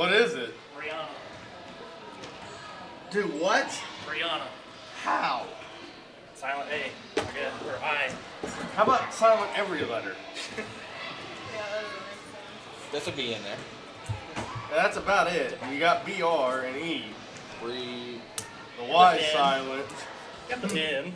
What is it? Rihanna. Dude, what? Rihanna. How? Silent A. Forget. Or I. How about silent every letter? This would be in there. That's about it. You got BR and E. Three. The Y is silent. Got the N.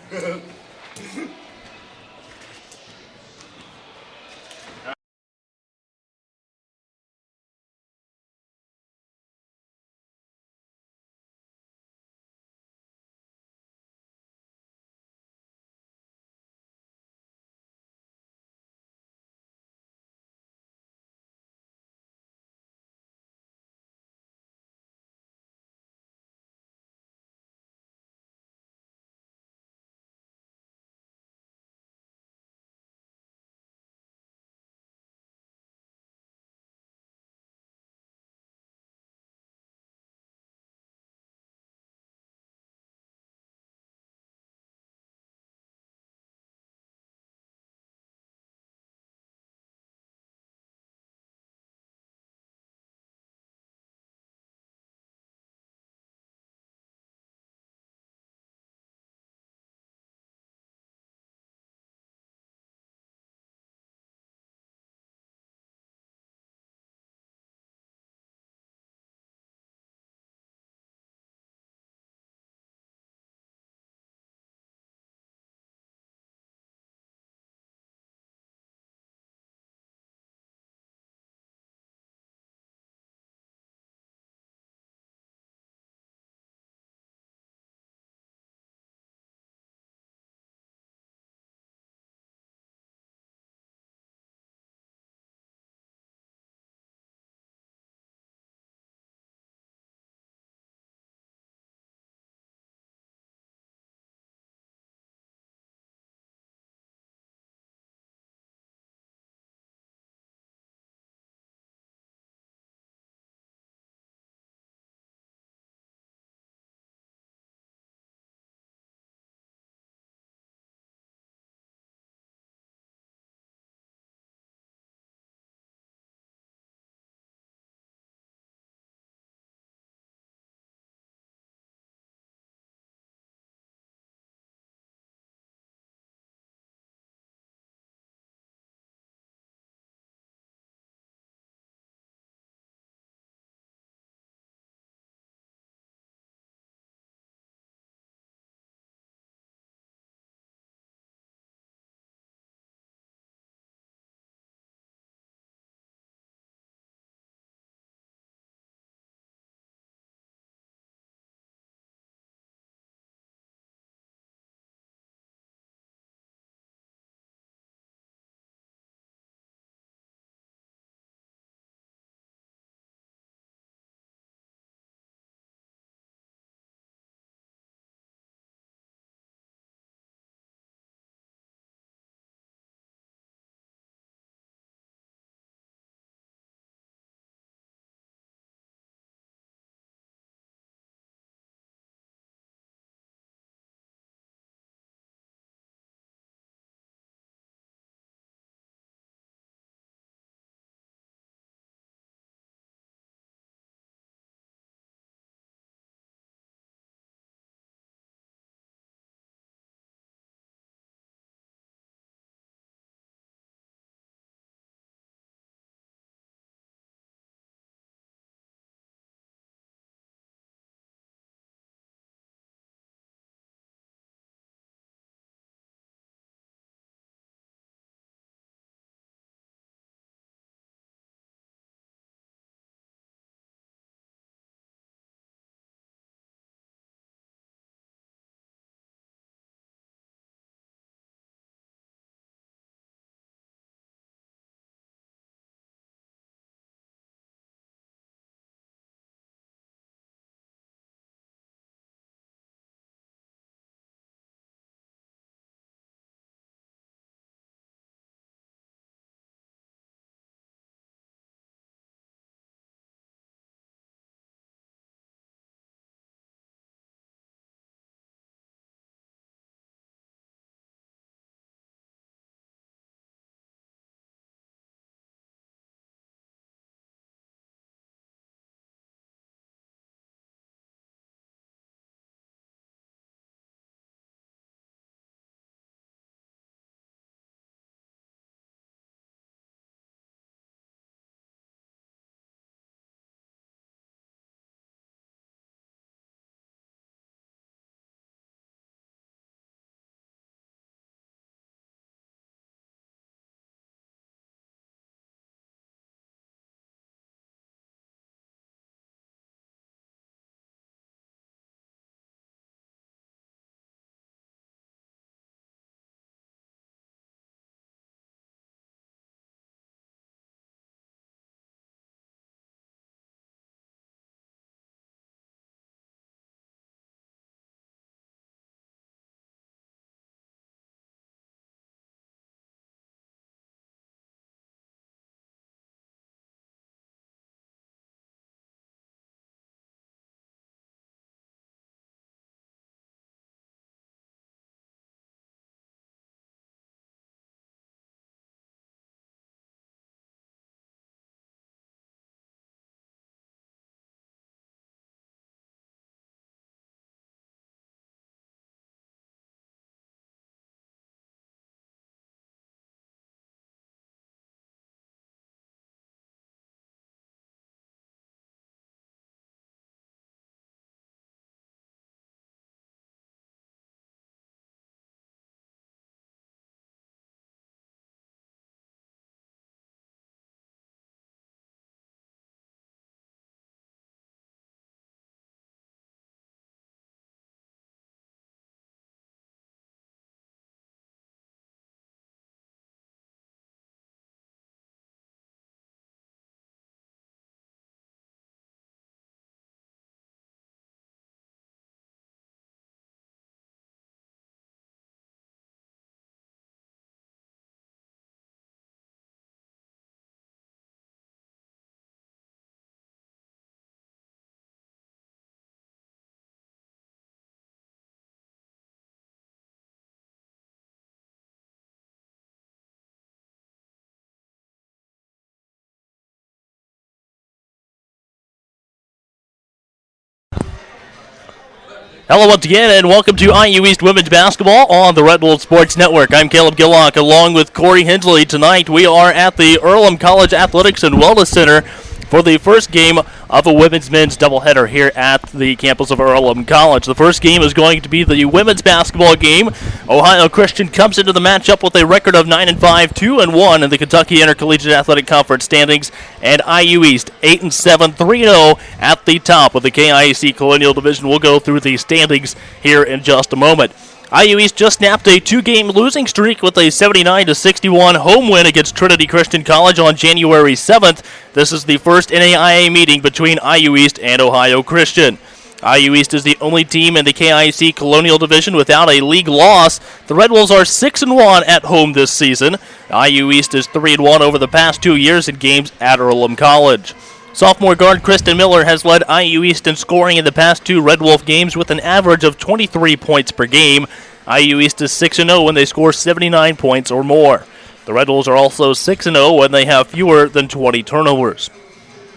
Hello once again, and welcome to IU East Women's Basketball on the Red Bull Sports Network. I'm Caleb Gillock, along with Corey Hensley. Tonight we are at the Earlham College Athletics and Wellness Center for the first game of a women's-men's doubleheader here at the campus of Earlham College. The first game is going to be the women's basketball game. Ohio Christian comes into the matchup with a record of 9-5, 2-1 in the Kentucky Intercollegiate Athletic Conference standings, and IU East 8-7, 3-0 at the top of the KIAC Colonial Division. We'll go through the standings here in just a moment. IU East just snapped a two-game losing streak with a 79-61 home win against Trinity Christian College on January 7th. This is the first NAIA meeting between IU East and Ohio Christian. IU East is the only team in the KIC Colonial Division without a league loss. The Red Wolves are 6-1 at home this season. IU East is 3-1 over the past 2 years in games at Earlham College. Sophomore guard Kristen Miller has led IU East in scoring in the past 2 Red Wolf games with an average of 23 points per game. IU East is 6-0 when they score 79 points or more. The Red Wolves are also 6-0 when they have fewer than 20 turnovers.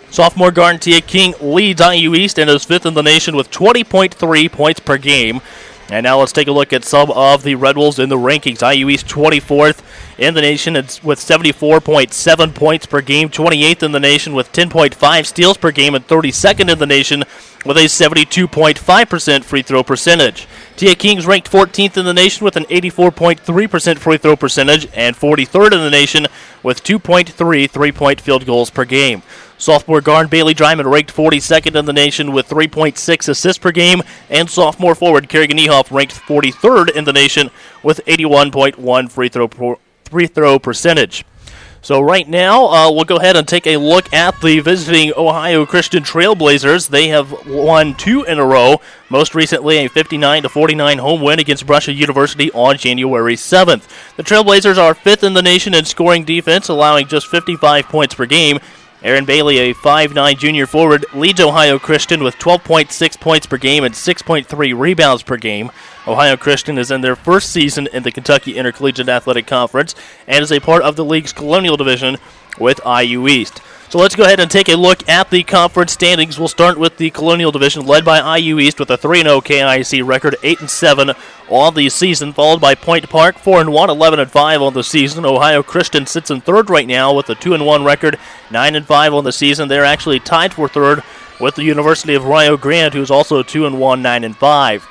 Sophomore guard Tia King leads IU East and is 5th in the nation with 20.3 points per game. And now let's take a look at some of the Red Wolves in the rankings. IU East 24th in the nation with 74.7 points per game, 28th in the nation with 10.5 steals per game, and 32nd in the nation with a 72.5% free throw percentage. Tia King's ranked 14th in the nation with an 84.3% free throw percentage and 43rd in the nation with 2.3 three-point field goals per game. Sophomore guard Bailey Dryman ranked 42nd in the nation with 3.6 assists per game, and sophomore forward Kerrigan Niehoff ranked 43rd in the nation with 81.1 free throw percentage. So right now, we'll go ahead and take a look at the visiting Ohio Christian Trailblazers. They have won 2 in a row, most recently a 59-49 home win against Brescia University on January 7th. The Trailblazers are 5th in the nation in scoring defense, allowing just 55 points per game. Aaron Bailey, a 5'9 junior forward, leads Ohio Christian with 12.6 points per game and 6.3 rebounds per game. Ohio Christian is in their first season in the Kentucky Intercollegiate Athletic Conference and is a part of the league's Colonial Division with IU East. So let's go ahead and take a look at the conference standings. We'll start with the Colonial Division, led by IU East with a 3-0 KIC record, 8-7 on the season, followed by Point Park, 4-1, 11-5 on the season. Ohio Christian sits in third right now with a 2-1 record, 9-5 on the season. They're actually tied for third with the University of Rio Grande, who's also 2-1, 9-5.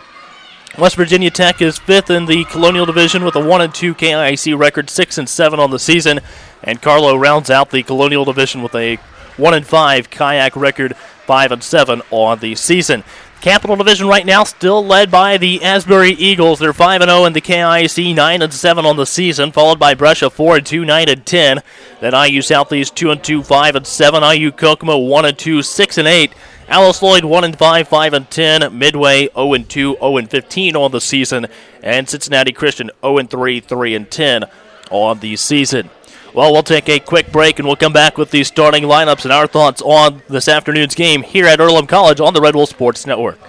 West Virginia Tech is 5th in the Colonial Division with a 1-2 KIC record, 6-7 on the season. And Carlo rounds out the Colonial Division with a 1-5 kayak record, 5-7 on the season. Capital Division right now still led by the Asbury Eagles. They're 5-0 in the KIC, 9-7 on the season, followed by Brescia 4-2, 9-10. Then IU Southeast 2-2, 5-7. IU Kokomo 1-2, 6-8. Alice Lloyd 1-5, 5-10. Midway 0-2, 0-15 on the season. And Cincinnati Christian 0-3, 3-10 on the season. Well, we'll take a quick break, and we'll come back with the starting lineups and our thoughts on this afternoon's game here at Earlham College on the Red Bull Sports Network.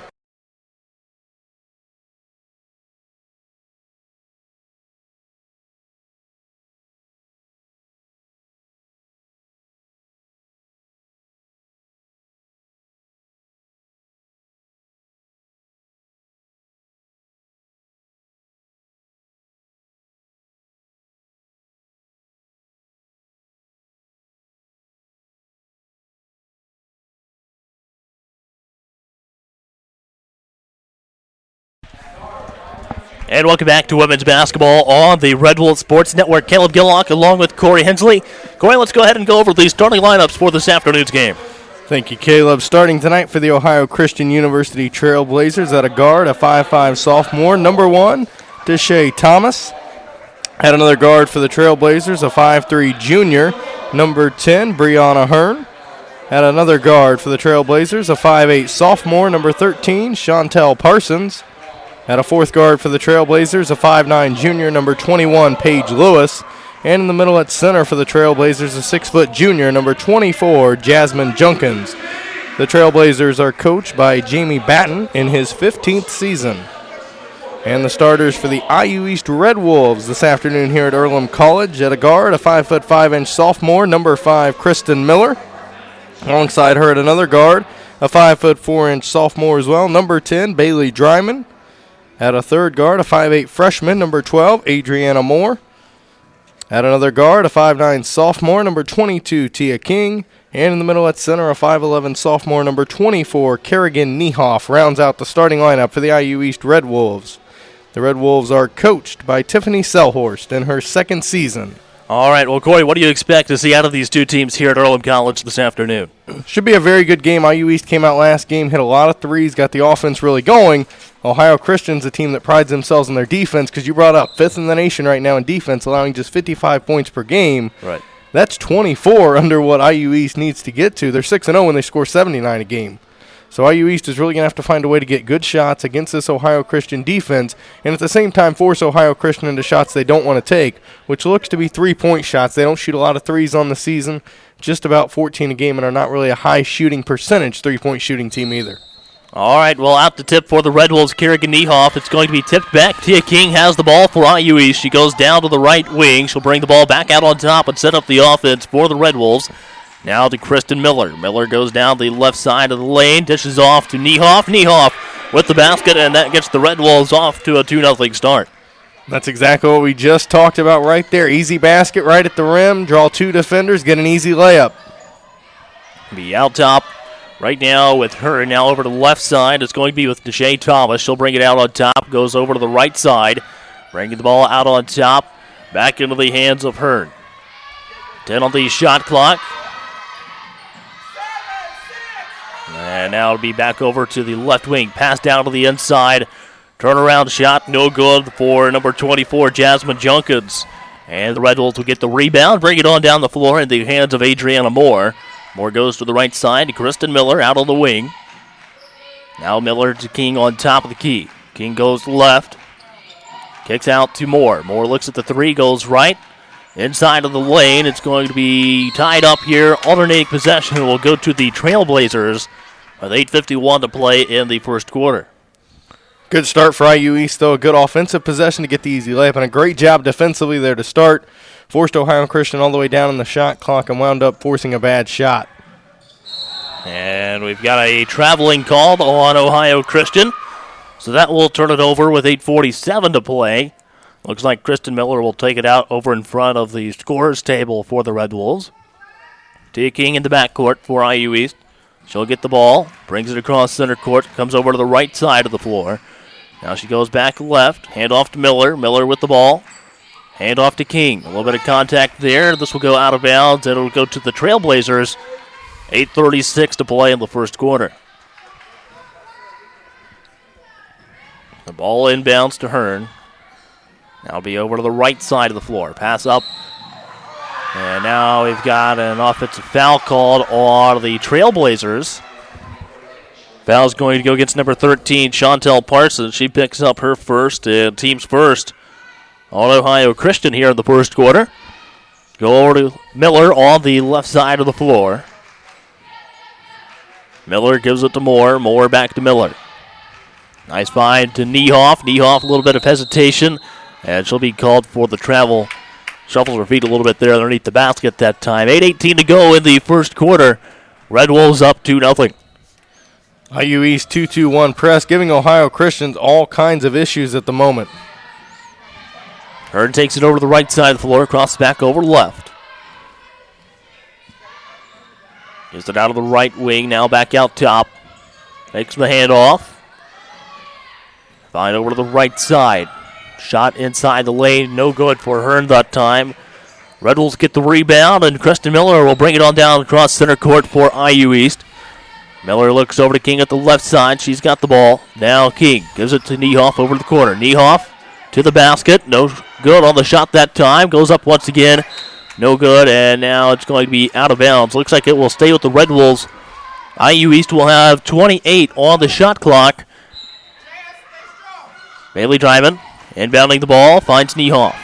And welcome back to women's basketball on the Red Bull Sports Network. Caleb Gillock along with Corey Hensley. Corey, let's go ahead and go over the starting lineups for this afternoon's game. Thank you, Caleb. Starting tonight for the Ohio Christian University Trailblazers at a guard, a 5'5 sophomore, number 1, Deshae Thomas. At another guard for the Trailblazers, a 5'3 junior, number 10, Brianna Hearn. At another guard for the Trailblazers, a 5'8 sophomore, number 13, Chantel Parsons. At a fourth guard for the Trailblazers, a 5'9 junior, number 21, Paige Lewis. And in the middle at center for the Trailblazers, a 6' junior, number 24, Jasmine Junkins. The Trailblazers are coached by Jamie Batten in his 15th season. And the starters for the IU East Red Wolves this afternoon here at Earlham College. At a guard, a 5'5" sophomore, number 5, Kristen Miller. Alongside her at another guard, a 5'4" sophomore as well. Number 10, Bailey Dryman. At a third guard, a 5'8" freshman, number 12, Adriana Moore. At another guard, a 5'9" sophomore, number 22, Tia King. And in the middle at center, a 5'11" sophomore, number 24, Kerrigan Niehoff, rounds out the starting lineup for the IU East Red Wolves. The Red Wolves are coached by Tiffany Selhorst in her second season. All right, well, Corey, what do you expect to see out of these two teams here at Earlham College this afternoon? Should be a very good game. IU East came out last game, hit a lot of threes, got the offense really going. Ohio Christian's a team that prides themselves on their defense because you brought up 5th in the nation right now in defense, allowing just 55 points per game. Right. That's 24 under what IU East needs to get to. They're 6-0 when they score 79 a game. So IU East is really going to have to find a way to get good shots against this Ohio Christian defense and at the same time force Ohio Christian into shots they don't want to take, which looks to be three-point shots. They don't shoot a lot of threes on the season, just about 14 a game, and are not really a high shooting percentage three-point shooting team either. All right, well, out the tip for the Red Wolves, Kerrigan Niehoff. It's going to be tipped back. Tia King has the ball for IU East. She goes down to the right wing. She'll bring the ball back out on top and set up the offense for the Red Wolves. Now to Kristen Miller. Miller goes down the left side of the lane, dishes off to Niehoff. Niehoff with the basket, and that gets the Red Wolves off to a 2-0 start. That's exactly what we just talked about right there. Easy basket right at the rim, draw two defenders, get an easy layup. Be out top right now with her. Now over to the left side. It's going to be with Deshae Thomas. She'll bring it out on top, goes over to the right side, bringing the ball out on top, back into the hands of Hearn. 10 on the shot clock. And now it'll be back over to the left wing. Pass down to the inside. Turnaround shot, no good for number 24, Jasmine Junkins. And the Red Wolves will get the rebound, bring it on down the floor in the hands of Adriana Moore. Moore goes to the right side to Kristen Miller out on the wing. Now Miller to King on top of the key. King goes left. Kicks out to Moore. Moore looks at the three, goes right. Inside of the lane, it's going to be tied up here. Alternating possession will go to the Trailblazers with 8:51 to play in the first quarter. Good start for IU East, though. A good offensive possession to get the easy layup, and a great job defensively there to start. Forced Ohio Christian all the way down in the shot clock and wound up forcing a bad shot. And we've got a traveling call on Ohio Christian. So that will turn it over with 8:47 to play. Looks like Kristen Miller will take it out over in front of the scorers table for the Red Wolves. Tia King in the backcourt for IU East. She'll get the ball, brings it across center court, comes over to the right side of the floor. Now she goes back left, hand off to Miller. Miller with the ball. Hand off to King. A little bit of contact there. This will go out of bounds. It'll go to the Trailblazers. 8:36 to play in the first quarter. The ball inbounds to Hearn. Now it'll be over to the right side of the floor. Pass up. And now we've got an offensive foul called on the Trailblazers. Foul's going to go against number 13, Chantel Parsons. She picks up her first, team's first on Ohio Christian here in the first quarter. Go over to Miller on the left side of the floor. Miller gives it to Moore. Moore back to Miller. Nice find to Niehoff. Niehoff, a little bit of hesitation. And she'll be called for the travel. Shuffles her feet a little bit there underneath the basket that time. 8:18 to go in the first quarter. Red Wolves up 2-0. IU East 2-2-1 press, giving Ohio Christians all kinds of issues at the moment. Hearn takes it over to the right side of the floor, crosses back over left. Gives it out of the right wing, now back out top. Takes the handoff. Find over to the right side. Shot inside the lane, no good for Hearn that time. Red Wolves get the rebound, and Kristen Miller will bring it on down across center court for IU East. Miller looks over to King at the left side. She's got the ball. Now King gives it to Niehoff over the corner. Niehoff to the basket. No good on the shot that time. Goes up once again. No good, and now it's going to be out of bounds. Looks like it will stay with the Red Wolves. IU East will have 28 on the shot clock. Bailey Dryman inbounding the ball, finds Niehoff.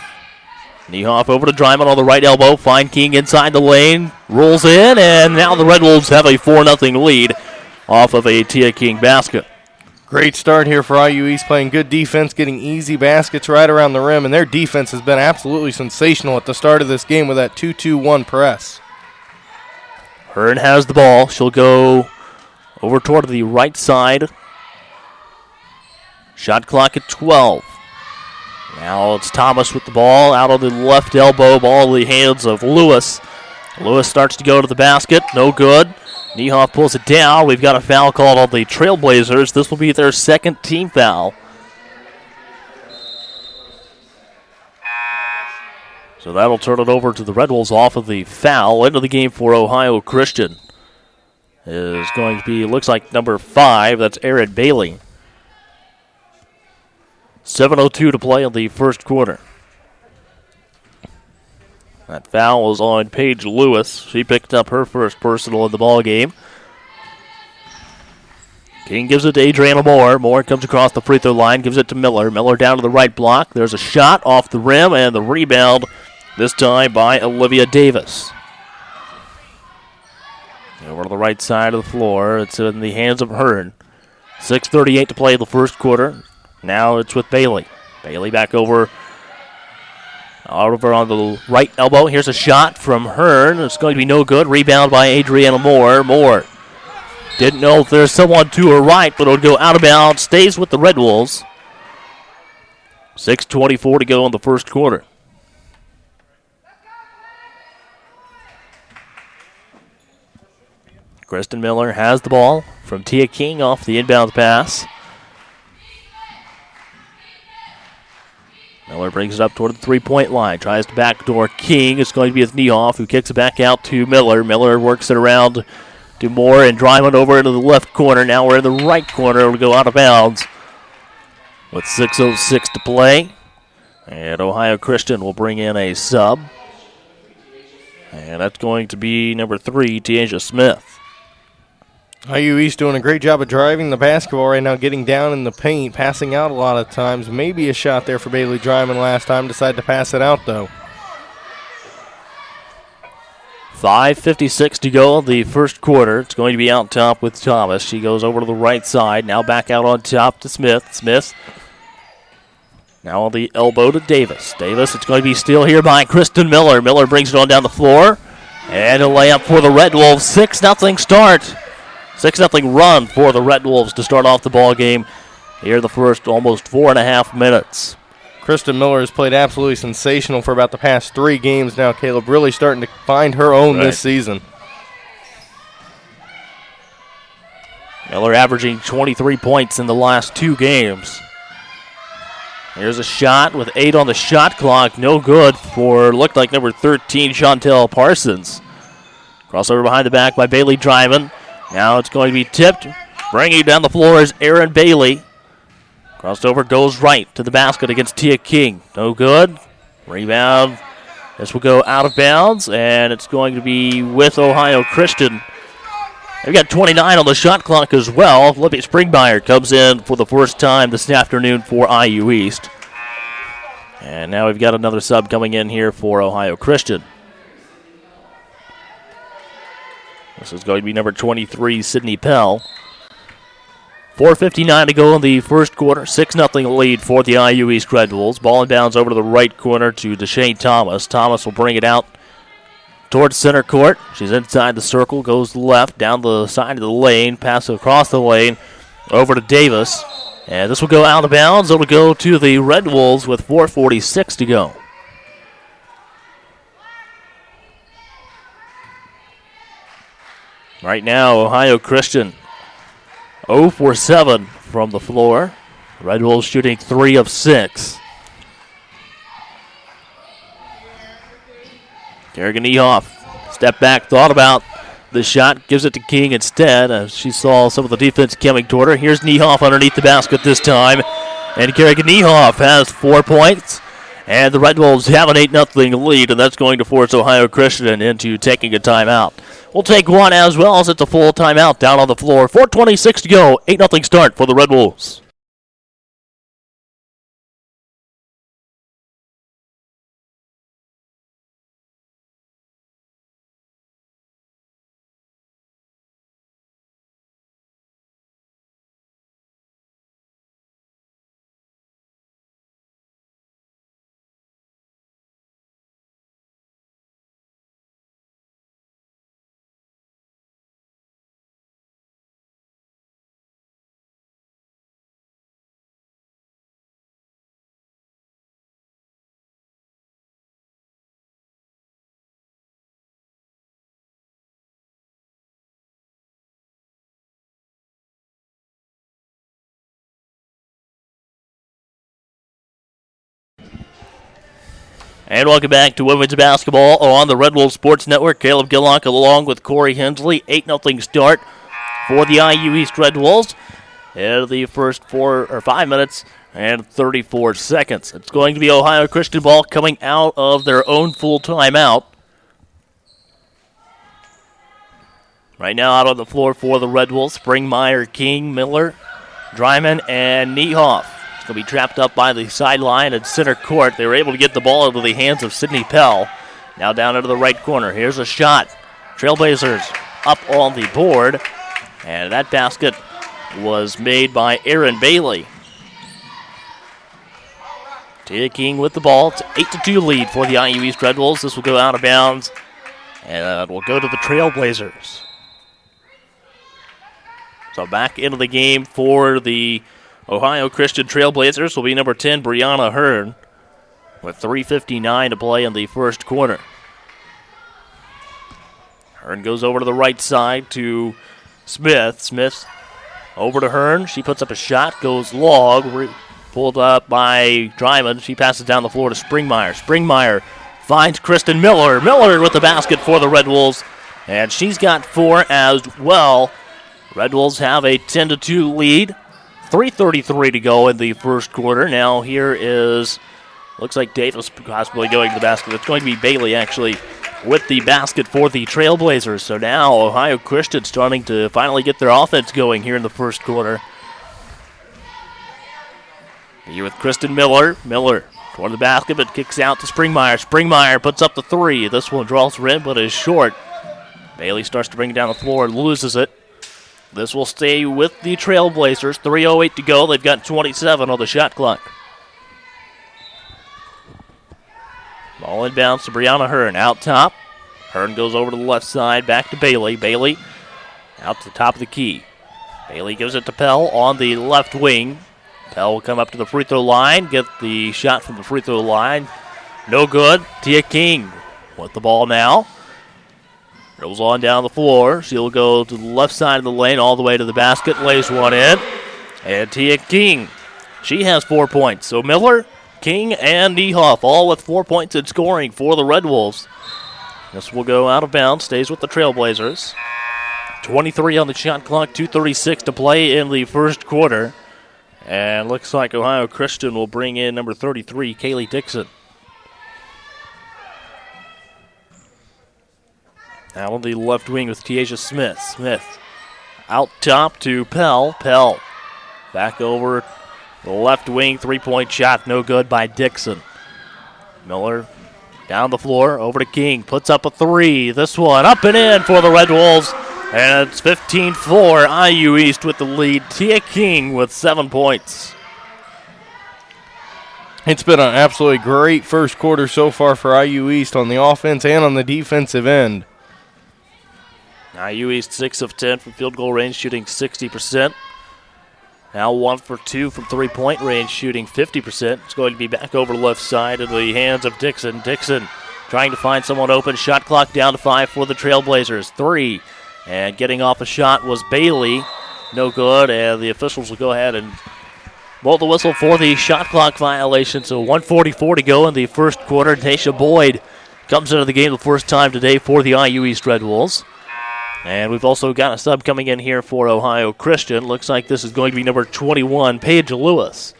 Niehoff over to Dryman on the right elbow. Find King inside the lane. Rolls in, and now the Red Wolves have a 4-0 lead off of a Tia King basket. Great start here for IU East, playing good defense, getting easy baskets right around the rim, and their defense has been absolutely sensational at the start of this game with that 2-2-1 press. Hearn has the ball. She'll go over toward the right side. Shot clock at 12. Now it's Thomas with the ball out on the left elbow. Ball in the hands of Lewis. Lewis starts to go to the basket. No good. Niehoff pulls it down. We've got a foul called on the Trailblazers. This will be their second team foul. So that'll turn it over to the Red Wolves off of the foul. Into the game for Ohio Christian is going to be, looks like number 5. That's Aaron Bailey. 7:02 to play in the first quarter. That foul was on Paige Lewis. She picked up her first personal in the ball game. King gives it to Adriana Moore. Moore comes across the free throw line, gives it to Miller. Miller down to the right block. There's a shot off the rim, and the rebound this time by Olivia Davis. Over to the right side of the floor. It's in the hands of Hearn. 6:38 to play in the first quarter. Now it's with Bailey. Bailey back over on the right elbow. Here's a shot from Hearn. It's going to be no good. Rebound by Adriana Moore. Moore didn't know if there's someone to her right, but it'll go out of bounds. Stays with the Red Wolves. 6:24 to go in the first quarter. Kristen Miller has the ball from Tia King off the inbound pass. Miller brings it up toward the three-point line. Tries to backdoor King. It's going to be with Niehoff, who kicks it back out to Miller. Miller works it around to Moore and driving over into the left corner. Now we're in the right corner. It'll go out of bounds with 6:06 to play. And Ohio Christian will bring in a sub. And that's going to be number 3, Tiaja Smith. IU East doing a great job of driving the basketball right now, getting down in the paint, passing out a lot of times. Maybe a shot there for Bailey Dryman last time. Decided to pass it out, though. 5:56 to go in the first quarter. It's going to be out top with Thomas. She goes over to the right side. Now back out on top to Smith. Smith now on the elbow to Davis. Davis, it's going to be still here by Kristen Miller. Miller brings it on down the floor. And a layup for the Red Wolves. 6-0 start. 6-0 run for the Red Wolves to start off the ball game here the first almost 4.5 minutes. Kristen Miller has played absolutely sensational for about the past 3 games now, Caleb. Really starting to find her own this season. Miller averaging 23 points in the last 2 games. Here's a shot with 8 on the shot clock. No good for, looked like number 13, Chantel Parsons. Crossover behind the back by Bailey Dryman. Now it's going to be tipped. Bringing it down the floor is Aaron Bailey. Crossover goes right to the basket against Tia King. No good. Rebound. This will go out of bounds, and it's going to be with Ohio Christian. They've got 29 on the shot clock as well. Libby Springmeyer comes in for the first time this afternoon for IU East. And now we've got another sub coming in here for Ohio Christian. This is going to be number 23, Sydney Pell. 4:59 to go in the first quarter. 6-0 lead for the IU East Red Wolves. Ball and bounds over to the right corner to Deshane Thomas. Thomas will bring it out towards center court. She's inside the circle, goes left, down the side of the lane, pass across the lane, over to Davis. And this will go out of bounds. It'll go to the Red Wolves with 4:46 to go. Right now, Ohio Christian 0 for 7 from the floor. Red Wolves shooting 3 of 6. Kerrigan Niehoff, step back, thought about the shot, gives it to King instead as she saw some of the defense coming toward her. Here's Niehoff underneath the basket this time. And Kerrigan Niehoff has 4 points. And the Red Wolves have an 8-0 lead, and that's going to force Ohio Christian into taking a timeout. We'll take one as well as it's a full timeout down on the floor. 4:26 to go, 8-0 start for the Red Wolves. And welcome back to women's basketball on the Red Wolf Sports Network. Caleb Gillock along with Corey Hensley. 8-0 start for the IU East Red Wolves in the first 5 minutes and 34 seconds. It's going to be Ohio Christian ball coming out of their own full timeout. Right now out on the floor for the Red Wolves, Springmeyer, King, Miller, Dryman, and Niehoff. It's going to be trapped up by the sideline at center court. They were able to get the ball into the hands of Sydney Pell. Now down into the right corner. Here's a shot. Trailblazers up on the board. And that basket was made by Aaron Bailey. Tia King with the ball. It's an 8-2 lead for the IU East Red Wolves. This will go out of bounds. And will go to the Trailblazers. So back into the game for the Ohio Christian Trailblazers will be number 10, Brianna Hearn, with 3:59 to play in the first quarter. Hearn goes over to the right side to Smith. Smith over to Hearn. She puts up a shot, goes long, pulled up by Dryman. She passes down the floor to Springmeyer. Springmeyer finds Kristen Miller. Miller with the basket for the Red Wolves, and she's got 4 as well. Red Wolves have a 10-2 lead. 3:33 to go in the first quarter. Now here is, looks like Davis possibly going to the basket. It's going to be Bailey actually with the basket for the Trailblazers. So now Ohio Christian starting to finally get their offense going here in the first quarter. Here with Kristen Miller. Miller toward the basket, but kicks out to Springmeyer. Springmeyer puts up the 3. This one draws rim, but is short. Bailey starts to bring it down the floor and loses it. This will stay with the Trailblazers. 3:08 to go. They've got 27 on the shot clock. Ball inbounds to Brianna Hearn. Out top. Hearn goes over to the left side. Back to Bailey. Bailey out to the top of the key. Bailey gives it to Pell on the left wing. Pell will come up to the free throw line. Get the shot from the free throw line. No good. Tia King with the ball now. Rolls on down the floor. She'll go to the left side of the lane all the way to the basket. Lays one in. And Tia King, she has 4 points. So Miller, King, and Niehoff all with 4 points in scoring for the Red Wolves. This will go out of bounds. Stays with the Trailblazers. 23 on the shot clock. 2:36 to play in the first quarter. And looks like Ohio Christian will bring in number 33, Kaylee Dixon. Now on the left wing with Tiaja Smith. Smith out top to Pell. Pell back over the left wing. 3-point shot. No good by Dixon. Miller down the floor. Over to King. Puts up a 3. This one up and in for the Red Wolves. And it's 15-4. IU East with the lead. Tia King with 7 points. It's been an absolutely great first quarter so far for IU East on the offense and on the defensive end. IU East 6 of 10 from field goal range, shooting 60%. Now 1 for 2 from three-point range, shooting 50%. It's going to be back over the left side in the hands of Dixon. Dixon trying to find someone open. Shot clock down to 5 for the Trailblazers. 3. And getting off a shot was Bailey. No good, and the officials will go ahead and blow the whistle for the shot clock violation. So 1:44 to go in the first quarter. Tasha Boyd comes into the game the first time today for the IU East Red Wolves. And we've also got a sub coming in here for Ohio Christian. Looks like this is going to be number 21, Paige Lewis.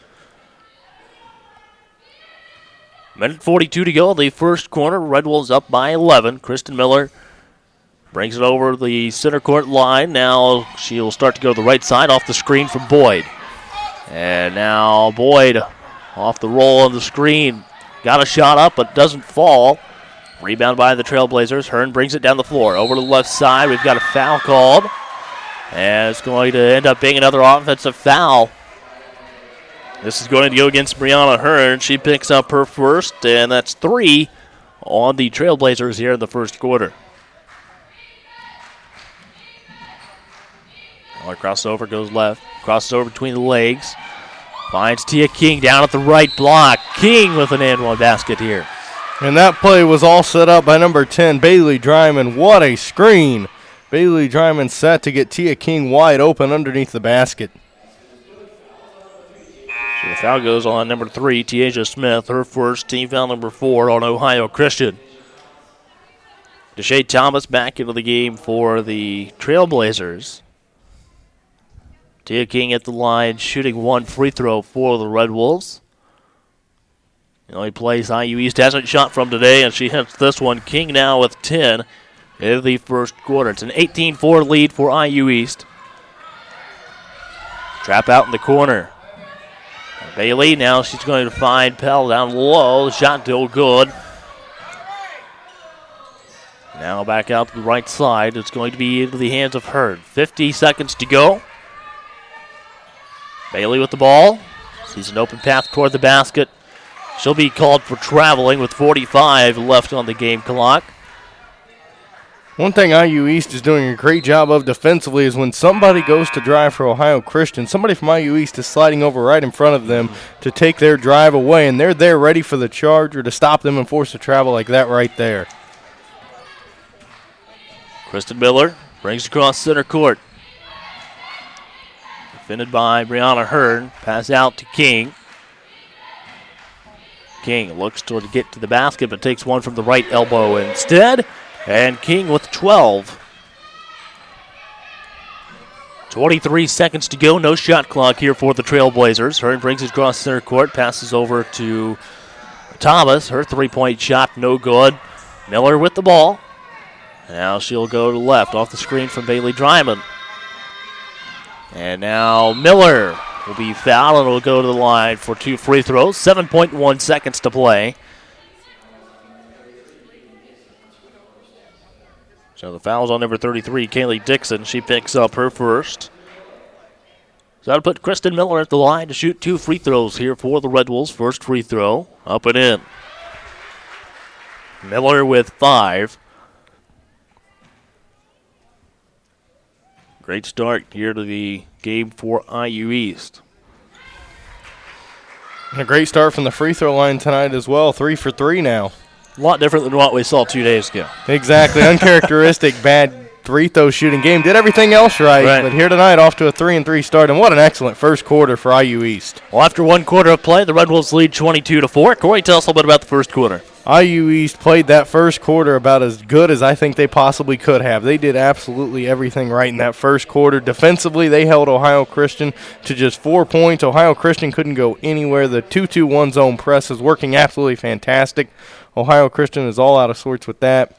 Minute 42 to go in the first quarter. Red Wolves up by 11. Kristen Miller brings it over the center court line. Now she'll start to go to the right side off the screen from Boyd. And now Boyd off the roll on the screen. Got a shot up, but doesn't fall. Rebound by the Trailblazers. Hearn brings it down the floor. Over to the left side, we've got a foul called. And it's going to end up being another offensive foul. This is going to go against Brianna Hearn. She picks up her first, and that's 3 on the Trailblazers here in the first quarter. Crossover goes left. Crosses over between the legs. Finds Tia King down at the right block. King with an and-one basket here. And that play was all set up by number 10, Bailey Dryman. What a screen. Bailey Dryman set to get Tia King wide open underneath the basket. So the foul goes on number 3, Tiaja Smith, her first, team foul number 4 on Ohio Christian. Deshae Thomas back into the game for the Trailblazers. Tia King at the line, shooting 1 free throw for the Red Wolves. The only place IU East hasn't shot from today, and she hits this one. King now with 10 in the first quarter. It's an 18-4 lead for IU East. Trap out in the corner. Bailey, now she's going to find Pell down low. Shot still good. Now back out to the right side. It's going to be into the hands of Hurd. 50 seconds to go. Bailey with the ball. Sees an open path toward the basket. She'll be called for traveling with 45 left on the game clock. One thing IU East is doing a great job of defensively is when somebody goes to drive for Ohio Christian, somebody from IU East is sliding over right in front of them to take their drive away, and they're there ready for the charge or to stop them and force a travel like that right there. Kristen Miller brings across center court. Defended by Brianna Hearn. Pass out to King. King looks to get to the basket, but takes one from the right elbow instead. And King with 12. 23 seconds to go. No shot clock here for the Trailblazers. Hearn brings it across center court. Passes over to Thomas. Her three-point shot no good. Miller with the ball. Now she'll go to left off the screen from Bailey Dryman. And now Miller will be fouled and will go to the line for 2 free throws. 7.1 seconds to play. So the foul's on number 33, Kaylee Dixon. She picks up her first. So that'll put Kristen Miller at the line to shoot 2 free throws here for the Red Wolves. First free throw, up and in. Miller with 5. Great start here to the game for IU East. And a great start from the free throw line tonight as well. 3 for 3 now. A lot different than what we saw 2 days ago. Exactly. Uncharacteristic bad free throw shooting game. Did everything else right. But here tonight off to a 3-3 start. And what an excellent first quarter for IU East. Well, after 1 quarter of play, the Red Wolves lead 22-4. Corey, tell us a little bit about the first quarter. IU East played that first quarter about as good as I think they possibly could have. They did absolutely everything right in that first quarter. Defensively, they held Ohio Christian to just 4 points. Ohio Christian couldn't go anywhere. The 2-2-1 zone press is working absolutely fantastic. Ohio Christian is all out of sorts with that.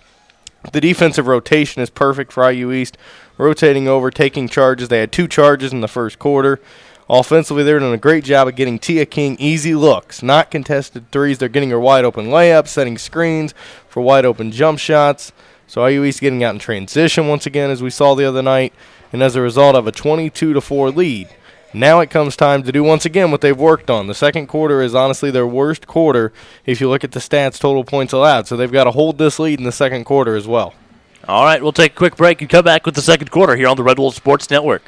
The defensive rotation is perfect for IU East, rotating over, taking charges. They had 2 charges in the first quarter. Offensively, they're doing a great job of getting Tia King easy looks, not contested threes. They're getting her wide open layups, setting screens for wide open jump shots. So IU East getting out in transition once again, as we saw the other night, and as a result of a 22-4 lead. Now it comes time to do once again what they've worked on. The second quarter is honestly their worst quarter if you look at the stats, total points allowed. So they've got to hold this lead in the second quarter as well. All right, we'll take a quick break and come back with the second quarter here on the Red Wolves Sports Network.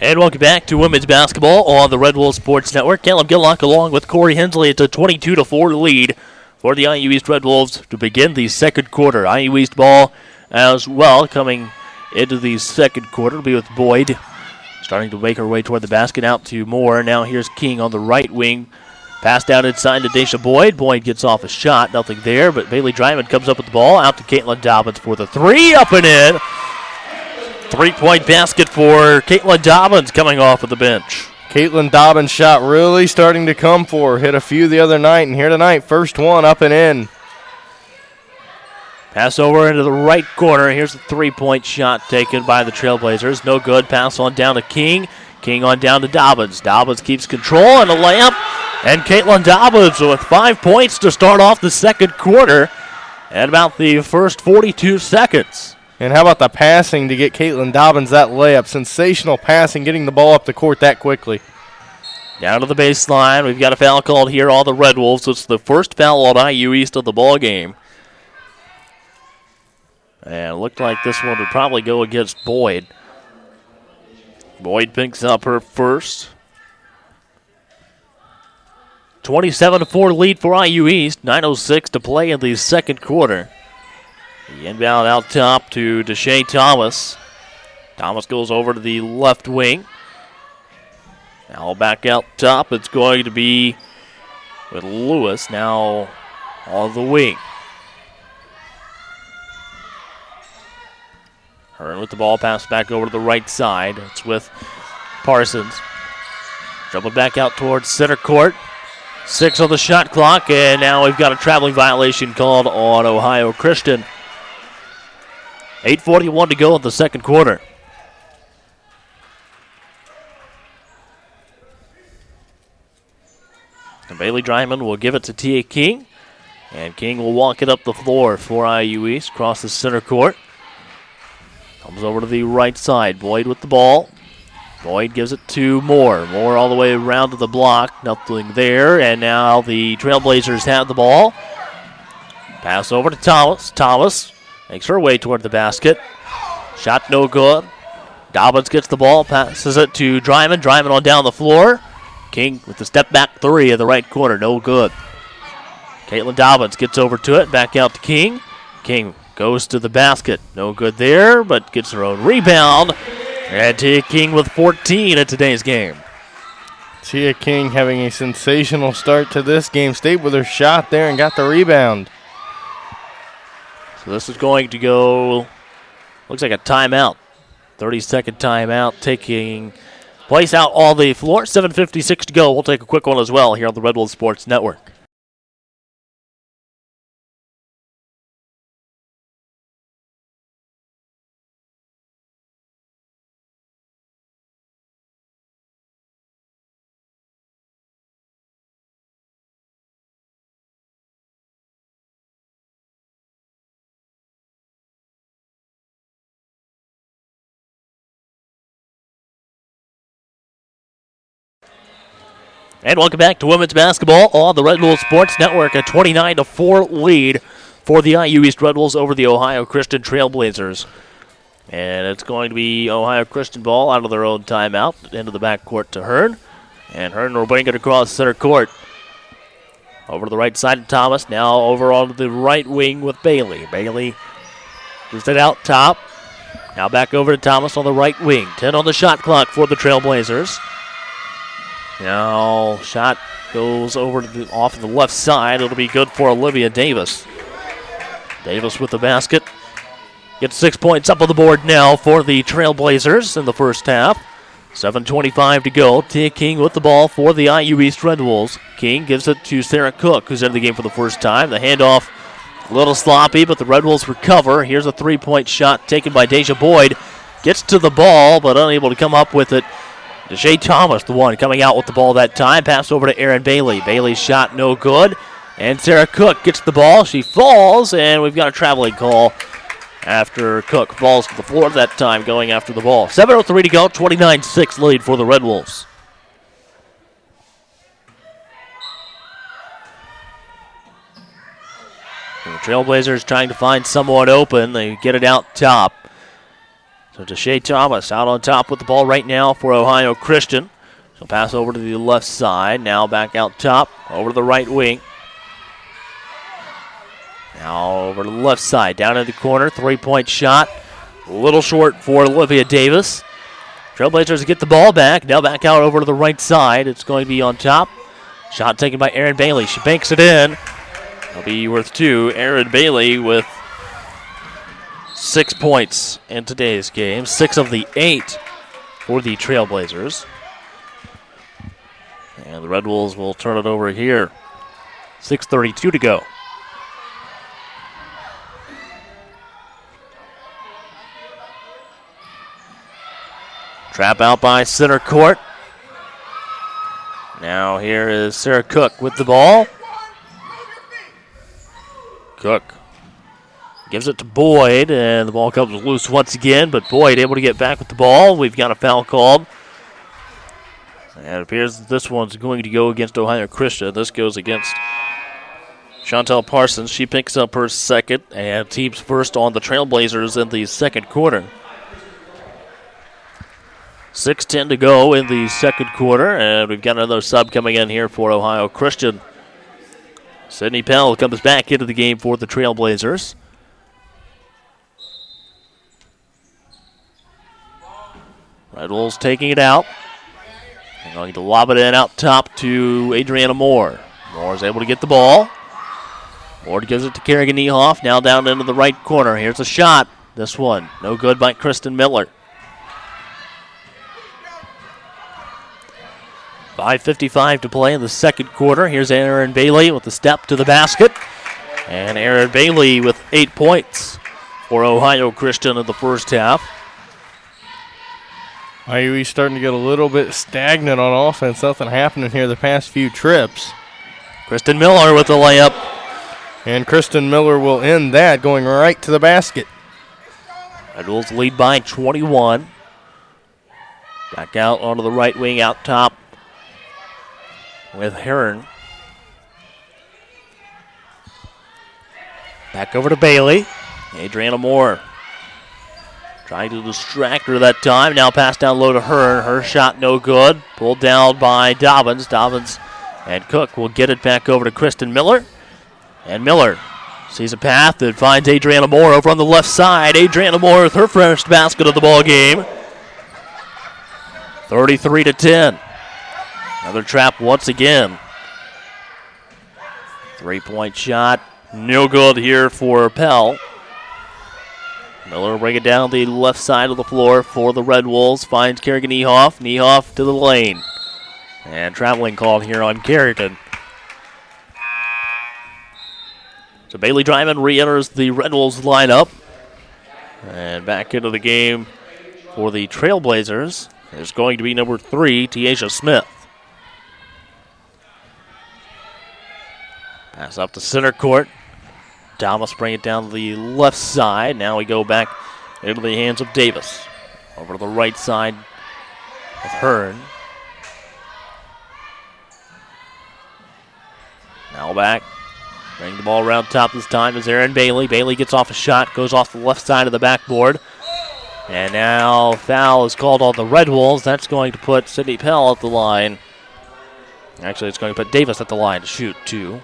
And welcome back to women's basketball on the Red Wolves Sports Network. Caleb Gillock along with Corey Hensley. It's a 22-4 lead for the IU East Red Wolves to begin the second quarter. IU East ball as well coming into the second quarter. It'll be with Boyd starting to make her way toward the basket, out to Moore. Now here's King on the right wing. Pass down inside to Daisha Boyd. Boyd gets off a shot. Nothing there, but Bailey Dryman comes up with the ball. Out to Caitlin Dobbins for the 3. Up and in. 3-point basket for Caitlin Dobbins coming off of the bench. Caitlin Dobbins' shot really starting to come for her. Hit a few the other night, and here tonight, first one up and in. Pass over into the right corner. Here's the 3-point shot taken by the Trailblazers. No good. Pass on down to King. King on down to Dobbins. Dobbins keeps control and a layup. And Caitlin Dobbins with 5 points to start off the second quarter at about the first 42 seconds. And how about the passing to get Caitlin Dobbins that layup? Sensational passing, getting the ball up the court that quickly. Down to the baseline. We've got a foul called here on the Red Wolves. It's the first foul on IU East of the ball game. And it looked like this one would probably go against Boyd. Boyd picks up her first. 27-4 lead for IU East. 9:06 to play in the second quarter. The inbound out top to Deshae Thomas. Thomas goes over to the left wing. Now back out top. It's going to be with Lewis now on the wing. Hearn with the ball, pass back over to the right side. It's with Parsons. Dribbling back out towards center court. 6 on the shot clock, and now we've got a traveling violation called on Ohio Christian. 8:41 to go in the second quarter. And Bailey Dryman will give it to Tia King, and King will walk it up the floor for IU East, across the center court. Comes over to the right side. Boyd with the ball. Boyd gives it to Moore. Moore all the way around to the block. Nothing there. And now the Trailblazers have the ball. Pass over to Thomas. Thomas makes her way toward the basket. Shot no good. Dobbins gets the ball. Passes it to Dryman. Dryman on down the floor. King with the step back three in the right corner. No good. Caitlin Dobbins gets over to it. Back out to King. King goes to the basket. No good there, but gets her own rebound. And Tia King with 14 in today's game. Tia King having a sensational start to this game. Stayed with her shot there and got the rebound. So this is going to go, looks like a timeout. 30-second timeout taking place out on the floor. 7:56 to go. We'll take a quick one as well here on the Red Wolves Sports Network. And welcome back to women's basketball on the Red Wolves Sports Network. A 29-4 lead for the IU East Red Wolves over the Ohio Christian Trailblazers. And it's going to be Ohio Christian ball out of their own timeout into the backcourt to Hearn. And Hearn will bring it across center court. Over to the right side of Thomas. Now over onto the right wing with Bailey. Bailey gives it out top. Now back over to Thomas on the right wing. 10 on the shot clock for the Trailblazers. Now, shot goes over to off the left side. It'll be good for Olivia Davis. Davis with the basket. Gets 6 points up on the board now for the Trailblazers in the first half. 7:25 to go. Tia King with the ball for the IU East Red Wolves. King gives it to Sarah Cook, who's in the game for the first time. The handoff a little sloppy, but the Red Wolves recover. Here's a three-point shot taken by Deja Boyd. Gets to the ball, but unable to come up with it. Deshae Thomas, the one coming out with the ball that time. Pass over to Erin Bailey. Bailey's shot no good. And Sarah Cook gets the ball. She falls, and we've got a traveling call after Cook falls to the floor that time going after the ball. 7:03 to go, 29-6 lead for the Red Wolves. And the Trailblazers trying to find someone open. They get it out top. So Deshae Thomas out on top with the ball right now for Ohio Christian. She'll pass over to the left side. Now back out top, over to the right wing. Now over to the left side, down in the corner, three-point shot. A little short for Olivia Davis. Trailblazers get the ball back. Now back out over to the right side. It's going to be on top. Shot taken by Erin Bailey. She banks it in. That'll be worth two. Erin Bailey with 6 points in today's game. 6 of the 8 for the Trailblazers. And the Red Wolves will turn it over here. 6:32 to go. Trap out by center court. Now here is Sarah Cook with the ball. Cook gives it to Boyd, and the ball comes loose once again, but Boyd able to get back with the ball. We've got a foul called And it appears that this one's going to go against Ohio Christian. This goes against Chantel Parsons. She picks up her second and teams first on the Trailblazers in the second quarter. 6:10 to go in the second quarter, and we've got another sub coming in here for Ohio Christian. Sydney Pell comes back into the game for the Trailblazers. Red Wolves taking it out. They're going to lob it in out top to Adriana Moore. Moore is able to get the ball. Moore gives it to Kerrigan Niehoff, now down into the right corner. Here's a shot. This one, no good by Kristen Miller. 5:55 to play in the second quarter. Here's Aaron Bailey with the step to the basket. And Aaron Bailey with 8 points for Ohio Christian in the first half. IUE starting to get a little bit stagnant on offense. Nothing happening here the past few trips. Kristen Miller with the layup. And Kristen Miller will end that, going right to the basket. Red Wolves lead by 21. Back out onto the right wing out top with Heron. Back over to Bailey. Adriana Moore trying to distract her that time. Now pass down low to Hearn. Her shot no good. Pulled down by Dobbins. Dobbins and Cook will get it back over to Kristen Miller. And Miller sees a path that finds Adriana Moore over on the left side. Adriana Moore with her first basket of the ball game. 33-10. Another trap once again. 3-point shot. No good here for Pell. Miller will bring it down the left side of the floor for the Red Wolves. Finds Kerrigan Niehoff. Niehoff to the lane. And traveling called here on Kerrigan. So Bailey Dryman re-enters the Red Wolves lineup. And back into the game for the Trailblazers is going to be number 3, Tiaja Smith. Pass up to center court. Thomas bring it down the left side. Now we go back into the hands of Davis. Over to the right side with Hearn. Now back. Bring the ball around top this time is Aaron Bailey. Bailey gets off a shot, goes off the left side of the backboard. And now foul is called on the Red Wolves. That's going to put Sydney Pell at the line. Actually, it's going to put Davis at the line to shoot 2.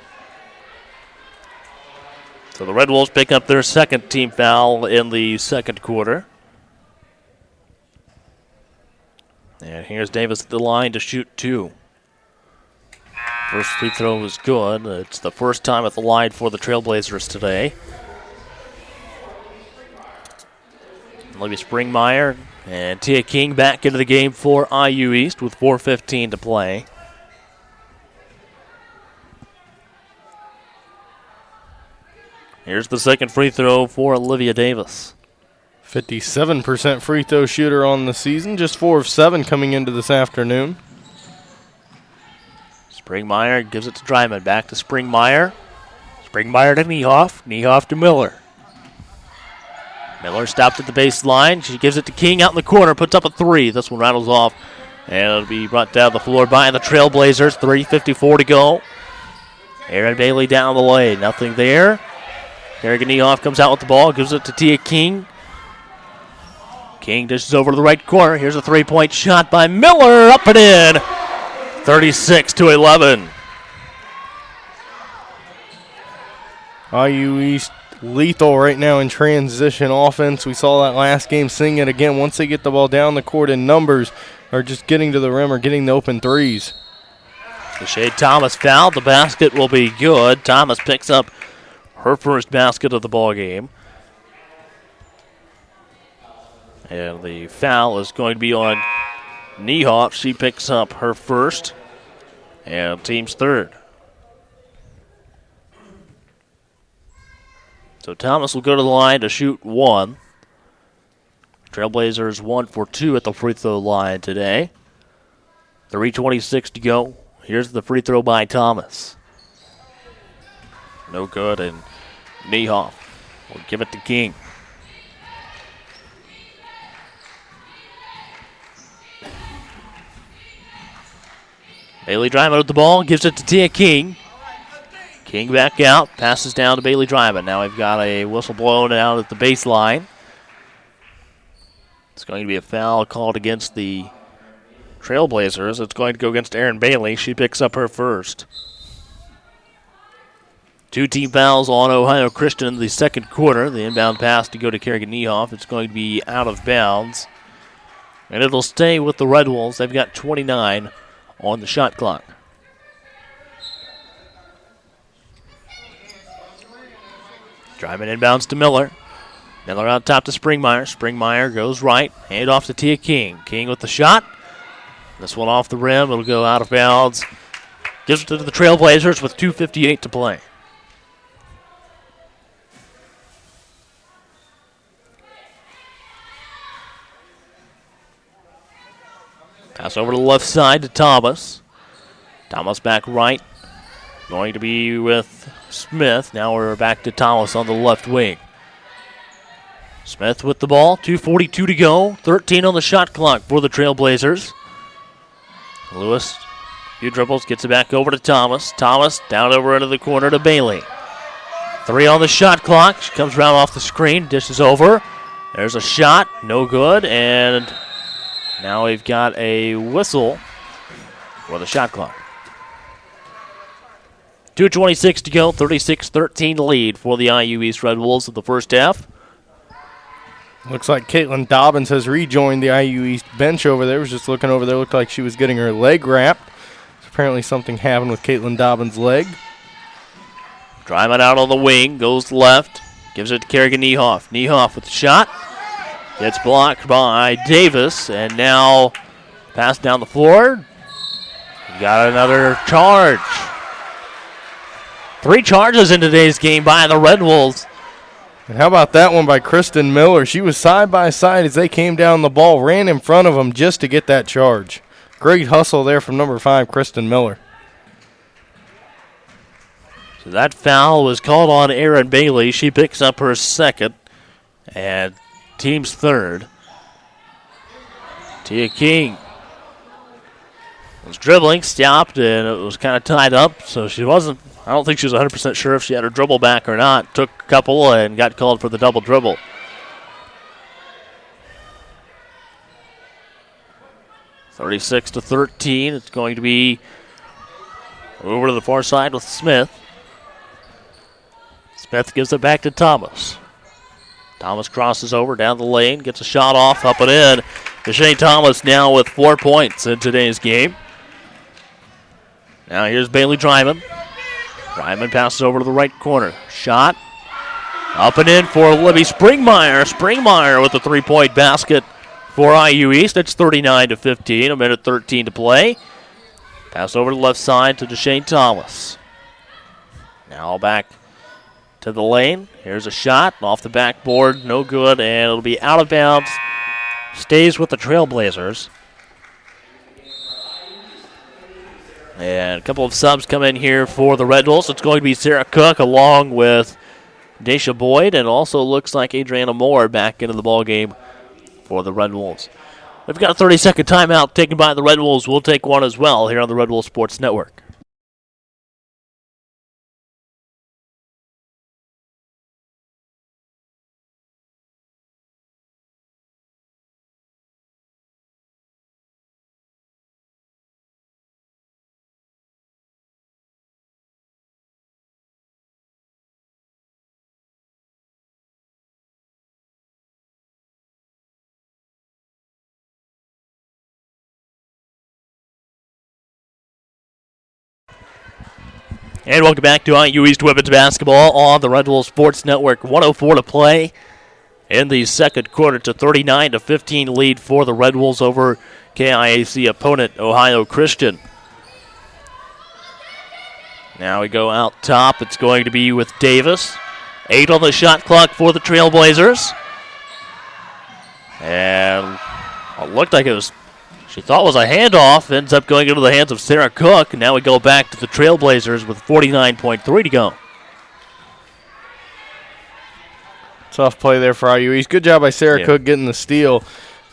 So the Red Wolves pick up their second team foul in the second quarter. And here's Davis at the line to shoot 2. First free throw is good. It's the first time at the line for the Trailblazers today. Libby Springmeyer and Tia King back into the game for IU East with 4:15 to play. Here's the second free throw for Olivia Davis. 57% free throw shooter on the season, just 4 of 7 coming into this afternoon. Springmeyer gives it to Dryman. Back to Springmeyer. Springmeyer to Niehoff. Niehoff to Miller. Miller stopped at the baseline. She gives it to King out in the corner. Puts up a 3. This one rattles off. And it'll be brought down the floor by the Trailblazers. 3:54 to go. Aaron Bailey down the lane. Nothing there. Kerrigan Niehoff comes out with the ball. Gives it to Tia King. King dishes over to the right corner. Here's a 3-point shot by Miller. Up and in. 36-11. IU East lethal right now in transition offense. We saw that last game, seeing it again. Once they get the ball down the court in numbers, or just getting to the rim or getting the open threes. Deshae Thomas fouled. The basket will be good. Thomas picks up her first basket of the ball game. And the foul is going to be on Niehoff. She picks up her first and team's third. So Thomas will go to the line to shoot 1. Trailblazers 1 for 2 at the free throw line today. 3:26 to go. Here's the free throw by Thomas. No good, and Niehoff will give it to King. Bailey Dryman with the ball, gives it to Tia King. King back out, passes down to Bailey Dryman. Now we've got a whistle blown out at the baseline. It's going to be a foul called against the Trailblazers. It's going to go against Erin Bailey. She picks up her first. 2 team fouls on Ohio Christian in the second quarter. The inbound pass to go to Kerrigan Niehoff. It's going to be out of bounds. And it'll stay with the Red Wolves. They've got 29 on the shot clock. Driving inbounds to Miller. Miller out top to Springmeyer. Springmeyer goes right. Hand off to Tia King. King with the shot. This one off the rim. It'll go out of bounds. Gives it to the Trailblazers with 2:58 to play. Pass over to the left side to Thomas. Thomas back right. Going to be with Smith. Now we're back to Thomas on the left wing. Smith with the ball. 2:42 to go. 13 on the shot clock for the Trailblazers. Lewis, few dribbles, gets it back over to Thomas. Thomas down over into the corner to Bailey. 3 on the shot clock. She comes around off the screen, dishes over. There's a shot, no good, and now we've got a whistle for the shot clock. 2:26 to go, 36-13 lead for the IU East Red Wolves in the first half. Looks like Caitlin Dobbins has rejoined the IU East bench over there. Was just looking over there. Looked like she was getting her leg wrapped. So apparently something happened with Caitlin Dobbins' leg. Driving out on the wing, goes left, gives it to Kerrigan Niehoff. Niehoff with the shot. Gets blocked by Davis, and now pass down the floor. Got another charge. 3 charges in today's game by the Red Wolves. And how about that one by Kristen Miller? She was side by side as they came down the ball, ran in front of them just to get that charge. Great hustle there from number 5, Kristen Miller. So that foul was called on Erin Bailey. She picks up her second and team's third. Tia King was dribbling, stopped, and it was kind of tied up, so she wasn't. I don't think she was 100% sure if she had her dribble back or not. Took a couple and got called for the double dribble. (36-13). It's going to be over to the far side with Smith. Smith gives it back to Thomas. Thomas crosses over down the lane, gets a shot off, up and in. Deshae Thomas now with 4 points in today's game. Now here's Bailey Dryman. Dryman passes over to the right corner. Shot. Up and in for Libby Springmeyer. Springmeyer with a 3-point basket for IU East. It's 39-15, a minute 13 to play. Pass over to the left side to Deshae Thomas. Now back to the lane. Here's a shot off the backboard. No good, and it'll be out of bounds. Stays with the Trailblazers. And a couple of subs come in here for the Red Wolves. It's going to be Sarah Cook along with Daisha Boyd, and also looks like Adriana Moore back into the ball game for the Red Wolves. We've got a 30-second timeout taken by the Red Wolves. We'll take one as well here on the Red Wolves Sports Network. And welcome back to IU East Women's Basketball on the Red Wolves Sports Network. 1:04 to play in the second quarter. It's a 39-15 lead for the Red Wolves over KIAC opponent Ohio Christian. Now we go out top. It's going to be with Davis. 8 on the shot clock for the Trailblazers. And it looked like it was, she thought it was a handoff. Ends up going into the hands of Sarah Cook. And now we go back to the Trailblazers with 49.3 to go. Tough play there for IU East. Good job by Sarah Cook getting the steal.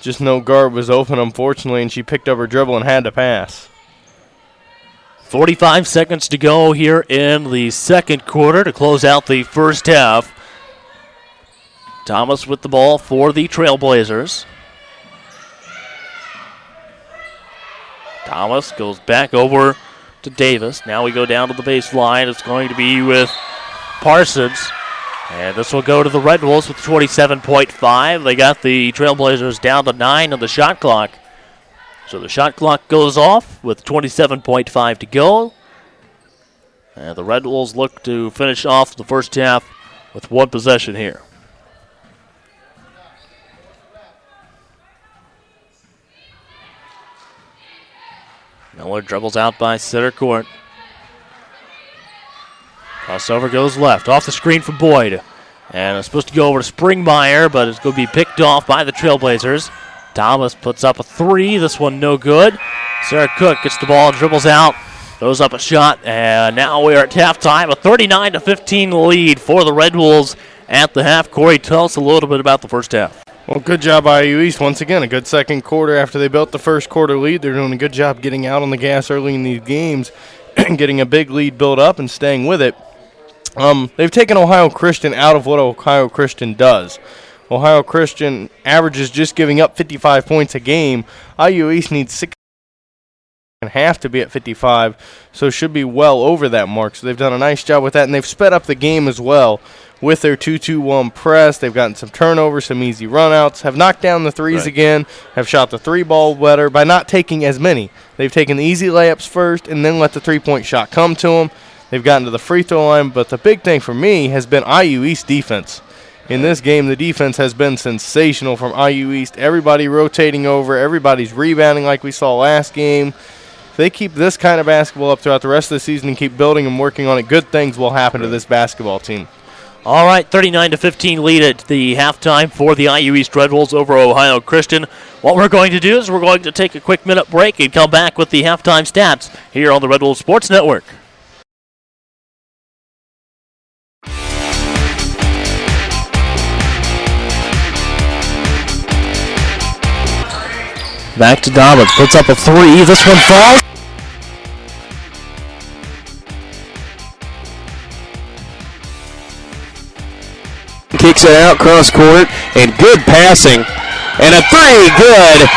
Just no guard was open, unfortunately, and she picked up her dribble and had to pass. 45 seconds to go here in the second quarter to close out the first half. Thomas with the ball for the Trailblazers. Thomas goes back over to Davis. Now we go down to the baseline. It's going to be with Parsons. And this will go to the Red Wolves with 27.5. They got the Trailblazers down to 9 on the shot clock. So the shot clock goes off with 27.5 to go. And the Red Wolves look to finish off the first half with one possession here. Miller dribbles out by center court. Crossover goes left. Off the screen for Boyd. And it's supposed to go over to Springmeyer, but it's going to be picked off by the Trailblazers. Thomas puts up a three. This one no good. Sarah Cook gets the ball, dribbles out, throws up a shot, and now we are at halftime. A 39-15 lead for the Red Wolves at the half. Corey, tell us a little bit about the first half. Well, good job by IU East. Once again, a good second quarter after they built the first quarter lead. They're doing a good job getting out on the gas early in these games, getting a big lead built up and staying with it. They've taken Ohio Christian out of what Ohio Christian does. Ohio Christian averages just giving up 55 points a game. IU East needs 6 and half to be at 55, so should be well over that mark. So they've done a nice job with that, and they've sped up the game as well with their 2-2-1 press. They've gotten some turnovers, some easy runouts, have knocked down the threes again, have shot the three ball better by not taking as many. They've taken the easy layups first and then let the three-point shot come to them. They've gotten to the free throw line, but the big thing for me has been IU East defense. In this game, the defense has been sensational from IU East. Everybody rotating over, everybody's rebounding like we saw last game. If they keep this kind of basketball up throughout the rest of the season and keep building and working on it, good things will happen to this basketball team. All right, 39-15 lead at the halftime for the IU East Red Wolves over Ohio Christian. What we're going to do is we're going to take a quick minute break and come back with the halftime stats here on the Red Wolves Sports Network. Back to Dobbins, puts up a three. This one falls. Kicks it out cross court, and good passing. And a three, good.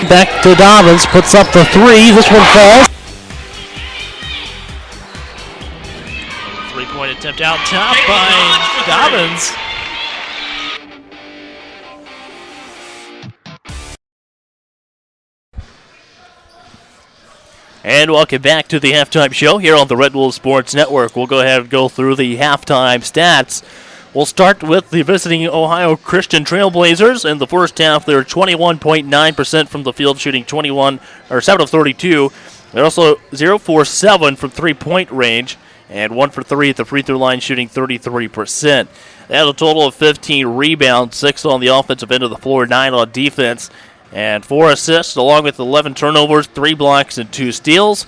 Back to Dobbins, puts up the three. This one falls. Three-point attempt out top by Dobbins. And welcome back to the halftime show here on the Red Wolves Sports Network. We'll go ahead and go through the halftime stats. We'll start with the visiting Ohio Christian Trailblazers. In the first half, they're 21.9% from the field, shooting 7 of 32. They're also 0 for 7 from three-point range, and 1 for 3 at the free throw line, shooting 33%. They had a total of 15 rebounds, 6 on the offensive end of the floor, 9 on defense, and 4 assists, along with 11 turnovers, 3 blocks, and 2 steals.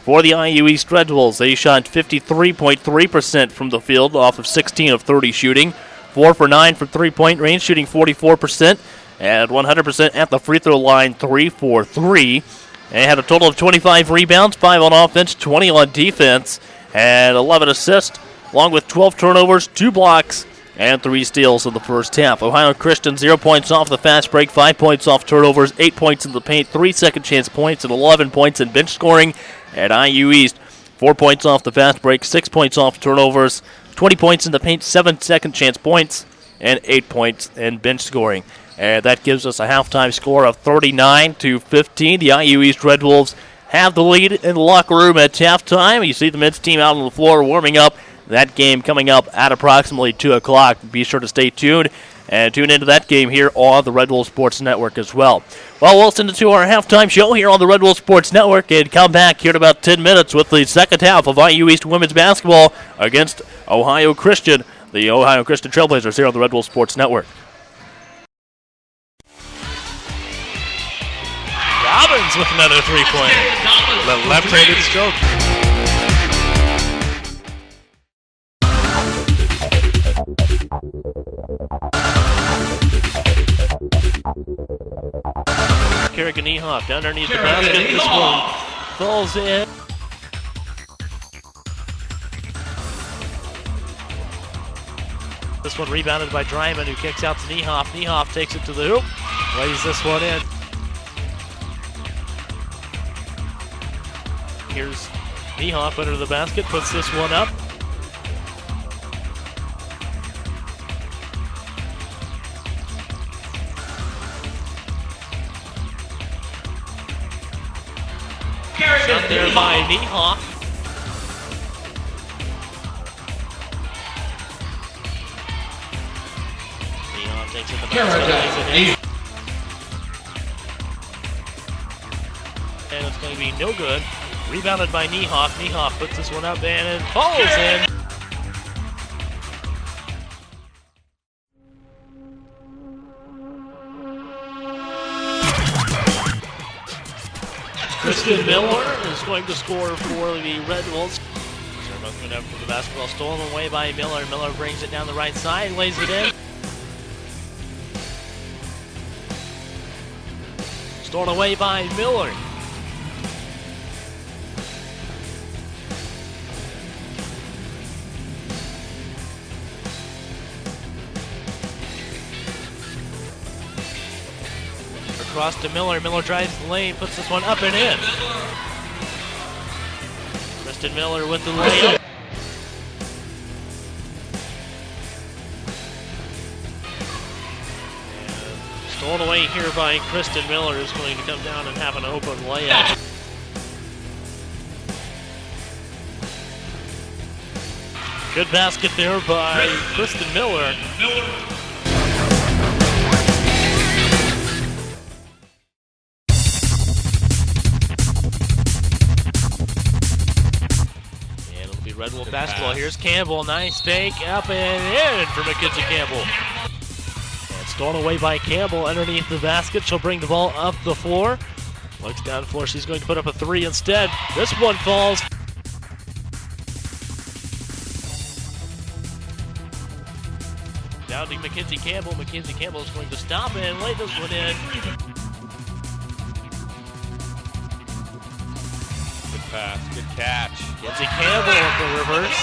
For the IU East Red Wolves, they shot 53.3% from the field off of 16 of 30 shooting, 4 for 9 from three-point range, shooting 44%, and 100% at the free throw line, 3 for 3. They had a total of 25 rebounds, 5 on offense, 20 on defense, and 11 assists, along with 12 turnovers, 2 blocks, and 3 steals in the first half. Ohio Christian, 0 points off the fast break, 5 points off turnovers, 8 points in the paint, 3 second chance points, and 11 points in bench scoring. At IU East, 4 points off the fast break, 6 points off turnovers, 20 points in the paint, 7 second chance points, and 8 points in bench scoring. And that gives us a halftime score of 39-15. The IU East Red Wolves have the lead in the locker room at halftime. You see the men's team out on the floor warming up. That game coming up at approximately 2 o'clock. Be sure to stay tuned and tune into that game here on the Red Wolves Sports Network as well. Well, we'll listen to our halftime show here on the Red Wolves Sports Network and come back here in about 10 minutes with the second half of IU East women's basketball against Ohio Christian, the Ohio Christian Trailblazers here on the Red Wolves Sports Network. Dobbins Thomas with another three-pointer. The left-handed stroke. Kerrigan Ehoff down underneath the basket. This one falls in. This one rebounded by Dryman, who kicks out to Niehoff. Niehoff takes it to the hoop, lays this one in. Here's Niehoff under the basket, puts this one up. Shot there by Niehoff. Niehoff takes it to the basket, lays it in. And it's going to be no good. Rebounded by Niehoff. Niehoff puts this one up and it falls in. Kristen Miller is going to score for the Red Wolves. Serbo's going up for the basketball, stolen away by Miller. Miller brings it down the right side, lays it in. Stolen away by Miller. Across to Miller. Miller drives the lane, puts this one up and in. Kristen Miller with the layup. And stolen away here by Kristen Miller, who's going to come down and have an open layup. Good basket there by Kristen Miller. Red Wolf basketball. Here's Campbell. Nice fake. Up and in for Mackenzie Campbell. And stolen away by Campbell underneath the basket. She'll bring the ball up the floor. Looks down the floor. She's going to put up a three instead. This one falls. Down to Mackenzie Campbell. Mackenzie Campbell is going to stop and lay this one in. Good pass. Good catch. Mackenzie Campbell with the reverse.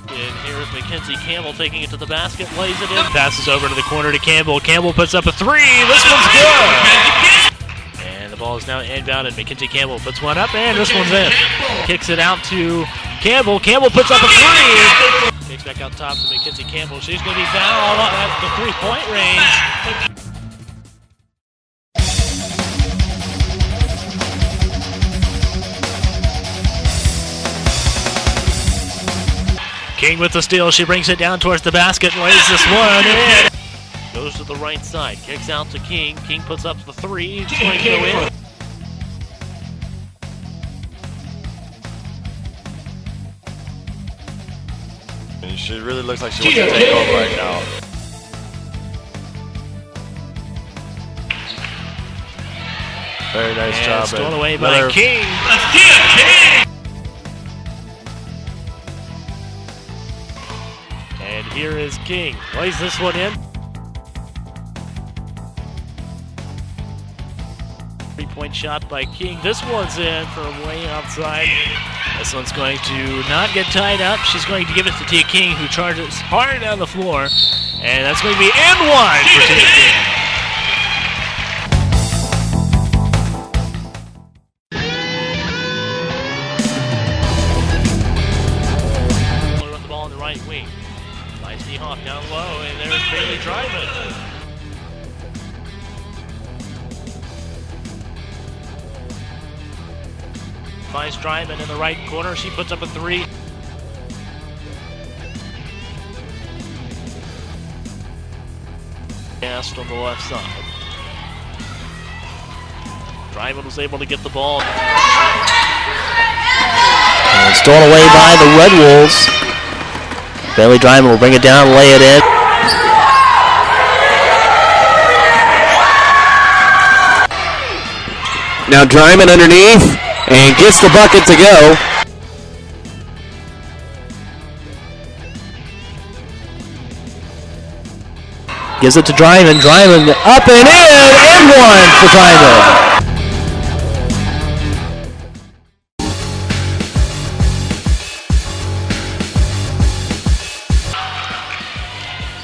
And here's Mackenzie Campbell taking it to the basket, lays it in. Passes over to the corner to Campbell. Campbell puts up a three. This one's good. And the ball is now inbound, and Mackenzie Campbell puts one up, and this one's in. Kicks it out to Campbell. Campbell puts up a three. Kicks back out top to Mackenzie Campbell. She's going to be fouled at the three-point range. King with the steal. She brings it down towards the basket and lays this one in. Goes to the right side. Kicks out to King. King puts up the three. It's going to go in. And she really looks like she wants to take over right now. Very nice job. Stolen away by King. And here is King. Lays this one in. 3-point shot by King. This one's in from way outside. This one's going to not get tied up. She's going to give it to Tia King, who charges hard down the floor. And that's going to be and one for Tia King. With the ball on the right wing. Nice D-Hawk down low, and there's Bailey Dryman. Finds Dryman in the right corner. She puts up a three. Cast on the left side. Dryman was able to get the ball. And stolen away by the Red Wolves. Bailey Dryman will bring it down, lay it in. Now Dryman underneath and gets the bucket to go. Gives it to Dryman. Dryman up and in, and one for Dryman.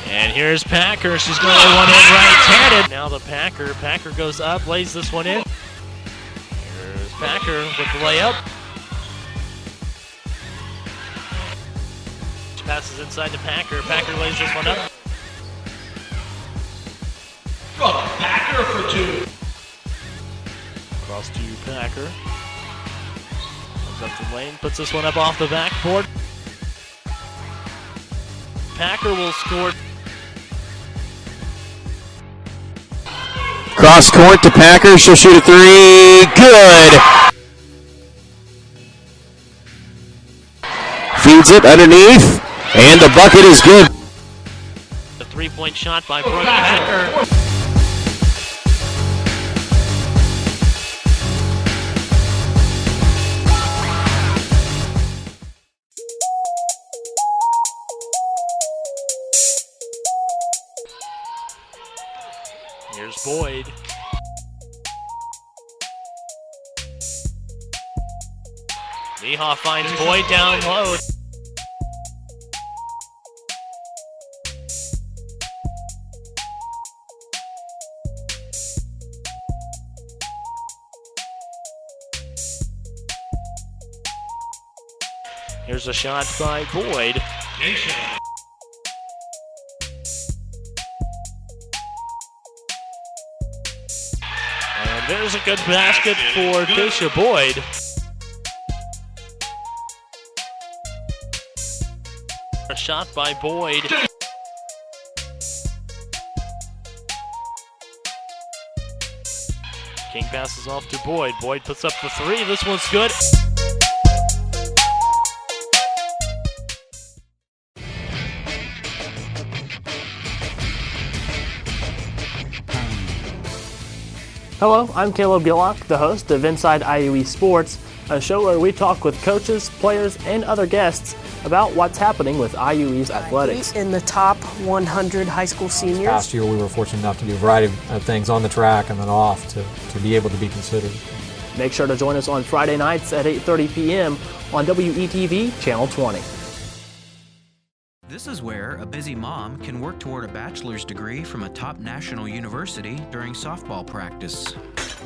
And here's Packer. She's going to lay one in right-handed. Now the Packer. Packer goes up, lays this one in. Here's Packer with the layup. She passes inside to Packer. Packer lays this one up. Got Packer for two. Cross to Packer. Comes up the lane, puts this one up off the backboard. Packer will score. Cross court to Packer. She'll shoot a three. Good. Feeds it underneath, and the bucket is good. A three-point shot by Brooke Packer. Here's Boyd. Niehoff finds Boyd down low. Here's a shot by Boyd. And there's a good basket for Keisha Boyd. A shot by Boyd. King passes off to Boyd. Boyd puts up the three. This one's good. Hello, I'm Caleb Gillock, the host of Inside IUE Sports, a show where we talk with coaches, players, and other guests about what's happening with IUE's athletics. In the top 100 high school seniors. Last year we were fortunate enough to do a variety of things on the track and then off to be able to be considered. Make sure to join us on Friday nights at 8:30 p.m. on WETV Channel 20. This is where a busy mom can work toward a bachelor's degree from a top national university during softball practice.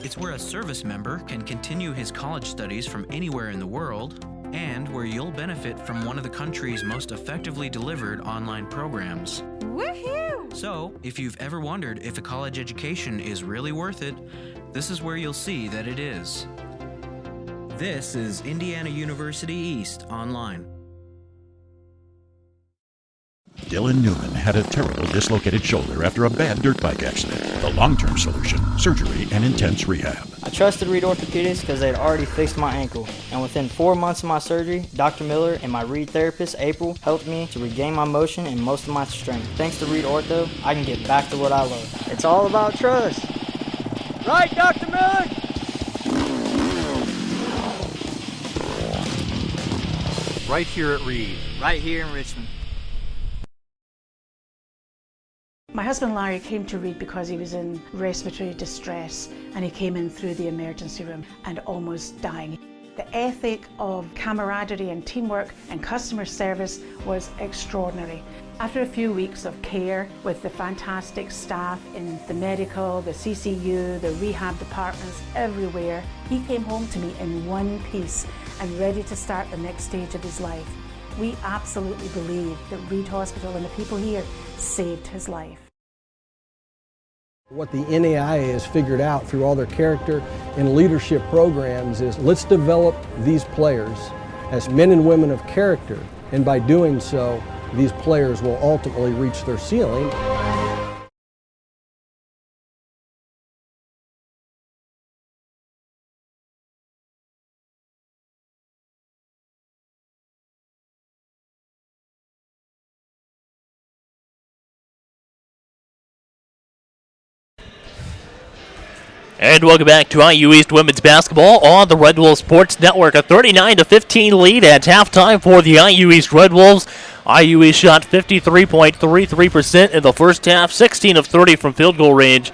It's where a service member can continue his college studies from anywhere in the world, and where you'll benefit from one of the country's most effectively delivered online programs. Woohoo! So, if you've ever wondered if a college education is really worth it, this is where you'll see that it is. This is Indiana University East Online. Dylan Newman had a terrible dislocated shoulder after a bad dirt bike accident. The long-term solution, surgery and intense rehab. I trusted Reed Orthopedics because they had already fixed my ankle. And within 4 months of my surgery, Dr. Miller and my Reed therapist, April, helped me to regain my motion and most of my strength. Thanks to Reed Ortho, I can get back to what I love. It's all about trust. Right, Dr. Miller? Right here at Reed. Right here in Richmond. My husband Larry came to Reed because he was in respiratory distress, and he came in through the emergency room and almost dying. The ethic of camaraderie and teamwork and customer service was extraordinary. After a few weeks of care with the fantastic staff in the medical, the CCU, the rehab departments, everywhere, he came home to me in one piece and ready to start the next stage of his life. We absolutely believe that Reed Hospital and the people here saved his life. What the NAIA has figured out through all their character and leadership programs is let's develop these players as men and women of character, and by doing so, these players will ultimately reach their ceiling. And welcome back to IU East women's basketball on the Red Wolves Sports Network. A 39-15 lead at halftime for the IU East Red Wolves. IU East shot 53.33% in the first half, 16 of 30 from field goal range,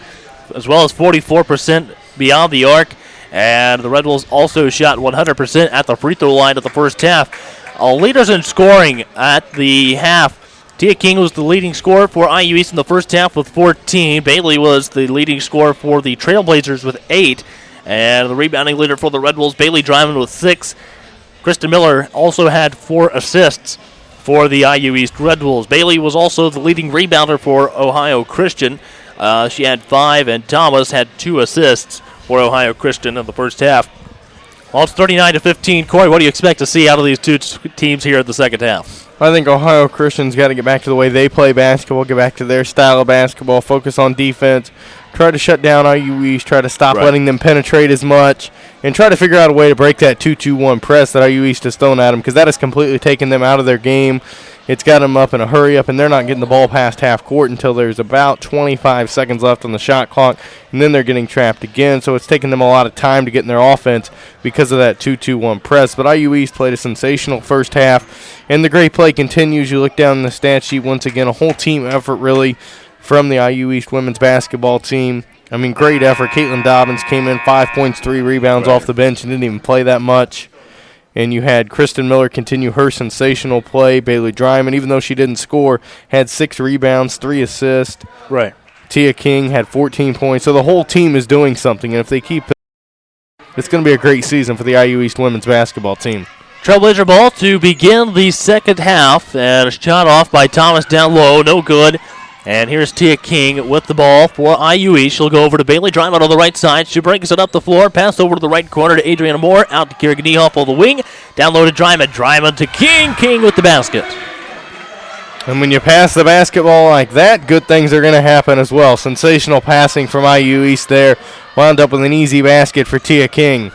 as well as 44% beyond the arc. And the Red Wolves also shot 100% at the free throw line at the first half. Leaders in scoring at the half. Tia King was the leading scorer for IU East in the first half with 14. Bailey was the leading scorer for the Trailblazers with 8. And the rebounding leader for the Red Wolves, Bailey Dryman, with 6. Kristen Miller also had 4 assists for the IU East Red Wolves. Bailey was also the leading rebounder for Ohio Christian. She had 5, and Thomas had 2 assists for Ohio Christian in the first half. Well, it's 39-15. Corey, what do you expect to see out of these two teams here in the second half? I think Ohio Christian's got to get back to the way they play basketball, get back to their style of basketball, focus on defense, try to shut down IU East, try to stop letting them penetrate as much, and try to figure out a way to break that 2-2-1 press that IU East has thrown at them, because that has completely taken them out of their game. It's got them up in a hurry-up, and they're not getting the ball past half court until there's about 25 seconds left on the shot clock, and then they're getting trapped again. So it's taking them a lot of time to get in their offense because of that 2-2-1 press. But IU East played a sensational first half, and the great play continues. You look down the stat sheet once again, a whole team effort really from the IU East women's basketball team. I mean, great effort. Caitlin Dobbins came in 5 points, 3 rebounds off the bench and didn't even play that much. And you had Kristen Miller continue her sensational play. Bailey Dryman, even though she didn't score, had 6 rebounds, 3 assists. Right. Tia King had 14 points. So the whole team is doing something. And if they keep it, it's going to be a great season for the IU East women's basketball team. Trailblazer ball to begin the second half. And a shot off by Thomas down low. No good. And here's Tia King with the ball for IU East. She'll go over to Bailey Dryman on the right side. She brings it up the floor. Pass over to the right corner to Adriana Moore. Out to Kerrigan Niehoff on the wing. Down low to Dryman. Dryman to King. King with the basket. And when you pass the basketball like that, good things are going to happen as well. Sensational passing from IU East there. Wound up with an easy basket for Tia King.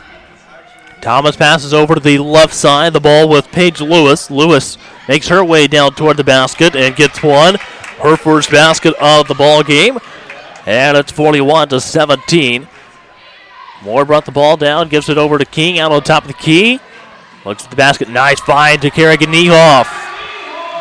Thomas passes over to the left side. The ball with Paige Lewis. Lewis makes her way down toward the basket and gets one. Her first basket of the ball game. And it's 41-17. Moore brought the ball down, gives it over to King out on top of the key. Looks at the basket. Nice find to Kerrigan Niehoff.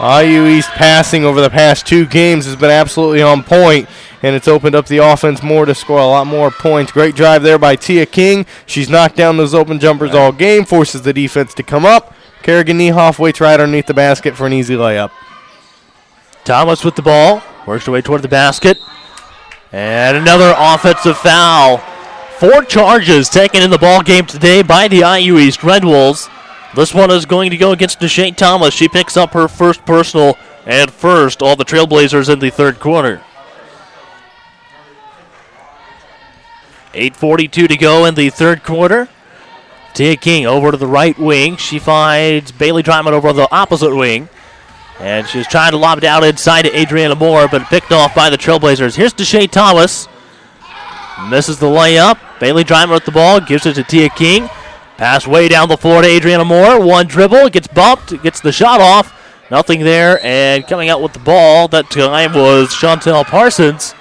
IU East passing over the past 2 games has been absolutely on point, and it's opened up the offense more to score a lot more points. Great drive there by Tia King. She's knocked down those open jumpers all game, forces the defense to come up. Kerrigan Niehoff waits right underneath the basket for an easy layup. Thomas with the ball, works her way toward the basket. And another offensive foul. 4 charges taken in the ball game today by the IU East Red Wolves. This one is going to go against Deshae Thomas. She picks up her first personal and first all the Trailblazers in the third quarter. 8:42 to go in the third quarter. Tia King over to the right wing. She finds Bailey Dryman over on the opposite wing. And she's trying to lob it out inside to Adriana Moore, but picked off by the Trailblazers. Here's Deshae Thomas. Misses the layup. Bailey Dryman with the ball, gives it to Tia King. Pass way down the floor to Adriana Moore. One dribble, gets bumped, gets the shot off. Nothing there, and coming out with the ball that time was Chantel Parsons.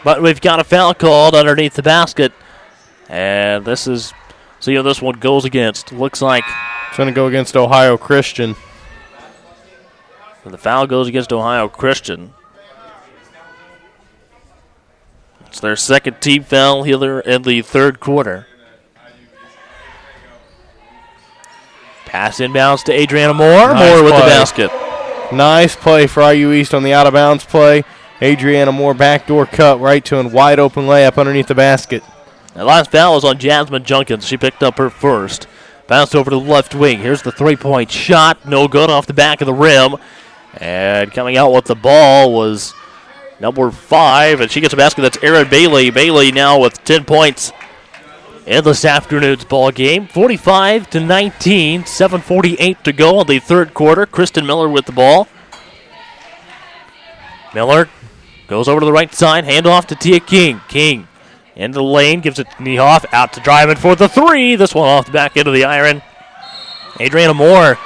But we've got a foul called underneath the basket. And this is, see how this one goes against. Looks like it's going to go against Ohio Christian. The foul goes against Ohio Christian. It's their second team foul here in the third quarter. Pass inbounds to Adriana Moore. Nice Moore with play. the basket. Nice play for IU East on the out-of-bounds play. Adriana Moore backdoor cut right to a wide open layup underneath the basket. The last foul was on Jasmine Junkins. She picked up her first. Bounced over to the left wing. Here's the three-point shot. No good off the back of the rim. And coming out with the ball was number 5. And she gets a basket. That's Erin Bailey. Bailey now with 10 points in this afternoon's ball game. 45-19. 7:48 to go in the third quarter. Kristen Miller with the ball. Miller goes over to the right side. Handoff to Tia King. King into the lane. Gives it to Niehoff. Out to Dryman for the 3. This one off the back end of the iron. Adriana Moore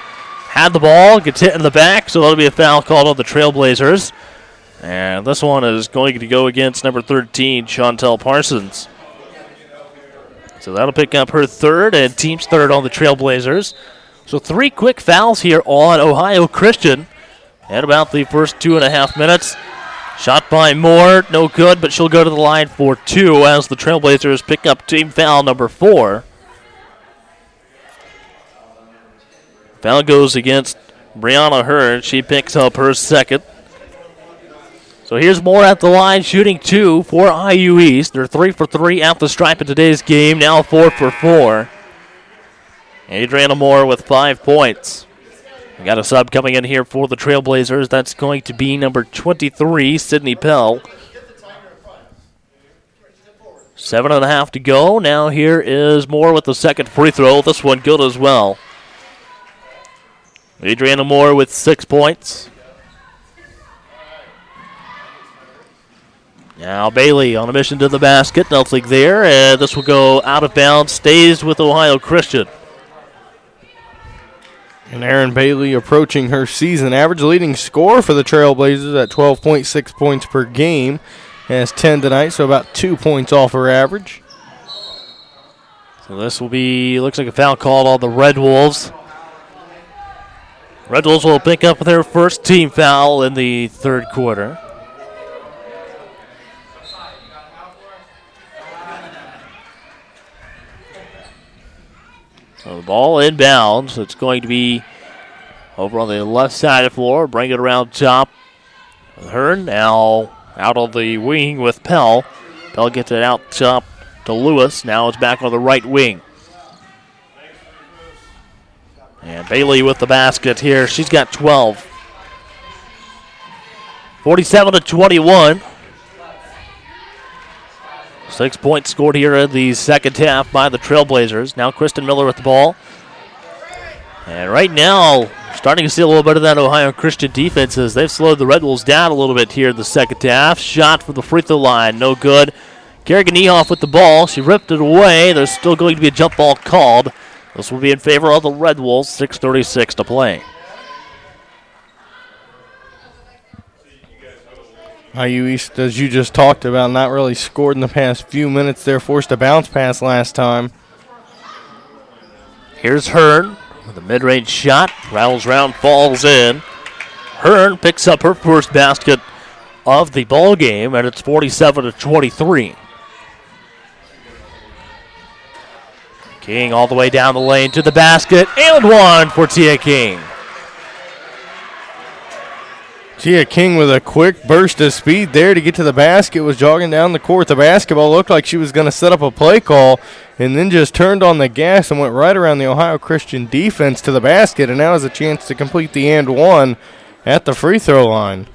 had the ball, gets hit in the back, so that'll be a foul called on the Trailblazers. And this one is going to go against number 13, Chantel Parsons. So that'll pick up her third and team's third on the Trailblazers. So 3 quick fouls here on Ohio Christian at about the first 2.5 minutes. Shot by Moore, no good, but she'll go to the line for 2 as the Trailblazers pick up team foul number 4. Foul goes against Brianna Hearn. She picks up her second. So here's Moore at the line, shooting 2 for IU East. They're 3 for 3 at the stripe in today's game, now 4 for 4. Adriana Moore with 5 points. We got a sub coming in here for the Trailblazers. That's going to be number 23, Sydney Pell. 7.5 to go. Now here is Moore with the second free throw. This one good as well. Adriana Moore with 6 points. Now Bailey on a mission to the basket. Nothing there. And this will go out of bounds. Stays with Ohio Christian. And Aaron Bailey approaching her season average, leading scorer for the Trailblazers at 12.6 points per game. Has 10 tonight, so about 2 points off her average. So this will be, looks like a foul called on the Red Wolves. Red Wolves will pick up their first team foul in the third quarter. So the ball inbounds. It's going to be over on the left side of the floor. Bring it around top with Hearn. Now out on the wing with Pell. Pell gets it out top to Lewis. Now it's back on the right wing. And Bailey with the basket here. She's got 12. 47-21. 6 points scored here in the second half by the Trailblazers. Now Kristen Miller with the ball. And right now, starting to see a little bit of that Ohio Christian defense as they've slowed the Red Wolves down a little bit here in the second half. Shot from the free throw line, no good. Kerrigan Niehoff with the ball. She ripped it away. There's still going to be a jump ball called. This will be in favor of the Red Wolves. 6:36 to play. IU East, as you just talked about, not really scored in the past few minutes. They're forced a bounce pass last time. Here's Hearn with a mid-range shot. Rattles round, falls in. Hearn picks up her first basket of the ball game, and it's 47-23. King all the way down the lane to the basket, and one for Tia King. Tia King with a quick burst of speed there to get to the basket, was jogging down the court. The basketball looked like she was going to set up a play call and then just turned on the gas and went right around the Ohio Christian defense to the basket, and now has a chance to complete the and one at the free throw line.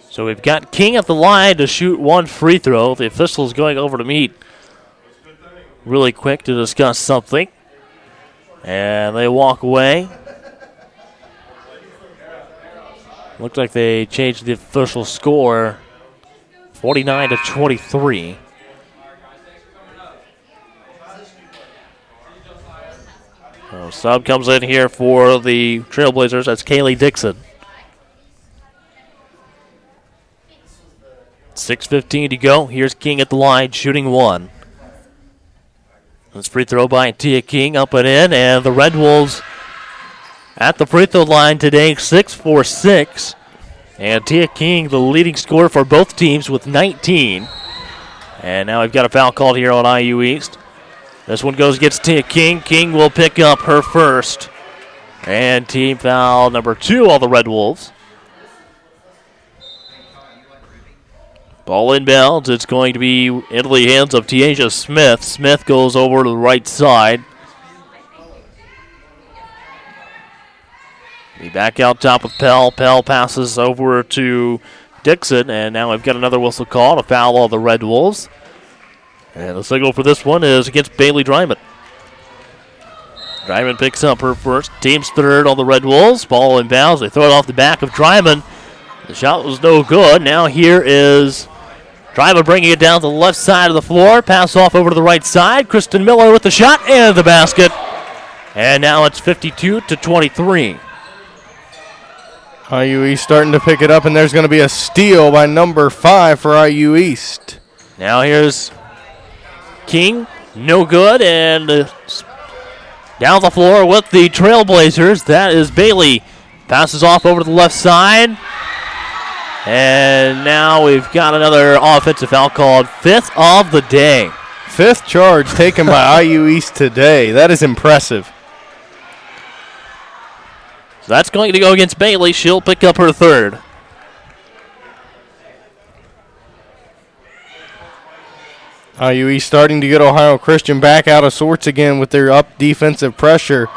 So we've got King at the line to shoot one free throw. The officials going over to meet really quick to discuss something, and they walk away. Looks like they changed the official score, 49-23. So sub comes in here for the Trailblazers. That's Kaylee Dixon. 6:15 to go. Here's King at the line, shooting one. This free throw by Tia King, up and in, and the Red Wolves at the free throw line today, 6 for 6. And Tia King, the leading scorer for both teams with 19. And now we've got a foul called here on IU East. This one goes against Tia King. King will pick up her first. And team foul number 2 on the Red Wolves. Ball inbounds. It's going to be into the hands of Tiaja Smith. Smith goes over to the right side. Be back out top of Pell. Pell passes over to Dixon, and now we've got another whistle call, a foul on the Red Wolves. And the signal for this one is against Bailey Dryman. Dryman picks up her first, team's third on the Red Wolves. Ball inbounds. They throw it off the back of Dryman. The shot was no good. Now here is Dryman bringing it down to the left side of the floor. Pass off over to the right side. Kristen Miller with the shot and the basket. And now it's 52-23. IU East starting to pick it up, and there's going to be a steal by number 5 for IU East. Now here's King No good, and down the floor with the Trailblazers. That is Bailey. Passes off over to the left side. And now we've got another offensive foul called, 5th of the day. 5th charge taken by IU East today. That is impressive. So that's going to go against Bailey. She'll pick up her 3rd. IU East starting to get Ohio Christian back out of sorts again with their up defensive pressure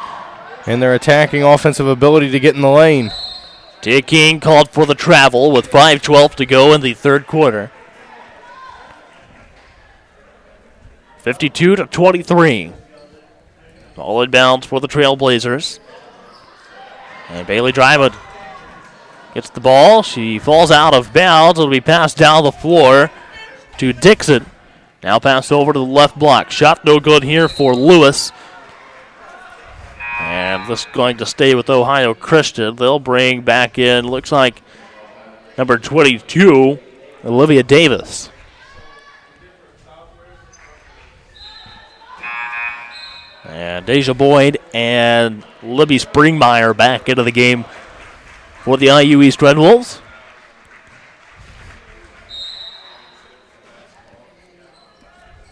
and their attacking offensive ability to get in the lane. Tia King called for the travel with 5:12 to go in the 3rd quarter. 52-23. All inbounds for the Trailblazers. And Bailey driving. Gets the ball. She falls out of bounds. It'll be passed down the floor to Dixon. Now passed over to the left block. Shot no good here for Lewis. And this is going to stay with Ohio Christian. They'll bring back in, looks like, number 22, Olivia Davis. And Deja Boyd and Libby Springmeyer back into the game for the IU East Red Wolves.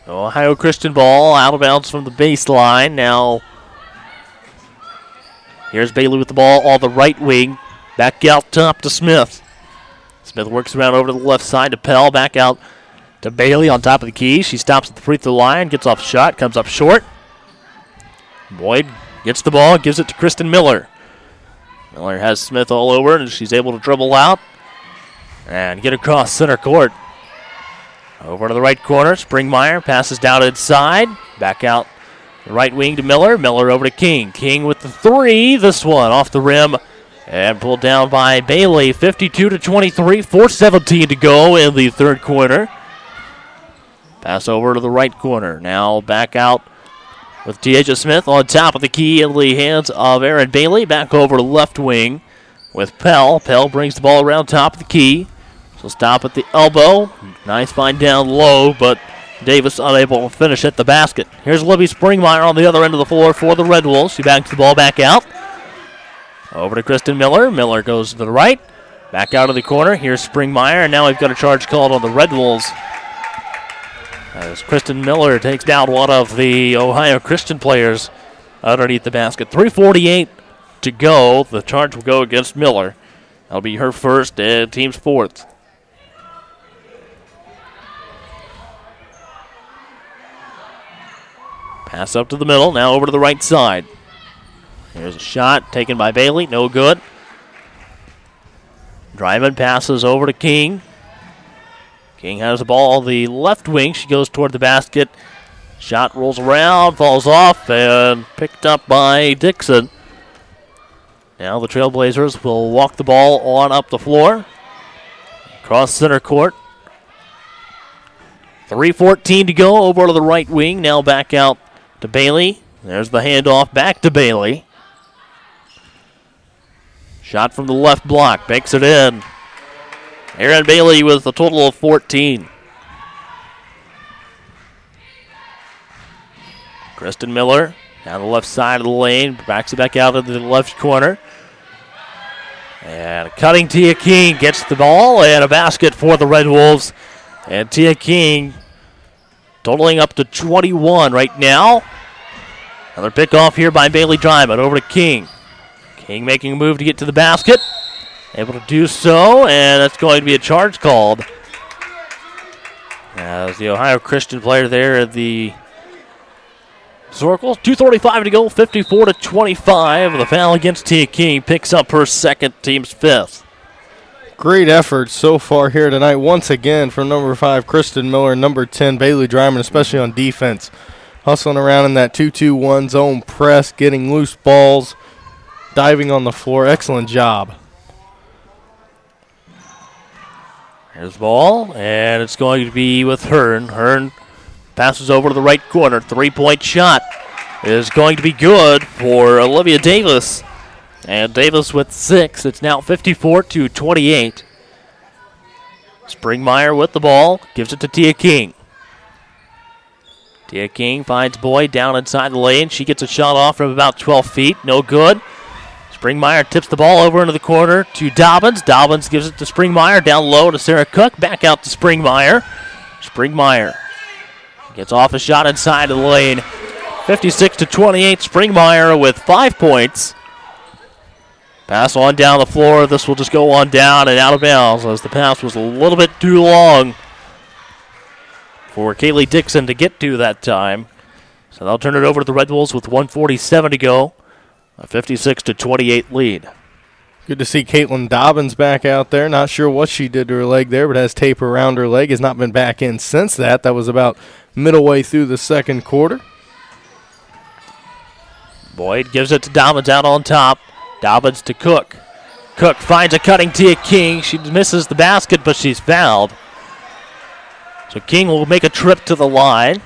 Ohio Christian ball out of bounds from the baseline. Now here's Bailey with the ball on the right wing. Back out top to Smith. Smith works around over to the left side to Pell. Back out to Bailey on top of the key. She stops at the free throw line, gets off shot, comes up short. Boyd gets the ball, gives it to Kristen Miller. Miller has Smith all over, and she's able to dribble out and get across center court. Over to the right corner, Springmeyer passes down inside. Back out the right wing to Miller. Miller over to King. King with the 3. This one off the rim and pulled down by Bailey. 52-23, 4:17 to go in the 3rd quarter. Pass over to the right corner. Now back out with Deja Smith on top of the key in the hands of Aaron Bailey. Back over to left wing with Pell. Pell brings the ball around top of the key. She'll stop at the elbow. Nice find down low, but Davis unable to finish at the basket. Here's Libby Springmeyer on the other end of the floor for the Red Wolves. She backs the ball back out. Over to Kristen Miller. Miller goes to the right. Back out of the corner. Here's Springmeyer, and now we've got a charge called on the Red Wolves as Kristen Miller takes down one of the Ohio Christian players underneath the basket. 3:48 to go. The charge will go against Miller. That'll be her first and team's 4th. Pass up to the middle, now over to the right side. Here's a shot taken by Bailey, no good. Driving passes over to King. King has the ball on the left wing. She goes toward the basket. Shot rolls around, falls off, and picked up by Dixon. Now the Trailblazers will walk the ball on up the floor. Across center court. 3:14 to go, over to the right wing. Now back out to Bailey. There's the handoff back to Bailey. Shot from the left block, banks it in. Aaron Bailey with a total of 14. Kristen Miller down the left side of the lane, backs it back out into the left corner. And cutting Tia King gets the ball and a basket for the Red Wolves. And Tia King totaling up to 21 right now. Another pick off here by Bailey Dryman over to King. King making a move to get to the basket. Able to do so, and that's going to be a charge called. As the Ohio Christian player there at the circle. 2:35 to go, 54-25. The foul against Tia King picks up her 2nd, team's 5th. Great effort so far here tonight. Once again from number 5, Kristen Miller, number 10, Bailey Dryman, especially on defense. Hustling around in that 2-2-1 zone press, getting loose balls, diving on the floor. Excellent job. Here's the ball, and it's going to be with Hearn. Hearn passes over to the right corner. 3-point shot is going to be good for Olivia Davis. And Davis with 6. It's now 54-28. Springmeyer with the ball. Gives it to Tia King. Tia King finds Boyd down inside the lane. She gets a shot off from about 12 feet. No good. Springmeyer tips the ball over into the corner to Dobbins. Dobbins gives it to Springmeyer. Down low to Sarah Cook. Back out to Springmeyer. Springmeyer gets off a shot inside the lane. 56-28. Springmeyer with 5 points. Pass on down the floor. This will just go on down and out of bounds as the pass was a little bit too long for Kaylee Dixon to get to that time. So they'll turn it over to the Red Bulls with 1:47 to go. A 56-28 lead. Good to see Caitlin Dobbins back out there. Not sure what she did to her leg there, but has tape around her leg. Has not been back in since that. That was about middle way through the second quarter. Boyd gives it to Dobbins out on top. Dobbins to Cook. Cook finds a cutting Tia King. She misses the basket, but she's fouled. So King will make a trip to the line.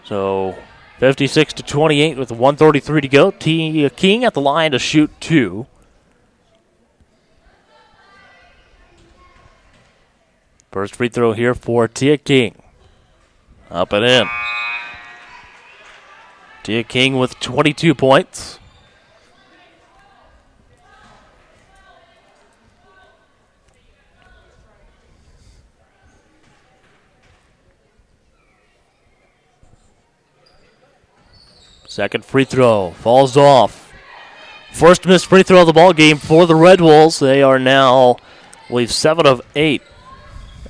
So 56-28 with 1:33 to go. Tia King at the line to shoot 2. First free throw here for Tia King. Up and in. Tia King with 22 points. Second free throw falls off. First missed free throw of the ball game for the Red Wolves. They are now, I believe, 7 of 8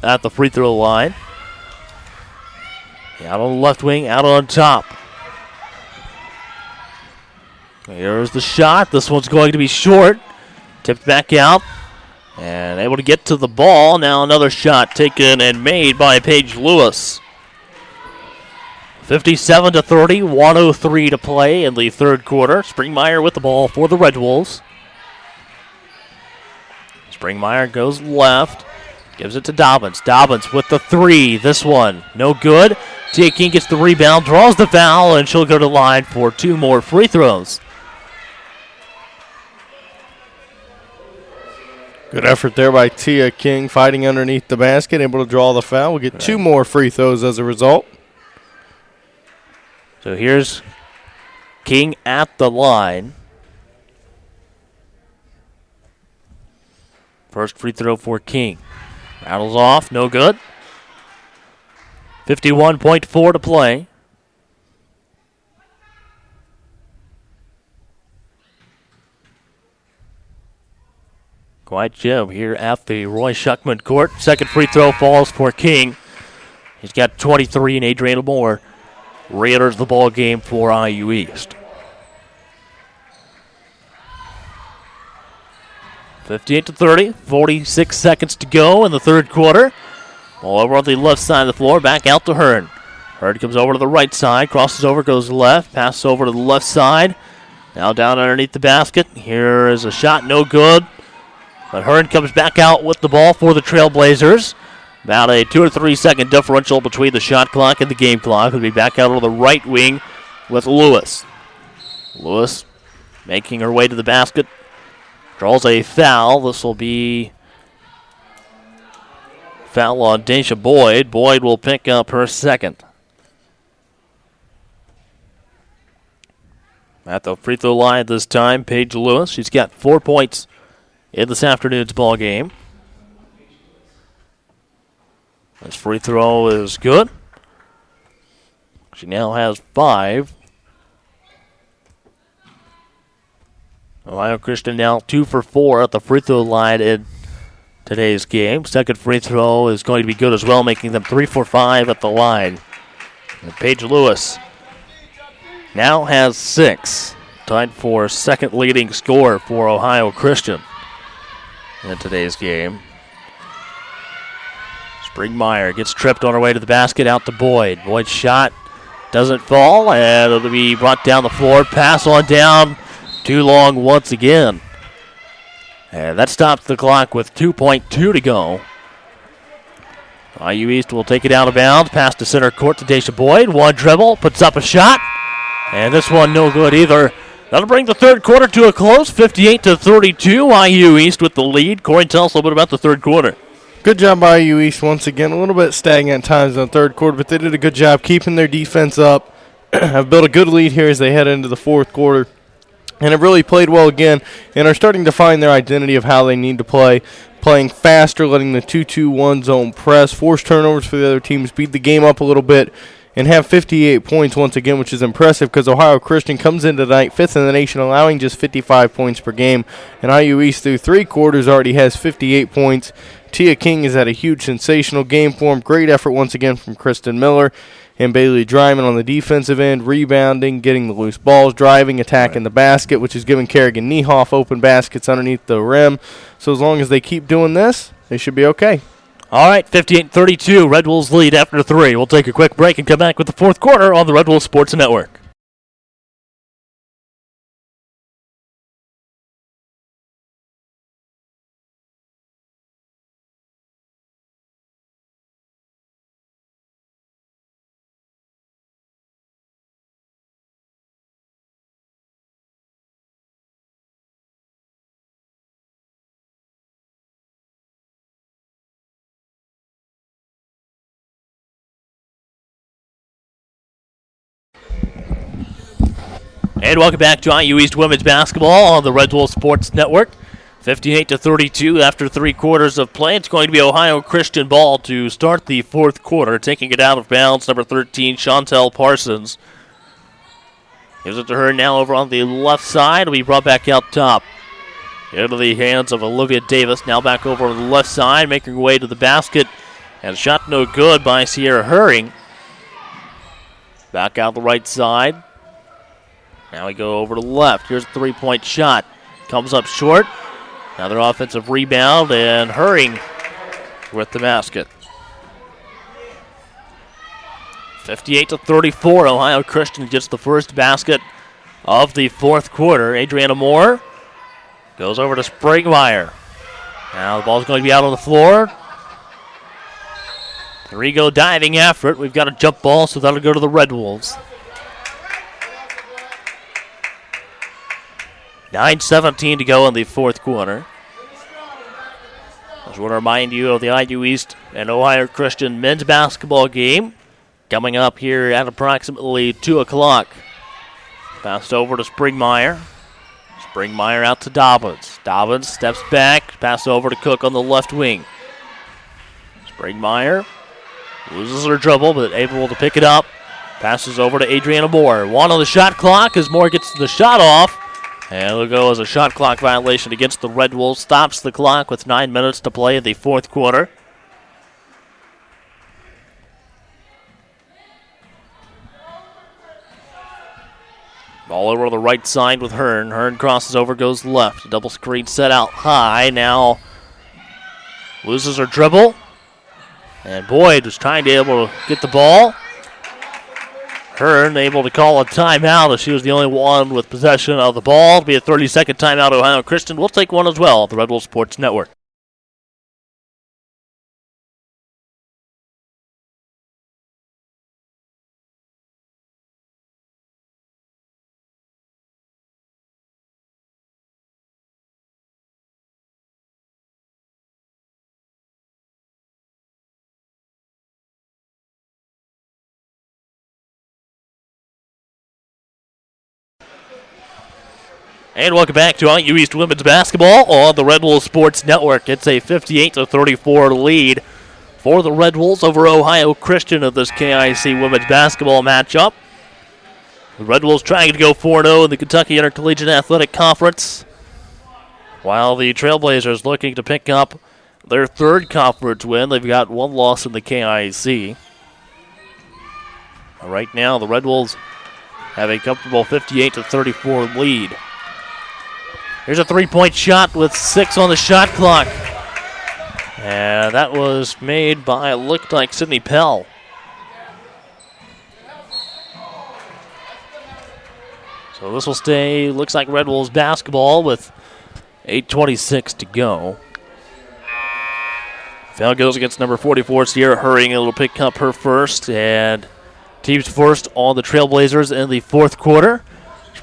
at the free throw line. Out on the left wing, out on top. Here's the shot. This one's going to be short. Tipped back out. And able to get to the ball. Now another shot taken and made by Paige Lewis. 57-30, 1:03 to play in the third quarter. Springmeyer with the ball for the Red Wolves. Springmeyer goes left. Gives it to Dobbins. Dobbins with the 3. This one, no good. Tia King gets the rebound, draws the foul, and she'll go to the line for 2 more free throws. Good effort there by Tia King, fighting underneath the basket, able to draw the foul. We'll get 2 more free throws as a result. So here's King at the line. First free throw for King. Rattles off, no good. 51.4 to play. Quiet Jim here at the Roy Schuckman court. Second free throw falls for King. He's got 23, and Adriana Moore re-enters the ball game for IU East. 58-30, 46 seconds to go in the third quarter. Ball over on the left side of the floor, back out to Hearn. Hearn comes over to the right side, crosses over, goes left, passes over to the left side. Now down underneath the basket. Here is a shot, no good. But Hearn comes back out with the ball for the Trailblazers. About a 2 or 3 second differential between the shot clock and the game clock. Will be back out on the right wing with Lewis. Lewis making her way to the basket. Draws a foul. This will be foul on Daisha Boyd. Boyd will pick up her second. At the free throw line this time, Paige Lewis. She's got 4 points in this afternoon's ball game. This free throw is good. She now has 5. Ohio Christian now 2 for 4 at the free throw line in today's game. Second free throw is going to be good as well, making them 3 for 5 at the line. And Paige Lewis now has 6. Tied for second leading scorer for Ohio Christian in today's game. Springmeyer gets tripped on her way to the basket, out to Boyd. Boyd's shot doesn't fall, and it'll be brought down the floor. Pass on down, too long once again. And that stops the clock with 2.2 to go. IU East will take it out of bounds. Pass to center court to Daisha Boyd. One dribble, puts up a shot. And this one no good either. That'll bring the third quarter to a close, 58-32. IU East with the lead. Corey, tell us a little bit about the third quarter. Good job by IU East once again. A little bit stagnant at times in the third quarter, but they did a good job keeping their defense up. Have built a good lead here as they head into the fourth quarter. And have really played well again and are starting to find their identity of how they need to play. Playing faster, letting the 2-2-1 zone press, force turnovers for the other team, speed the game up a little bit, and have 58 points once again, which is impressive because Ohio Christian comes into tonight 5th in the nation, allowing just 55 points per game. And IU East through 3 quarters already has 58 points. Tia King has had a huge sensational game for him. Great effort once again from Kristen Miller and Bailey Dryman on the defensive end, rebounding, getting the loose balls, driving, attacking the basket, which is giving Kerrigan Niehoff open baskets underneath the rim. So as long as they keep doing this, they should be okay. All right, 58-32, Red Wolves lead after 3. We'll take a quick break and come back with the fourth quarter on the Red Wolves Sports Network. And welcome back to IU East Women's Basketball on the Red Wolf Sports Network. 58-32 after 3 quarters of play. It's going to be Ohio Christian ball to start the fourth quarter. Taking it out of bounds, number 13, Chantel Parsons. Gives it to her now over on the left side. It'll be brought back out top. Into the hands of Olivia Davis. Now back over on the left side, making her way to the basket. And shot no good by Sierra Herring. Back out the right side. Now we go over to the left. Here's a three-point shot. Comes up short. Another offensive rebound, and Herring with the basket. 58-34. Ohio Christian gets the first basket of the fourth quarter. Adriana Moore goes over to Springmeyer. Now the ball's going to be out on the floor. Rigo diving after it. We've got a jump ball, so that'll go to the Red Wolves. 9:17 to go in the fourth quarter. I just want to remind you of the IU East and Ohio Christian men's basketball game coming up here at approximately 2 o'clock. Passed over to Springmeyer. Springmeyer out to Dobbins. Dobbins steps back, pass over to Cook on the left wing. Springmeyer loses her dribble, but able to pick it up. Passes over to Adriana Moore. 1 on the shot clock as Moore gets the shot off. And it'll go as a shot clock violation against the Red Wolves. Stops the clock with 9 minutes to play in the fourth quarter. Ball over to the right side with Hearn. Hearn crosses over, goes left. Double screen set out high. Now loses her dribble. And Boyd was trying to be able to get the ball. Hearn able to call a timeout as she was the only one with possession of the ball. It'll be a 30-second timeout. Ohio Christian will take one as well at the Red Wolf Sports Network. And welcome back to IU East Women's Basketball on the Red Wolves Sports Network. It's a 58-34 lead for the Red Wolves over Ohio Christian of this KIC Women's Basketball matchup. The Red Wolves trying to go 4-0 in the Kentucky Intercollegiate Athletic Conference, while the Trailblazers looking to pick up their third conference win. They've got 1 loss in the KIC. Right now, the Red Wolves have a comfortable 58-34 lead. Here's a three-point shot with 6 on the shot clock. And that was made by, looked like, Sydney Pell. So this will stay, looks like Red Wolves basketball with 8:26 to go. Foul goes against number 44, Sierra Herring. It'll pick up her first, and team's first on the Trailblazers in the fourth quarter.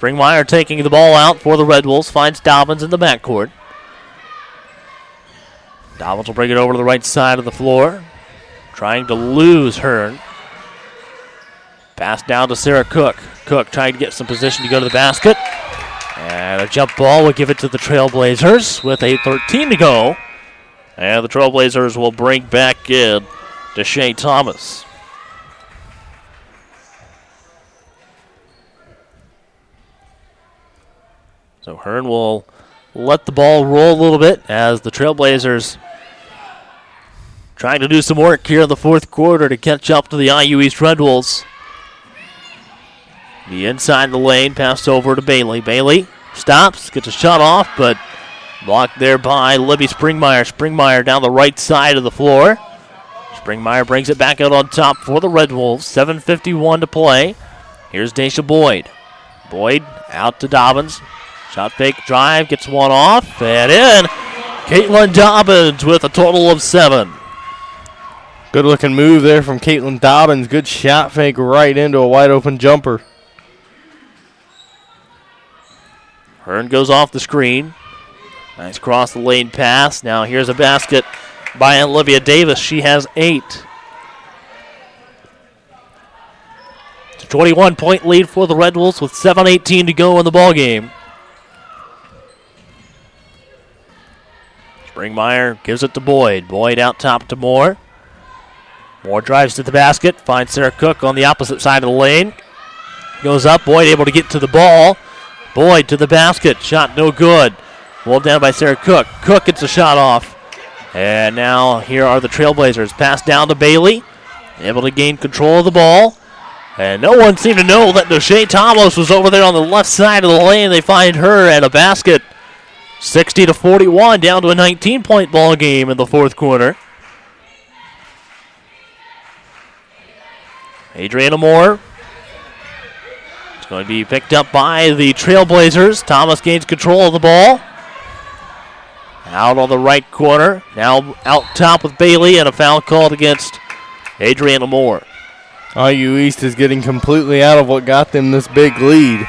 Springmeyer taking the ball out for the Red Wolves, finds Dobbins in the backcourt. Dobbins will bring it over to the right side of the floor, trying to lose Hearn. Pass down to Sarah Cook. Cook trying to get some position to go to the basket. And a jump ball will give it to the Trailblazers with 8:13 to go. And the Trailblazers will bring back in Deshae Thomas. So Hearn will let the ball roll a little bit as the Trailblazers trying to do some work here in the fourth quarter to catch up to the IU East Red Wolves. The inside the lane, passed over to Bailey. Bailey stops, gets a shot off, but blocked there by Libby Springmeyer. Springmeyer down the right side of the floor. Springmeyer brings it back out on top for the Red Wolves. 7:51 to play. Here's Daisha Boyd. Boyd out to Dobbins. Shot fake drive, gets one off, and in. Caitlin Dobbins with a total of 7. Good looking move there from Caitlin Dobbins. Good shot fake right into a wide open jumper. Hearn goes off the screen. Nice cross the lane pass. Now here's a basket by Olivia Davis. She has 8. It's a 21-point lead for the Red Wolves with 7:18 to go in the ballgame. Springmeyer gives it to Boyd. Boyd out top to Moore. Moore drives to the basket. Finds Sarah Cook on the opposite side of the lane. Goes up. Boyd able to get to the ball. Boyd to the basket. Shot no good. Walled down by Sarah Cook. Cook gets a shot off. And now here are the Trailblazers. Pass down to Bailey. Able to gain control of the ball. And no one seemed to know that Deshae Thomas was over there on the left side of the lane. They find her at a basket. 60-41, down to a 19-point ball game in the fourth quarter. Adriana Moore. It's going to be picked up by the Trailblazers. Thomas gains control of the ball. Out on the right corner. Now out top with Bailey, and a foul called against Adriana Moore. IU East is getting completely out of what got them this big lead.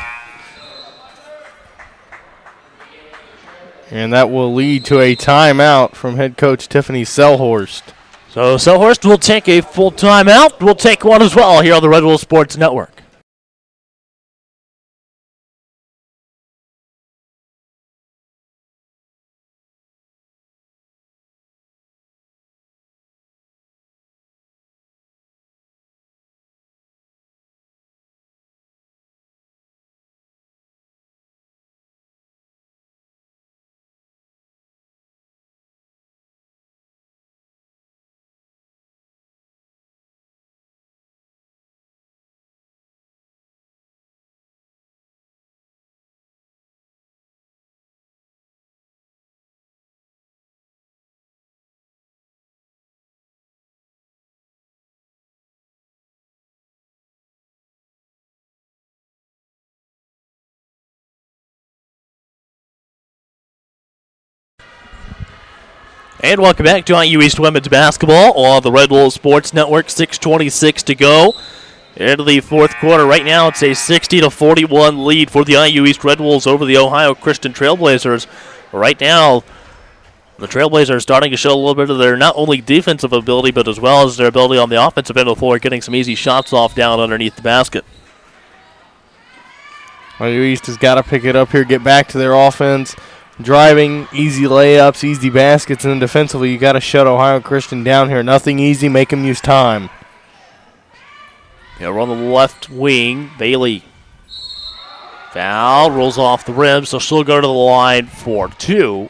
And that will lead to a timeout from head coach Tiffany Selhorst. So Selhorst will take a full timeout. We'll take one as well here on the Red Wolf Sports Network. And welcome back to IU East Women's Basketball on the Red Wolf Sports Network. 6:26 to go into the fourth quarter. Right now it's a 60-41 lead for the IU East Red Wolves over the Ohio Christian Trailblazers. Right now, the Trailblazers are starting to show a little bit of their not only defensive ability, but as well as their ability on the offensive end of the floor, getting some easy shots off down underneath the basket. IU East has got to pick it up here, get back to their offense. Driving, easy layups, easy baskets, and then defensively you got to shut Ohio Christian down here. Nothing easy, make them use time. Yeah, we're on the left wing. Bailey. Foul, rolls off the rim, so she'll go to the line for 2.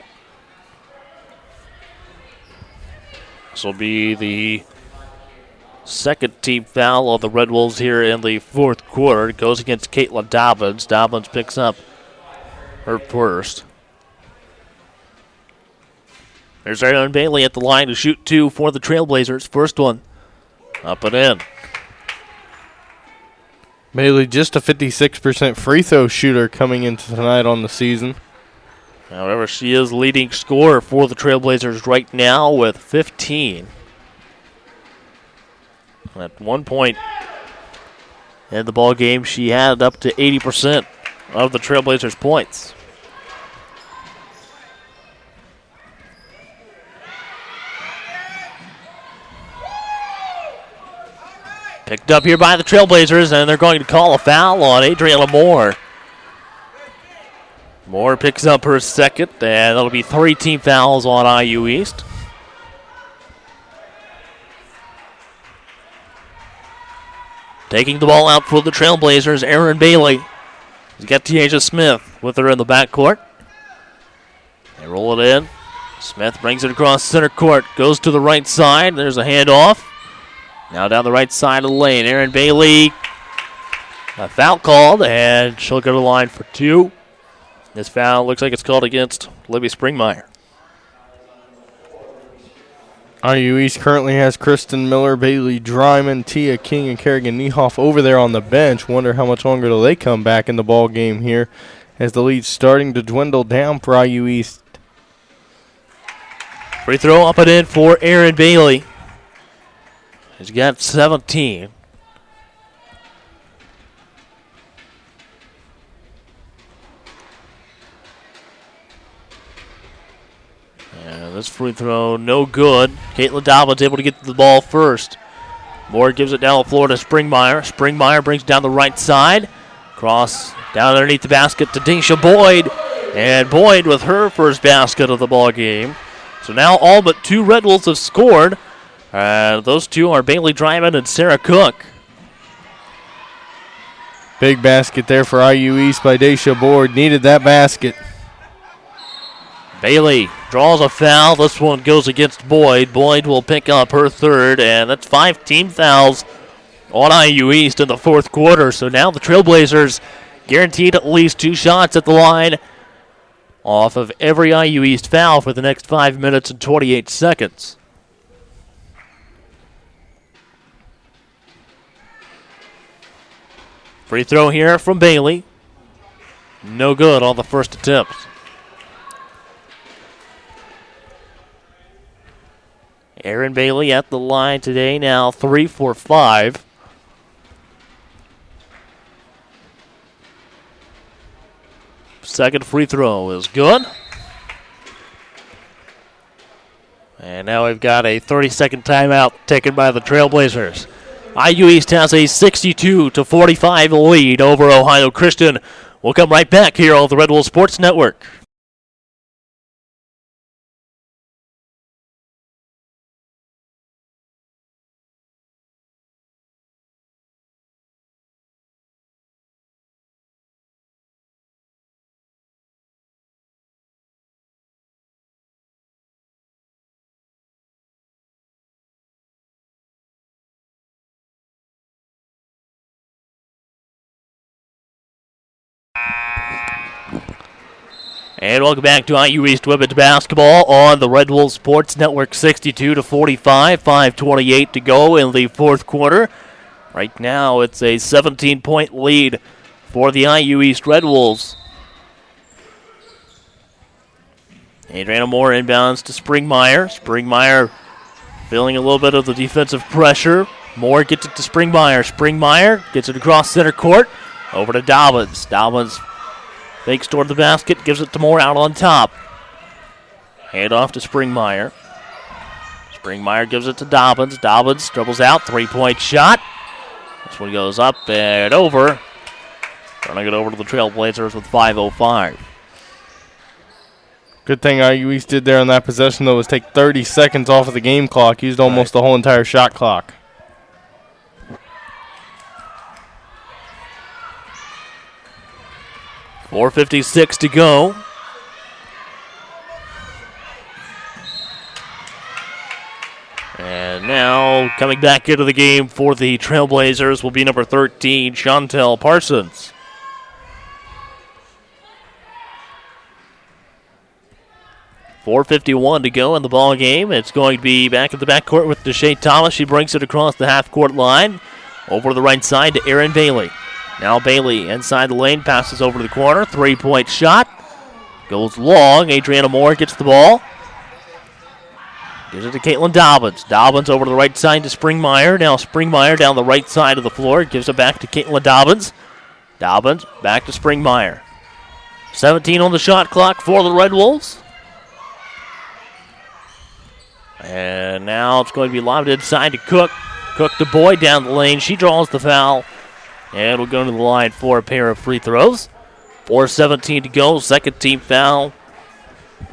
This will be the second team foul of the Red Wolves here in the fourth quarter. It goes against Caitlin Dobbins. Dobbins picks up her first. There's Aaron Bailey at the line to shoot 2 for the Trailblazers. First one up and in. Bailey just a 56% free throw shooter coming into tonight on the season. However, she is leading scorer for the Trailblazers right now with 15. At one point in the ball game, she had up to 80% of the Trailblazers' points. Picked up here by the Trailblazers, and they're going to call a foul on Adriana Moore. Moore picks up her second, and that'll be 3 team fouls on IU East. Taking the ball out for the Trailblazers, Aaron Bailey. He's got Tiaja Smith with her in the backcourt. They roll it in. Smith brings it across center court, goes to the right side. There's a handoff. Now down the right side of the lane, Aaron Bailey. A foul called, and she'll go to the line for 2. This foul looks like it's called against Libby Springmeyer. IU East currently has Kristen Miller, Bailey Dryman, Tia King, and Kerrigan Niehoff over there on the bench. Wonder how much longer till they come back in the ball game here as the lead's starting to dwindle down for IU East. Free throw up and in for Aaron Bailey. He's got 17. And this free throw, no good. Caitlin Dobbins able to get the ball first. Moore gives it down the floor to Springmeyer. Springmeyer brings down the right side. Cross down underneath the basket to Daisha Boyd. And Boyd with her first basket of the ball game. So now all but 2 Red Wolves have scored. Those 2 are Bailey Dryman and Sarah Cook. Big basket there for IU East by Daisha Boyd. Needed that basket. Bailey draws a foul. This one goes against Boyd. Boyd will pick up her third, and that's 5 team fouls on IU East in the fourth quarter. So now the Trailblazers guaranteed at least 2 shots at the line off of every IU East foul for the next 5 minutes and 28 seconds. Free throw here from Bailey. No good on the first attempt. Aaron Bailey at the line today now 3 for 5. Second free throw is good. And now we've got a 30-second timeout taken by the Trailblazers. IU East has a 62-45 lead over Ohio Christian. We'll come right back here on the Red Wolf Sports Network. And welcome back to IU East Women's Basketball on the Red Wolf Sports Network. 62-45, 5:28 to go in the fourth quarter. Right now it's a 17-point lead for the IU East Red Wolves. Adriana Moore inbounds to Springmeyer. Springmeyer feeling a little bit of the defensive pressure. Moore gets it to Springmeyer. Springmeyer gets it across center court. Over to Dobbins. Dobbins fakes toward the basket, gives it to Moore out on top. Hand off to Springmeyer. Springmeyer gives it to Dobbins. Dobbins dribbles out, 3-point shot. This one goes up and over. Turning it over to the Trailblazers with 5:05. Good thing IU East did there on that possession, though, was take 30 seconds off of the game clock. Used almost the whole entire shot clock. .456 to go. And now coming back into the game for the Trailblazers will be number 13, Chantel Parsons. .451 to go in the ball game. It's going to be back at the backcourt with Deshae Thomas. She brings it across the half-court line. Over to the right side to Aaron Bailey. Now Bailey inside the lane, passes over to the corner. 3-point shot. Goes long. Adriana Moore gets the ball. Gives it to Caitlin Dobbins. Dobbins over to the right side to Springmeyer. Now Springmeyer down the right side of the floor. Gives it back to Caitlin Dobbins. Dobbins back to Springmeyer. 17 on the shot clock for the Red Wolves. And now it's going to be lobbed inside to Cook. Cook to Boyd down the lane. She draws the foul. And we'll go to the line for a pair of free throws. 4:17 to go. Second team foul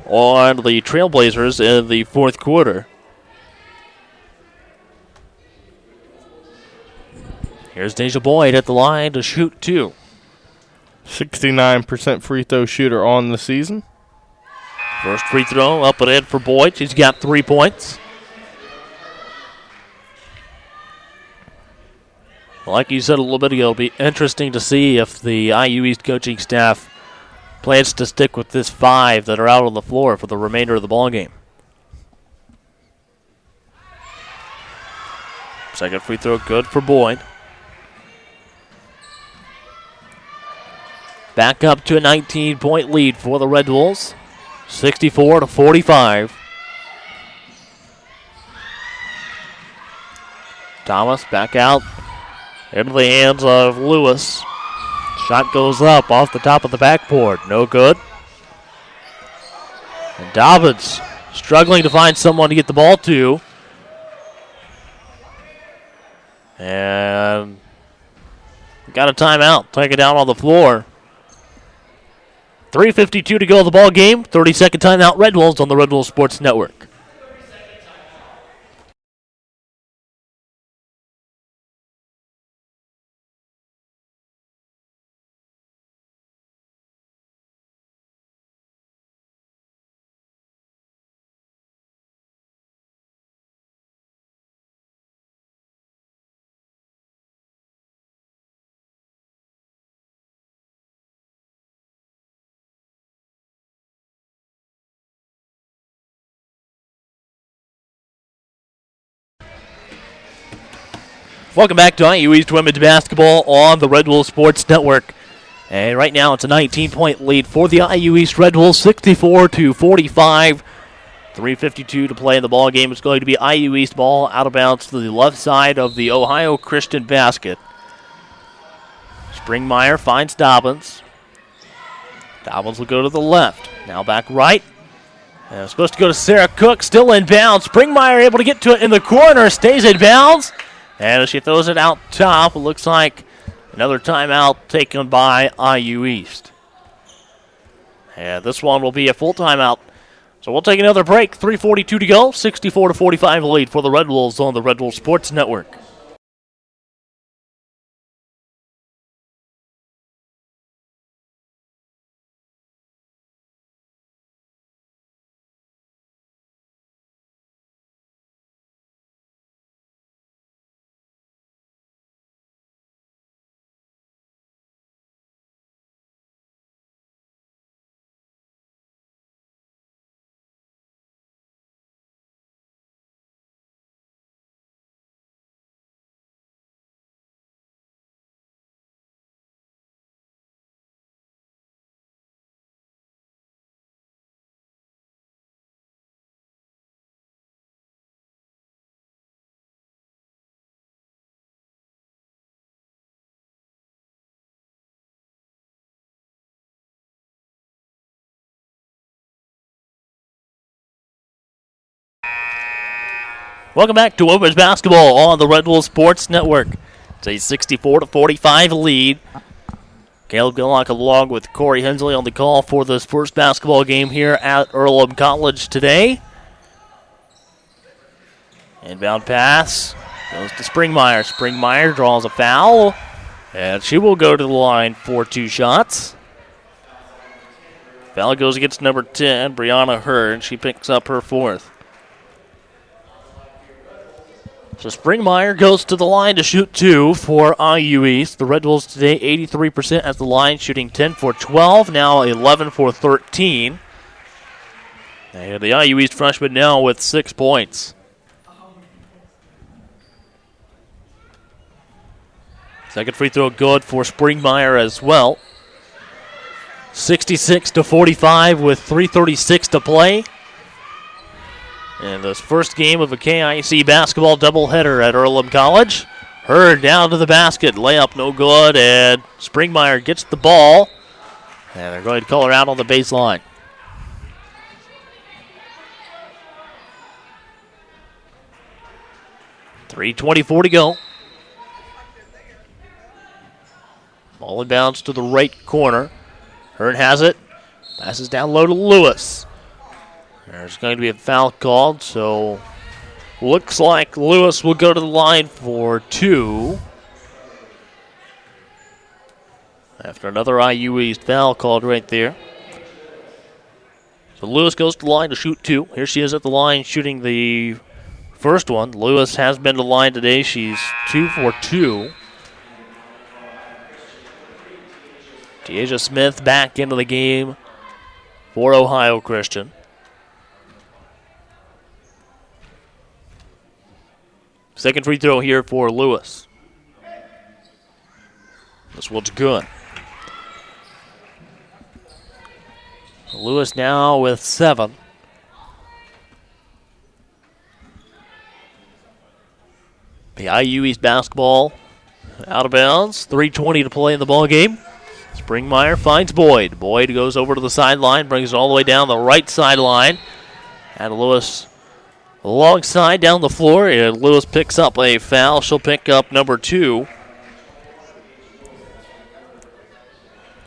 on the Trailblazers in the fourth quarter. Here's Deja Boyd at the line to shoot 2. 69% free throw shooter on the season. First free throw up and in for Boyd. She's got 3 points. Like you said a little bit ago, it'll be interesting to see if the IU East coaching staff plans to stick with this 5 that are out on the floor for the remainder of the ballgame. Second free throw good for Boyd. Back up to a 19-point lead for the Red Wolves. 64-45. Thomas back out into the hands of Lewis. Shot goes up off the top of the backboard. No good. And Dobbins struggling to find someone to get the ball to. And got a timeout. Take it down on the floor. 3:52 to go in the ball game. 30-second timeout. Red Wolves on the Red Wolves Sports Network. Welcome back to IU East Women's Basketball on the Red Wolves Sports Network. And right now it's a 19-point lead for the IU East Red Wolves, 64-45. 3:52 to play in the ball game. It's going to be IU East ball out of bounds to the left side of the Ohio Christian basket. Springmeyer finds Dobbins. Dobbins will go to the left. Now back right. And it's supposed to go to Sarah Cook, still in bounds. Springmeyer able to get to it in the corner, stays in bounds. And as she throws it out top, it looks like another timeout taken by IU East. And this one will be a full timeout. So we'll take another break. 3:42 to go. 64-45 lead for the Red Wolves on the Red Wolves Sports Network. Welcome back to women's basketball on the Red Wolves Sports Network. It's a 64-45 lead. Caleb Gillock along with Corey Hensley on the call for this first basketball game here at Earlham College today. Inbound pass goes to Springmeyer. Springmeyer draws a foul, and she will go to the line for 2 shots. Foul goes against number 10, Brianna Hurd. She picks up her 4th. So Springmeyer goes to the line to shoot 2 for IU East. The Red Wolves today 83% at the line, shooting 10 for 12, now 11 for 13. And the IU East freshman now with 6 points. Second free throw good for Springmeyer as well. 66-45 with 3:36 to play. And this first game of a KIC basketball doubleheader at Earlham College. Hurd down to the basket. Layup no good, and Springmeyer gets the ball. And they're going to call her out on the baseline. .324 to go. Ball inbounds to the right corner. Hearn has it. Passes down low to Lewis. There's going to be a foul called, so looks like Lewis will go to the line for 2. After another IU East foul called right there. So Lewis goes to the line to shoot 2. Here she is at the line shooting the first one. Lewis has been to the line today. She's 2 for 2. Deasia Smith back into the game for Ohio Christian. Second free throw here for Lewis. This one's good. Lewis now with 7. The IU East basketball out of bounds. 3:20 to play in the ball game. Springmeyer finds Boyd. Boyd goes over to the sideline, brings it all the way down the right sideline. And Lewis alongside down the floor, and Lewis picks up a foul. She'll pick up number 2.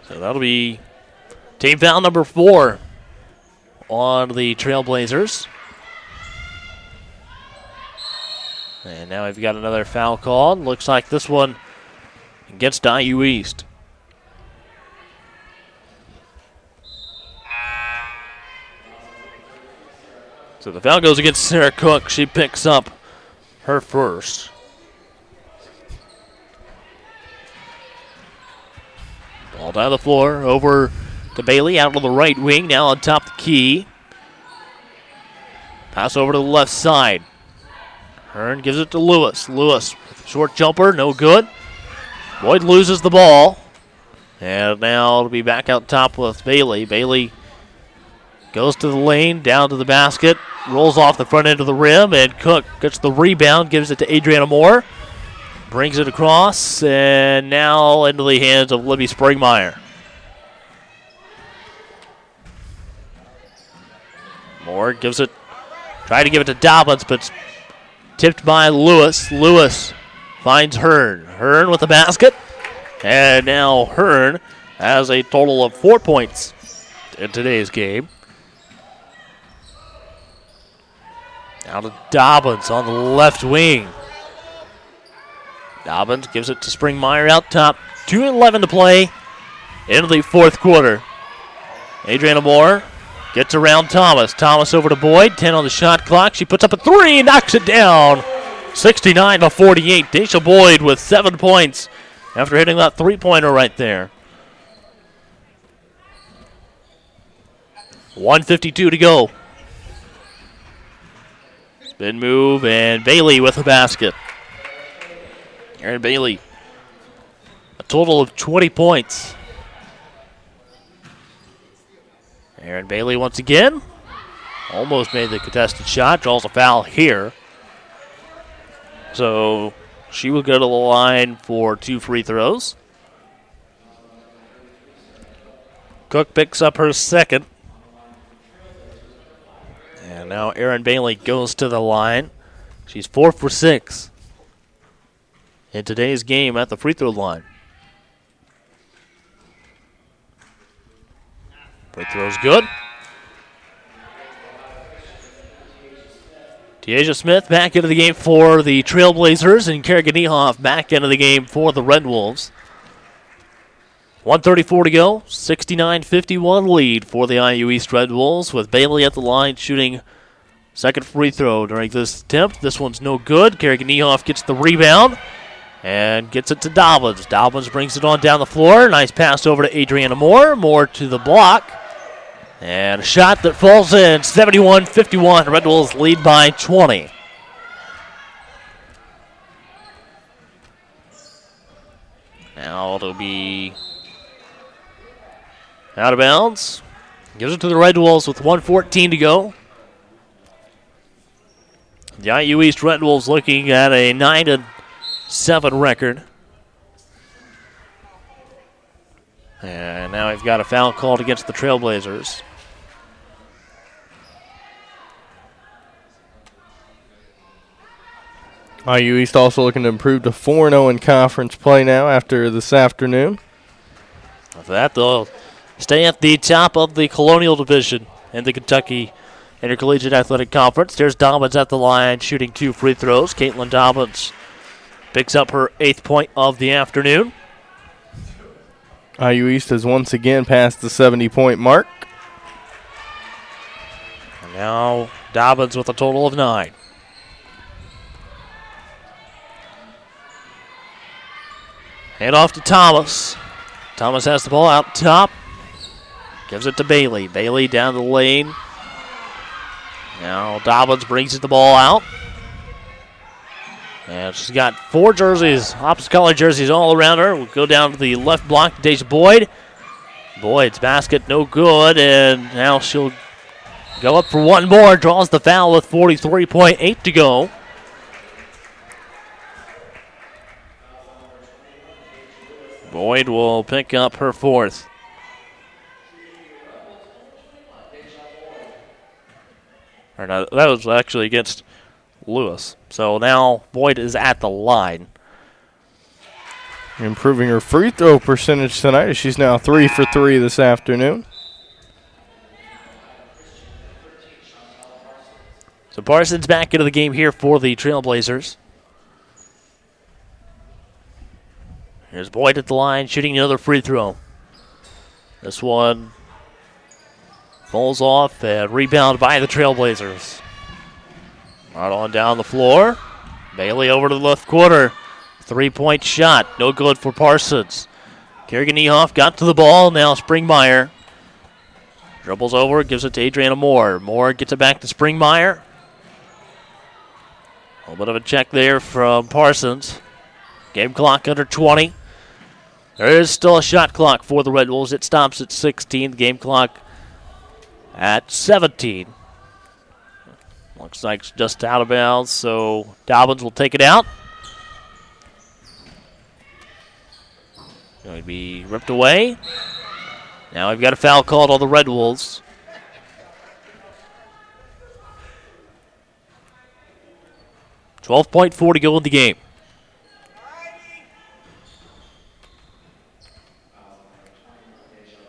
So that'll be team foul number 4 on the Trailblazers. And now we've got another foul called. Looks like this one against IU East. So the foul goes against Sarah Cook. She picks up her first. Ball down the floor, over to Bailey, out to the right wing, now on top of the key. Pass over to the left side. Hearn gives it to Lewis. Lewis, short jumper, no good. Boyd loses the ball. And now it'll be back out top with Bailey. Bailey goes to the lane, down to the basket, rolls off the front end of the rim, and Cook gets the rebound, gives it to Adriana Moore. Brings it across, and now into the hands of Libby Springmeyer. Moore gives it, trying to give it to Dobbins, but tipped by Lewis. Lewis finds Hearn. Hearn with the basket, and now Hearn has a total of 4 points in today's game. Now to Dobbins on the left wing. Dobbins gives it to Springmeyer out top. 2:11 to play into the fourth quarter. Adriana Moore gets around Thomas. Thomas over to Boyd. 10 on the shot clock. She puts up a 3, knocks it down. 69-48. Daisha Boyd with 7 points after hitting that three-pointer right there. 1:52 to go. Spin move, and Bailey with the basket. Aaron Bailey, a total of 20 points. Aaron Bailey once again, almost made the contested shot, draws a foul here. So she will go to the line for 2 free throws. Cook picks up her second. And now Aaron Bailey goes to the line. She's 4 for 6 in today's game at the free throw line. Free throw's good. Deasia Smith back into the game for the Trailblazers, and Kerrigan Niehoff back into the game for the Red Wolves. 1:34 to go. 69-51 lead for the IU East Red Wolves, with Bailey at the line shooting second free throw during this attempt. This one's no good. Kerrigan Niehoff gets the rebound and gets it to Dobbins. Dobbins brings it on down the floor. Nice pass over to Adriana Moore. Moore to the block. And a shot that falls in. 71-51. Red Wolves lead by 20. Now it'll be out of bounds. Gives it to the Red Wolves with 1:14 to go. The IU East Red Wolves looking at a 9-7 record. And now we've got a foul called against the Trailblazers. IU East also looking to improve to 4-0 in conference play now after this afternoon. With that, they'll stay at the top of the Colonial Division in the Kentucky Intercollegiate Athletic Conference. There's Dobbins at the line shooting 2 free throws. Caitlin Dobbins picks up her 8th point of the afternoon. IU East has once again passed the 70-point mark. And now Dobbins with a total of 9. Hand off to Thomas. Thomas has the ball out top. Gives it to Bailey. Bailey down the lane. Now Dobbins brings the ball out. And she's got 4 jerseys, opposite color jerseys all around her. We'll go down to the left block to Deja Boyd. Boyd's basket no good, and now she'll go up for one more. Draws the foul with 43.8 to go. Boyd will pick up her 4th. Or no, that was actually against Lewis. So now Boyd is at the line. Improving her free throw percentage tonight as she's now 3 for 3 this afternoon. So Parsons back into the game here for the Trailblazers. Here's Boyd at the line, shooting another free throw. This one falls off and rebounded by the Trailblazers. Right on down the floor. Bailey over to the left corner. 3-point shot, no good for Parsons. Kerrigan Niehoff got to the ball, now Springmeyer. Dribbles over, gives it to Adriana Moore. Moore gets it back to Springmeyer. A little bit of a check there from Parsons. Game clock under 20. There is still a shot clock for the Red Wolves. It stops at 16. The game clock at 17. Looks like it's just out of bounds, so Dobbins will take it out. Going to be ripped away. Now we've got a foul called on the Red Wolves. .4 to go in the game.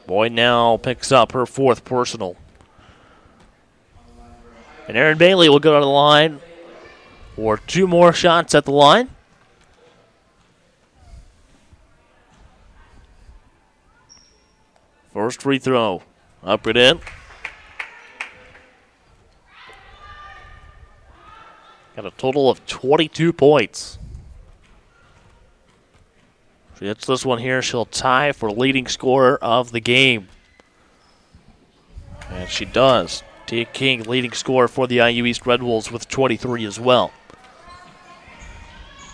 Boyd now picks up her 4th personal. And Erin Bailey will go to the line for 2 more shots at the line. First free throw. Up and in. Got a total of 22 points. If she hits this one here, she'll tie for leading scorer of the game. And she does. Tia King, leading scorer for the IU East Red Wolves with 23 as well.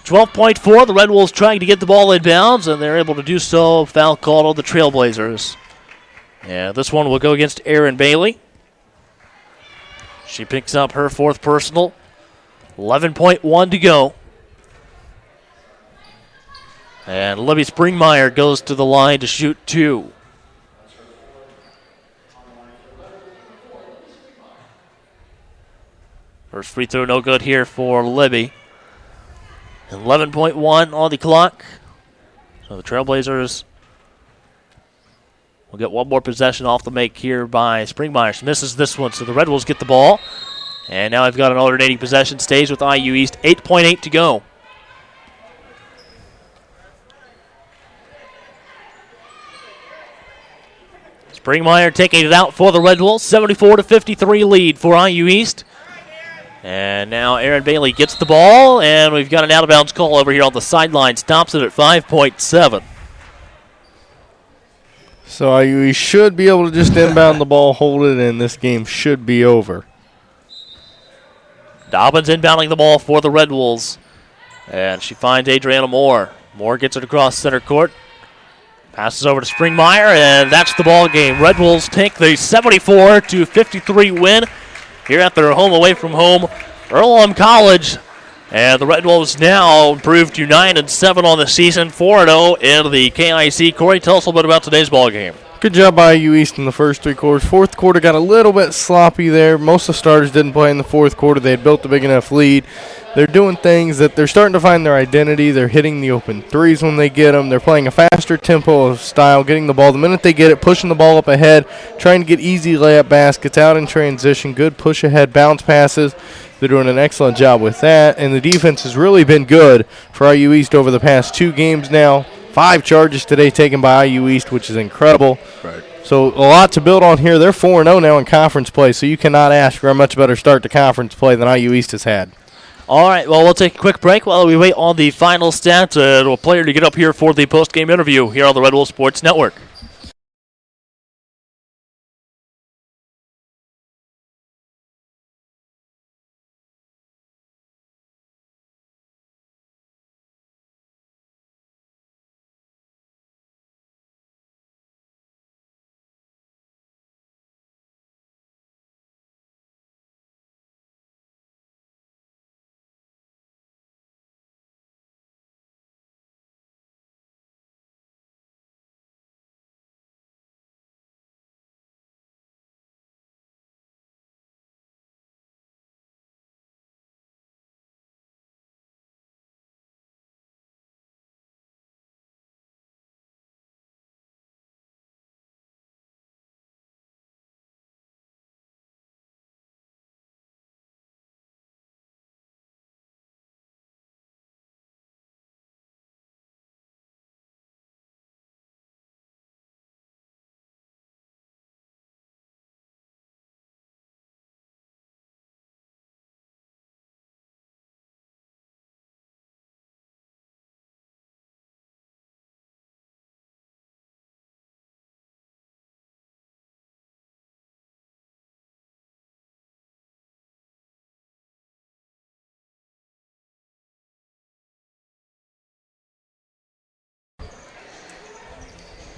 12.4, the Red Wolves trying to get the ball inbounds, and they're able to do so. Foul called on the Trailblazers. Yeah, this one will go against Erin Bailey. She picks up her 4th personal. 11.1 to go. And Libby Springmeyer goes to the line to shoot 2. First free throw no good here for Libby. 11.1 on the clock. So the Trailblazers will get one more possession off the make here by Springmeyer. She misses this one, so the Red Wolves get the ball. And now I've got an alternating possession. Stays with IU East. 8.8 to go. Springmeyer taking it out for the Red Wolves. 74-53 lead for IU East. And now Erin Bailey gets the ball, and we've got an out-of-bounds call over here on the sideline. Stops it at 5.7. So IU should be able to just inbound the ball, hold it, and this game should be over. Dobbins inbounding the ball for the Red Wolves. And she finds Adriana Moore. Moore gets it across center court. Passes over to Springmeyer, and that's the ball game. Red Wolves take the 74-53 win here at their home away from home. Earlham College And the Red Wolves now improved to 9-7 on the season, 4-0 in the KIC. Corey, tell us a little bit about today's ball game. Good job by IU East in the first three quarters. Fourth quarter got a little bit sloppy there. Most of the starters didn't play in the fourth quarter. They had built a big enough lead. They're doing things that they're starting to find their identity. They're hitting the open threes when they get them. They're playing a faster tempo of style, getting the ball the minute they get it, pushing the ball up ahead, trying to get easy layup baskets out in transition, good push ahead bounce passes. They're doing an excellent job with that, and the defense has really been good for IU East over the past 2 games now. 5 charges today taken by IU East, which is incredible. Right. So a lot to build on here. They're 4-0 now in conference play, so you cannot ask for a much better start to conference play than IU East has had. All right, well, we'll take a quick break while we wait on the final stats. A player to get up here for the post-game interview here on the Red Wolf Sports Network.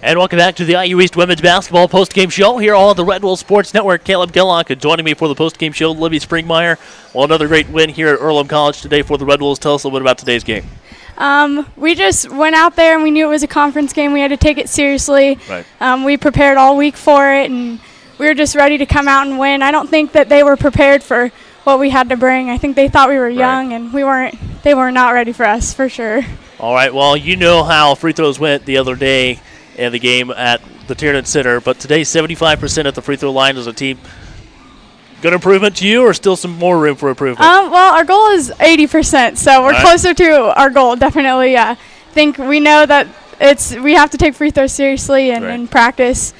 And welcome back to the IU East Women's Basketball Post-Game Show here on the Red Wolf Sports Network. Caleb Gillock joining me for the post-game show, Libby Springmeyer. Well, another great win here at Earlham College today for the Red Wolves. Tell us a little bit about today's game. We just went out there and we knew it was a conference game. We had to take it seriously. Right. We prepared all week for it, and we were just ready to come out and win. I don't think that they were prepared for what we had to bring. I think they thought we were young, and we weren't. They were not ready for us, for sure. All right, well, you know how free throws went the other day in the game at the Tiernan Center, but today 75% at the free throw line as a team. Good improvement to you, or still some more room for improvement? Well, our goal is 80%, so we're closer to our goal, definitely. I think we know that we have to take free throws seriously, and in practice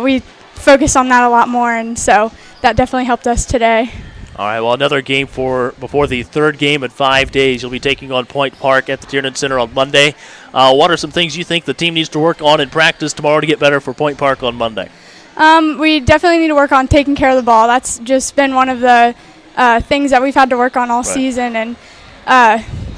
we focus on that a lot more, and so that definitely helped us today. All right, well, another game before the third game in 5 days. You'll be taking on Point Park at the Tiernan Center on Monday. What are some things you think the team needs to work on in practice tomorrow to get better for Point Park on Monday? We definitely need to work on taking care of the ball. That's just been one of the things that we've had to work on all season. And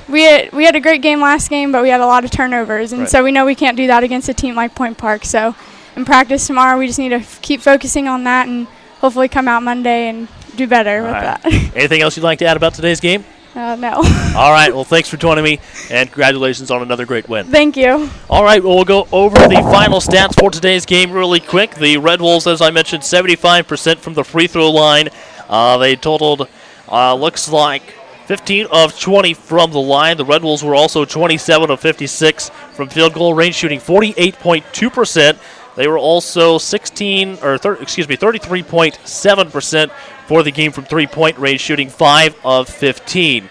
we had a great game last game, but we had a lot of turnovers. And so we know we can't do that against a team like Point Park. So in practice tomorrow, we just need to keep focusing on that and hopefully come out Monday and do better with that. Anything else you'd like to add about today's game? No. All right, well, thanks for joining me, and congratulations on another great win. Thank you. All right, well, we'll go over the final stats for today's game really quick. The Red Wolves, as I mentioned, 75% from the free throw line. They totaled, looks like, 15 of 20 from the line. The Red Wolves were also 27 of 56 from field goal range, shooting 48.2%. They were also 33.7% for the game from three-point range, shooting 5 of 15.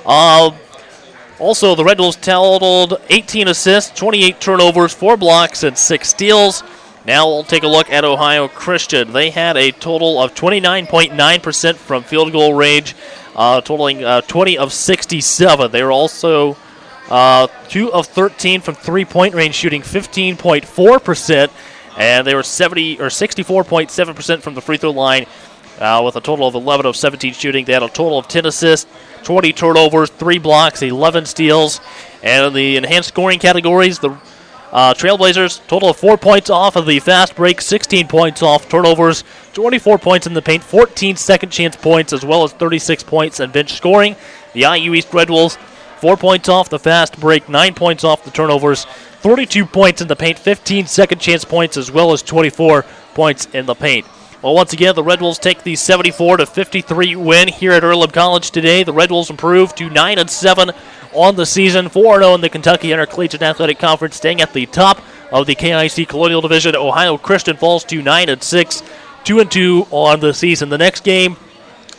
Also, the Red Wolves totaled 18 assists, 28 turnovers, 4 blocks, and 6 steals. Now we'll take a look at Ohio Christian. They had a total of 29.9% from field goal range, totaling 20 of 67. They were also 2 of 13 from three-point range, shooting 15.4%, and they were 64.7% from the free throw line, with a total of 11 of 17 shooting. They had a total of 10 assists, 20 turnovers, 3 blocks, 11 steals, and in the enhanced scoring categories, the Trailblazers total of 4 points off of the fast break, 16 points off turnovers, 24 points in the paint, 14 second chance points, as well as 36 points in bench scoring. The IU East Red Wolves, 4 points off the fast break, 9 points off the turnovers, 32 points in the paint, 15 second chance points, as well as 24 points in the paint. Well, once again, the Red Wolves take the 74-53 win here at Earlham College today. The Red Wolves improve to 9-7 on the season, 4-0 in the Kentucky Intercollegiate Athletic Conference, staying at the top of the KIC Colonial Division. Ohio Christian falls to 9-6, 2-2 on the season. The next game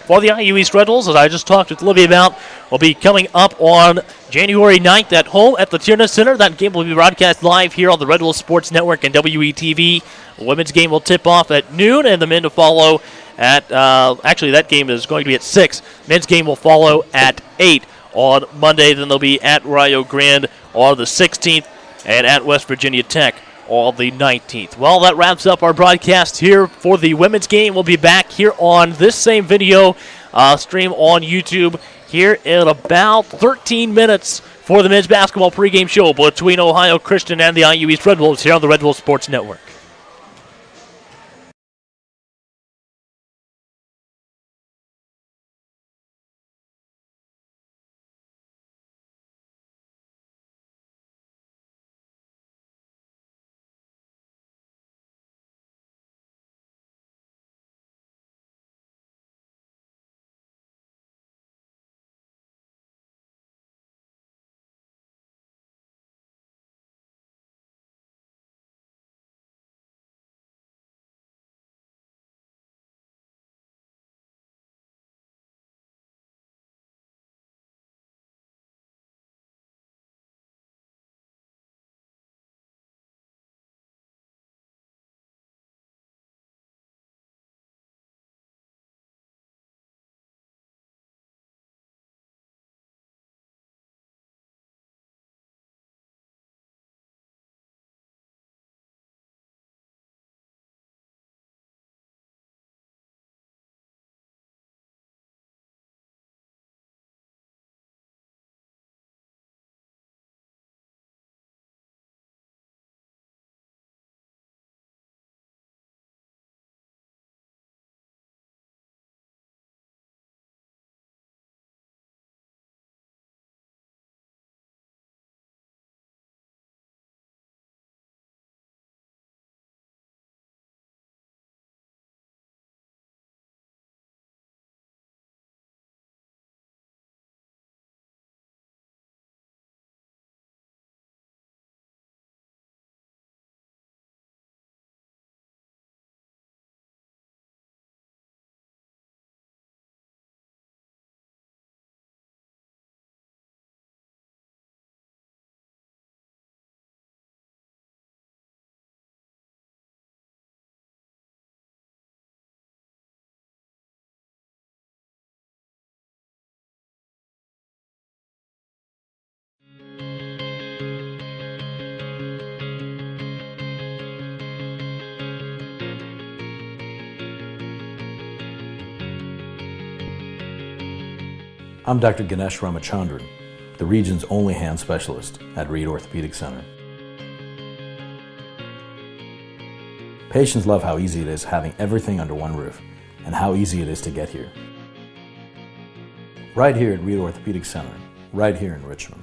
for the IU East Red Wolves, as I just talked with Libby about, will be coming up on January 9th at home at the Tierney Center. That game will be broadcast live here on the Red Wolves Sports Network and WETV. The women's game will tip off at noon, and the men to follow at, actually that game is going to be at 6. Men's game will follow at 8 on Monday. Then they'll be at Rio Grande on the 16th and at West Virginia Tech on the 19th. Well, that wraps up our broadcast here for the women's game. We'll be back here on this same video stream on YouTube here in about 13 minutes for the men's basketball pregame show between Ohio Christian and the IU East Red Wolves here on the Red Wolves Sports Network. I'm Dr. Ganesh Ramachandran, the region's only hand specialist at Reed Orthopedic Center. Patients love how easy it is having everything under one roof and how easy it is to get here. Right here at Reed Orthopedic Center, right here in Richmond.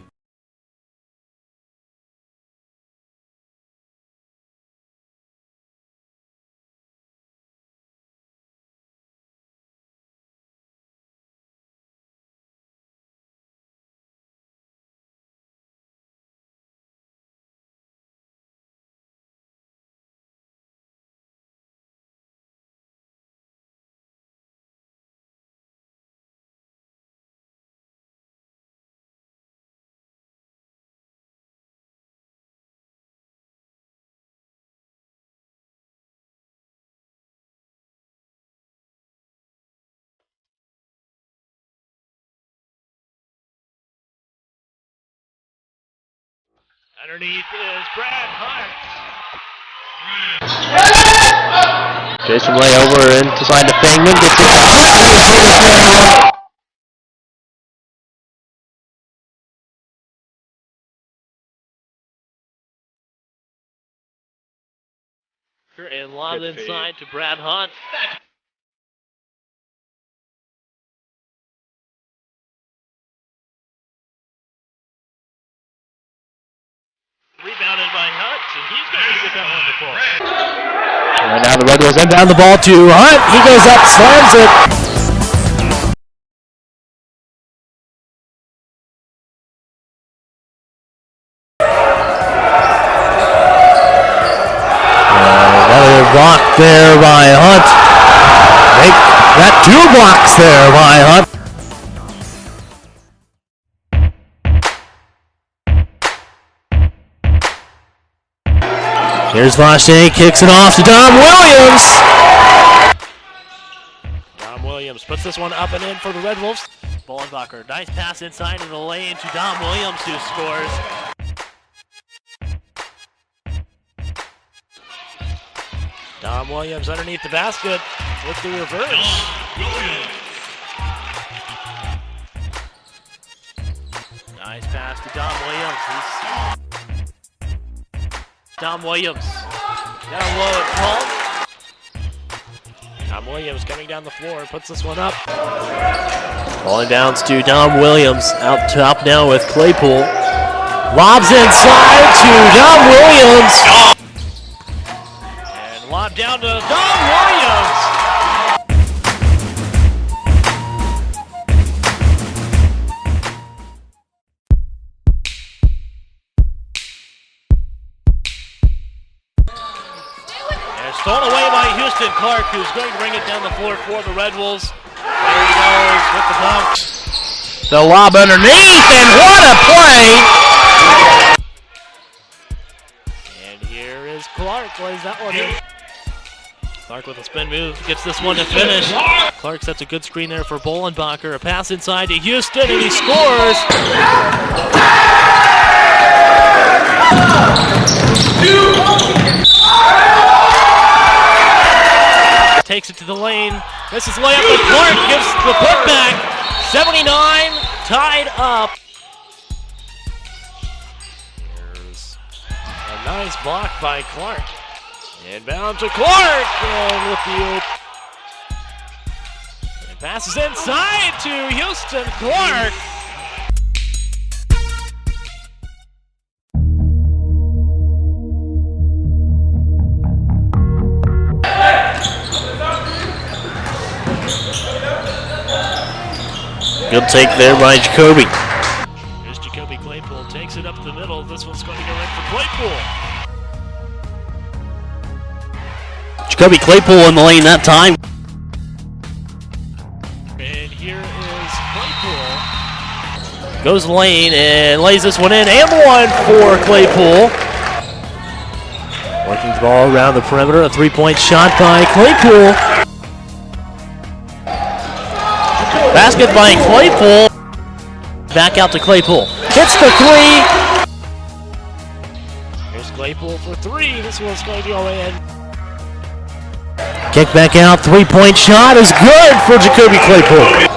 Underneath is Brad Hunt. Jason Way over in to sign the Fangman, gets it out. And lob inside to Brad Hunt. he's going to get that one to fall. And now the Red Wolves inbound the ball to Hunt. He goes up, slams it. Another block there by Hunt. Make that 2 blocks there by Hunt. Here's Vache, kicks it off to Dom Williams. Dom Williams puts this one up and in for the Red Wolves. Bollenbacher, nice pass inside of the lane to Dom Williams, who scores. Dom Williams underneath the basket with the reverse. Nice pass to Dom Williams. Dom Williams. Got a low at Paul. Dom Williams coming down the floor, puts this one up. Balling downs to Dom Williams. Out top now with Claypool. Lobs inside to Dom Williams. And lob down to Dom Williams. Stolen away by Houston Clark, who's going to bring it down the floor for the Red Wolves. There he goes with the dunk. The lob underneath, and what a play! And here is Clark, lays that one in. Clark with a spin move, gets this one to finish. Clark sets a good screen there for Bollenbacher. A pass inside to Houston, and he scores! Takes it to the lane. This is layup, and Clark gives the putback. 79, tied up. There's a nice block by Clark. Inbound to Clark, and with the it passes inside to Houston Clark. Good take there by Jacoby. Here's Jacoby Claypool, takes it up the middle. This one's going to go in for Claypool. Jacoby Claypool in the lane that time. And here is Claypool. Goes the lane and lays this one in, and one for Claypool. Working the ball around the perimeter, a 3-point shot by Claypool. Basket by Claypool. Back out to Claypool. Hits the 3. Here's Claypool for 3. This one's going to go in. Kick back out, 3-point shot is good for Jacoby Claypool.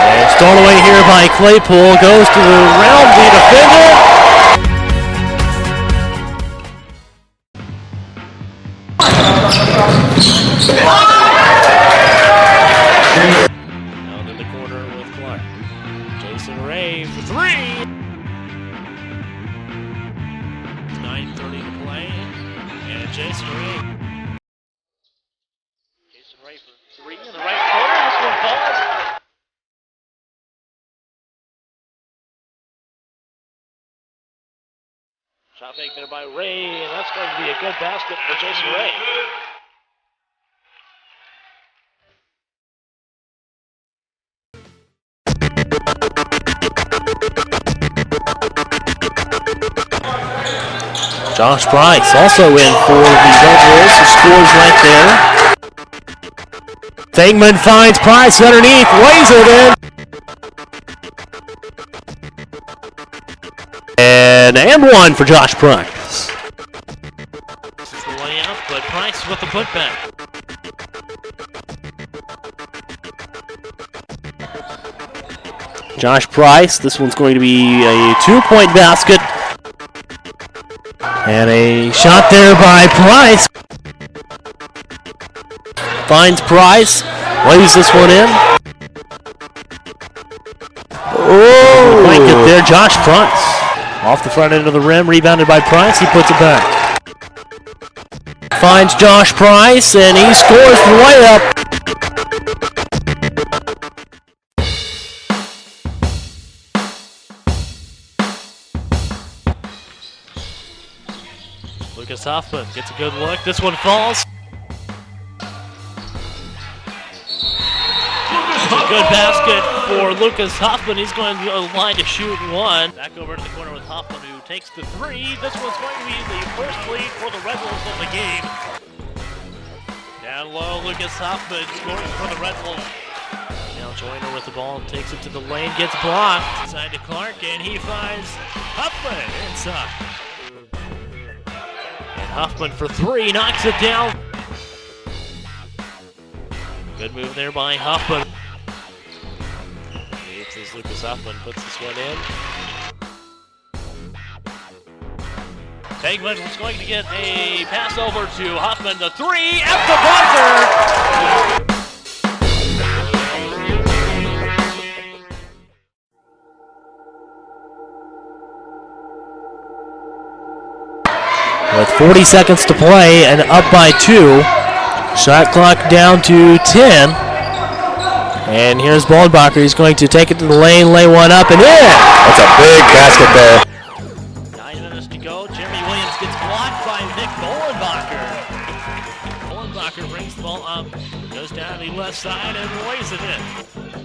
And stolen away here by Claypool. Goes to around the defender. Down in the corner with Clark. Jason Ray for 3. 9:30 to play. And Jason Ray. Jason Ray for 3 in the right corner. This one falls. Shot fake there by Ray, and that's going to be a good basket for Jason Ray. Josh Price also in for the Red Wolves, who scores right there. Thingman finds Price underneath, lays it in. And one for Josh Price. This is the layup, but Price with the putback. Josh Price, this one's going to be a 2-point basket. And a shot there by Price. Finds Price, lays this one in. Oh! Might get there, Josh Price. Off the front end of the rim, rebounded by Price. He puts it back. Finds Josh Price, and he scores the layup. Lucas Hoffman gets a good look. This one falls. It's a good basket for Lucas Hoffman. He's going to the line to shoot one. Back over to the corner with Hoffman, who takes the three. This one's going to be the first lead for the Red Wolves of the game. Down low, Lucas Hoffman scoring for the Red Wolves. Now Joyner with the ball, takes it to the lane, gets blocked. Inside to Clark, and he finds Hoffman inside. And Hoffman for three, knocks it down. Good move there by Hoffman. As Lucas Hoffman puts this one in. Tegman was going to get a pass over to Hoffman. The three at the buzzer. With 40 seconds to play and up by 2. Shot clock down to 10. And here's Bollenbacher. He's going to take it to the lane, lay one up, and in! That's a big basket there. 9 minutes to go. Jeremy Williams gets blocked by Nick Bollenbacher. Bollenbacher brings the ball up, goes down the left side, and lays it in.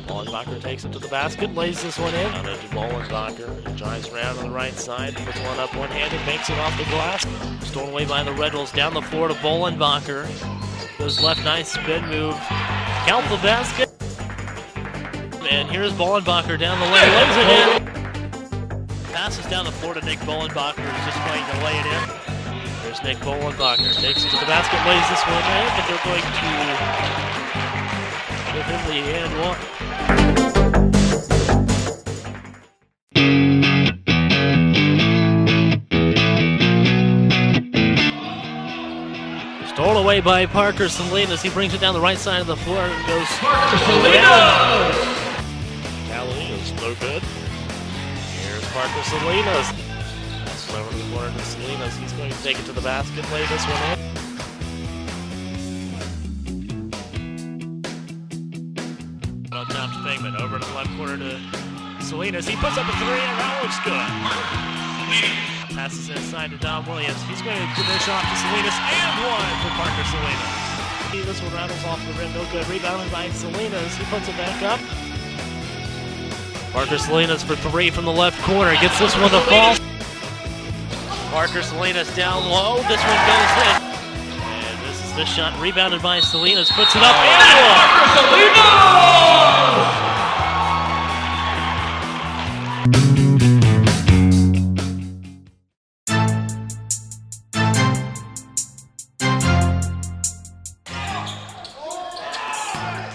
Bollenbacher takes it to the basket, lays this one in. Down to Bollenbacher. He drives around on the right side, puts one up one-handed, makes it off the glass. Stolen away by the Red Wolves. Down the floor to Bollenbacher. Goes left, nice spin move. Count the basket. And here's Bollenbacher down the lane, lays it in. Passes down the floor to Nick Bollenbacher, who's just going to lay it in. There's Nick Bollenbacher, takes it to the basket, lays this one in, but they're going to give him the and one. Stolen away by Parker Salinas. He brings it down the right side of the floor and goes Parker Salinas. No good. Here's Parker Salinas. That's over to the corner to Salinas. He's going to take it to the basket, lay this one in. On top to Fangman, over to the left corner to Salinas. He puts up a three, and that looks good. Passes inside to Dom Williams. He's going to dish off to Salinas, and one for Parker Salinas. This one rattles off the rim, no good. Rebounded by Salinas. He puts it back up. Parker Salinas for three from the left corner. Gets this one to fall. Parker Salinas down low. This one goes in. And this is the shot rebounded by Salinas. Puts it up. Parker Salinas!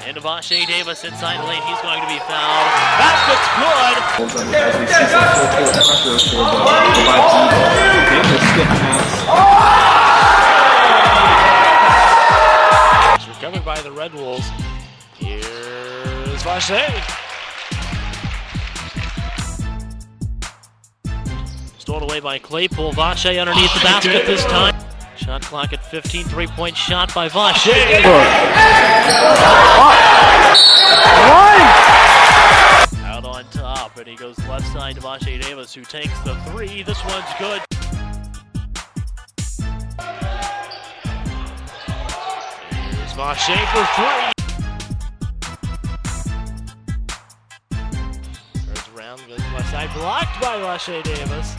And Devontae Davis inside the lane. He's going to be fouled. Basket's good. It's recovered by the Red Wolves. Here's Vache. Stolen away by Claypool. Vache underneath the basket this time. Shot clock at 15. 3-point shot by Vache. Out on top, and he goes left side to Vache Davis, who takes the three. This one's good. Here's Vache for three. Turns around, goes left side, blocked by Vache Davis.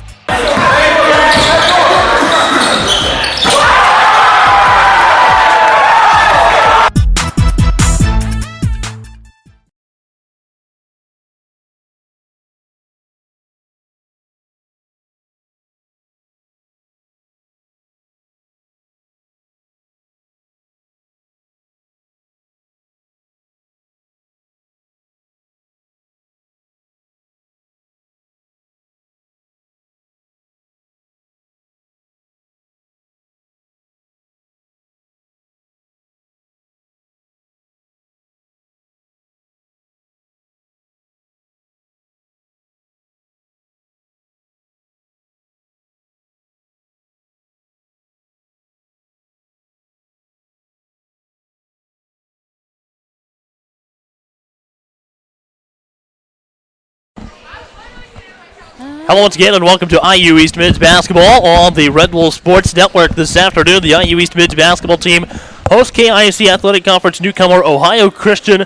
Hello once again and welcome to IU East Men's Basketball on the Red Bull Sports Network this afternoon. The IU East Men's Basketball team hosts KIC Athletic Conference newcomer Ohio Christian.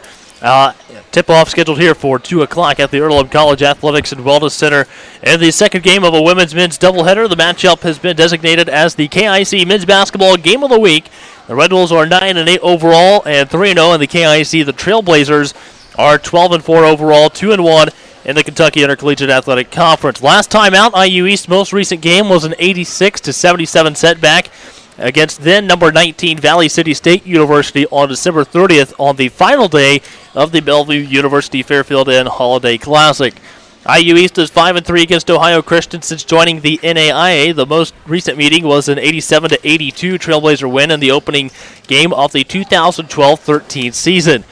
Tip-off scheduled here for 2 o'clock at the Earlham College Athletics and Wellness Center. In the second game of a women's-men's doubleheader, the matchup has been designated as the KIC Men's Basketball Game of the Week. The Red Bulls are 9-8 overall and 3-0 in the KIC. The Trailblazers are 12-4 overall, 2-1 in the Kentucky Intercollegiate Athletic Conference. Last time out, IU East's most recent game was an 86-77 setback against then number 19 Valley City State University on December 30th on the final day of the Bellevue University Fairfield and Holiday Classic. IU East is 5-3 against Ohio Christian since joining the NAIA. The most recent meeting was an 87-82 Trailblazer win in the opening game of the 2012-13 season.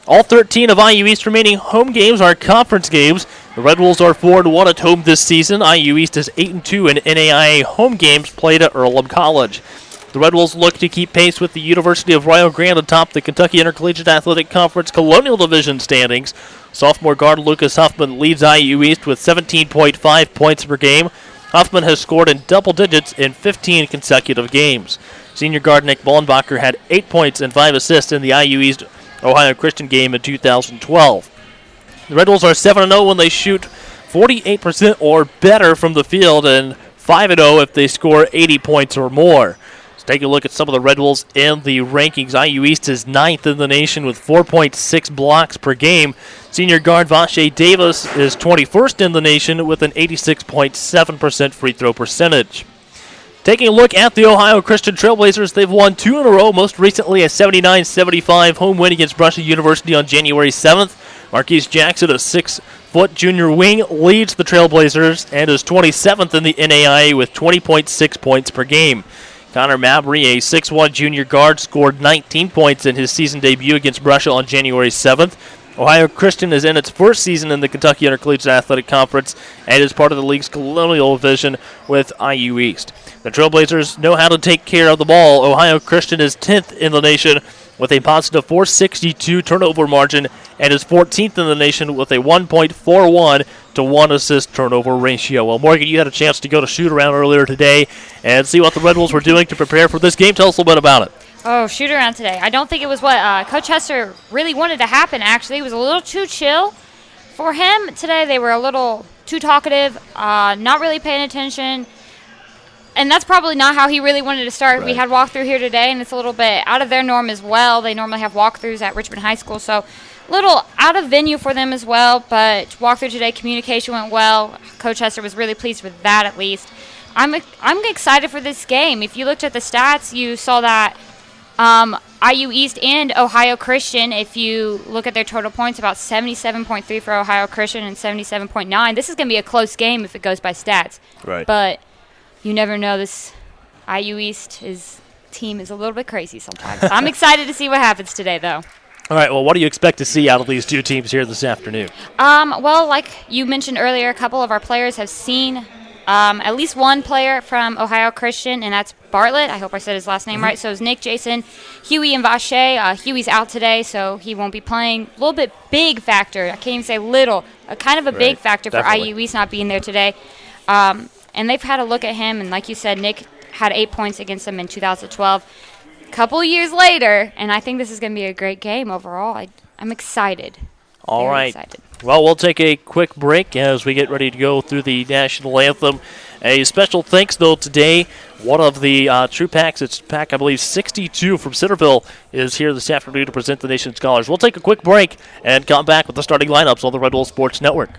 All 13 of IU East's remaining home games are conference games. The Red Wolves are 4-1 at home this season. IU East is 8-2 in NAIA home games played at Earlham College. The Red Wolves look to keep pace with the University of Rio Grande atop the Kentucky Intercollegiate Athletic Conference Colonial Division standings. Sophomore guard Lucas Huffman leads IU East with 17.5 points per game. Huffman has scored in double digits in 15 consecutive games. Senior guard Nick Bollenbacher had 8 points and 5 assists in the IU East Ohio Christian game in 2012. The Red Wolves are 7-0 when they shoot 48% or better from the field and 5-0 if they score 80 points or more. Let's take a look at some of the Red Wolves in the rankings. IU East is 9th in the nation with 4.6 blocks per game. Senior guard Vache Davis is 21st in the nation with an 86.7% free throw percentage. Taking a look at the Ohio Christian Trailblazers, they've won 2 in a row, most recently a 79-75 home win against Brushy University on January 7th. Marquise Jackson, a 6-foot junior wing, leads the Trailblazers and is 27th in the NAIA with 20.6 points per game. Connor Mabry, a 6'1 junior guard, scored 19 points in his season debut against Brushy on January 7th. Ohio Christian is in its first season in the Kentucky Intercollegiate Athletic Conference and is part of the league's Colonial Division with IU East. The Trailblazers know how to take care of the ball. Ohio Christian is 10th in the nation with a positive 462 turnover margin and is 14th in the nation with a 1.41 to 1 assist turnover ratio. Well, Morgan, you had a chance to go to shoot around earlier today and see what the Red Wolves were doing to prepare for this game. Tell us a little bit about it. Oh, shoot around today. I don't think it was what Coach Hester really wanted to happen, actually. It was a little too chill for him today. They were a little too talkative, not really paying attention. And that's probably not how he really wanted to start. Right. We had walkthrough here today, and it's a little bit out of their norm as well. They normally have walkthroughs at Richmond High School, so a little out of venue for them as well. But walkthrough today, communication went well. Coach Hester was really pleased with that, at least. I'm excited for this game. If you looked at the stats, you saw that IU East and Ohio Christian, if you look at their total points, about 77.3 for Ohio Christian and 77.9. This is going to be a close game if it goes by stats. Right. But you never know. This IU East team is a little bit crazy sometimes. I'm excited to see what happens today, though. All right, well, what do you expect to see out of these two teams here this afternoon? Well, like you mentioned earlier, a couple of our players have seen at least one player from Ohio Christian, and that's Bartlett. I hope I said his last name right. So it's Nick, Jason, Huey, and Vache. Huey's out today, so he won't be playing. A little bit big factor. I can't even say little. Kind of a big factor for IU East not being there today. And they've had a look at him, and like you said, Nick had 8 points against him in 2012. A couple years later, and I think this is going to be a great game overall. I'm excited. All right. Excited. Well, we'll take a quick break as we get ready to go through the national anthem. A special thanks, though, today. One of the True Packs, it's pack, I believe, 62 from Centerville, is here this afternoon to present the nation's scholars. We'll take a quick break and come back with the starting lineups on the Red Bull Sports Network.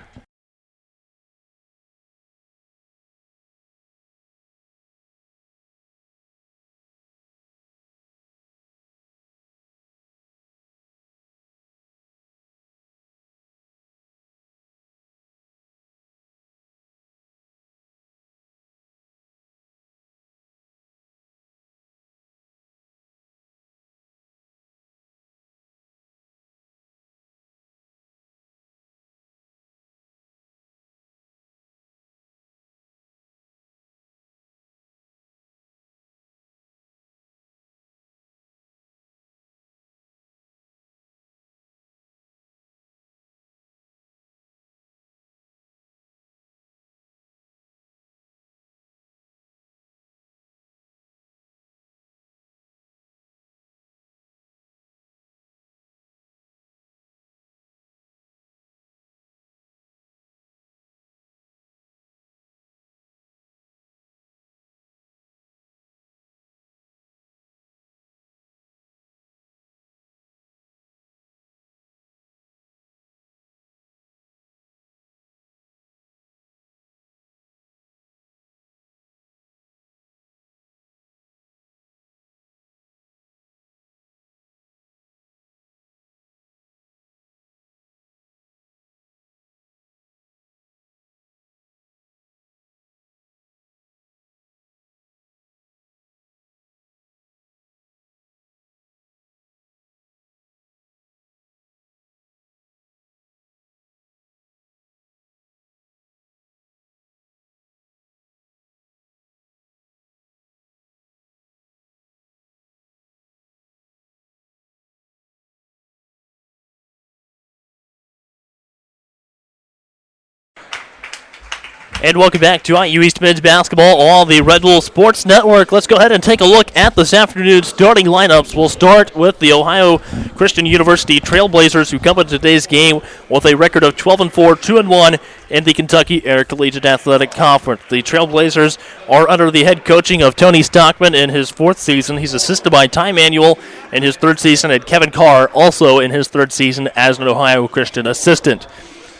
And welcome back to IU East Men's Basketball on the Red Bull Sports Network. Let's go ahead and take a look at this afternoon's starting lineups. We'll start with the Ohio Christian University Trailblazers, who come into today's game with a record of 12-4, 2-1 in the Kentucky Intercollegiate Athletic Conference. The Trailblazers are under the head coaching of Tony Stockman in his 4th season. He's assisted by Ty Manuel in his 3rd season, and Kevin Carr also in his 3rd season as an Ohio Christian assistant.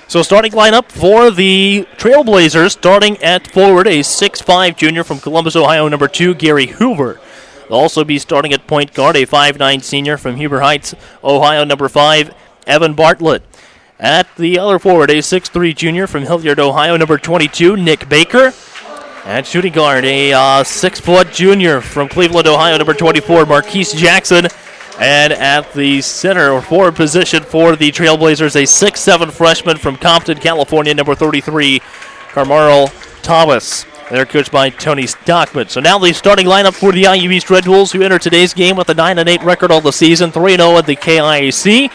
So starting lineup for the Trailblazers, starting at forward, a 6'5 junior from Columbus, Ohio, number 2, Gary Hoover. They'll also be starting at point guard, a 5'9 senior from Huber Heights, Ohio, number 5, Evan Bartlett. At the other forward, a 6'3 junior from Hilliard, Ohio, number 22, Nick Baker. At shooting guard, a 6-foot junior from Cleveland, Ohio, number 24, Marquise Jackson. And at the center or forward position for the Trailblazers, a 6'7 freshman from Compton, California, number 33, Carmelo Thomas. They're coached by Tony Stockman. So now the starting lineup for the IU East Red Bulls, who enter today's game with a 9-8 record on the season, 3-0 at the KIAC.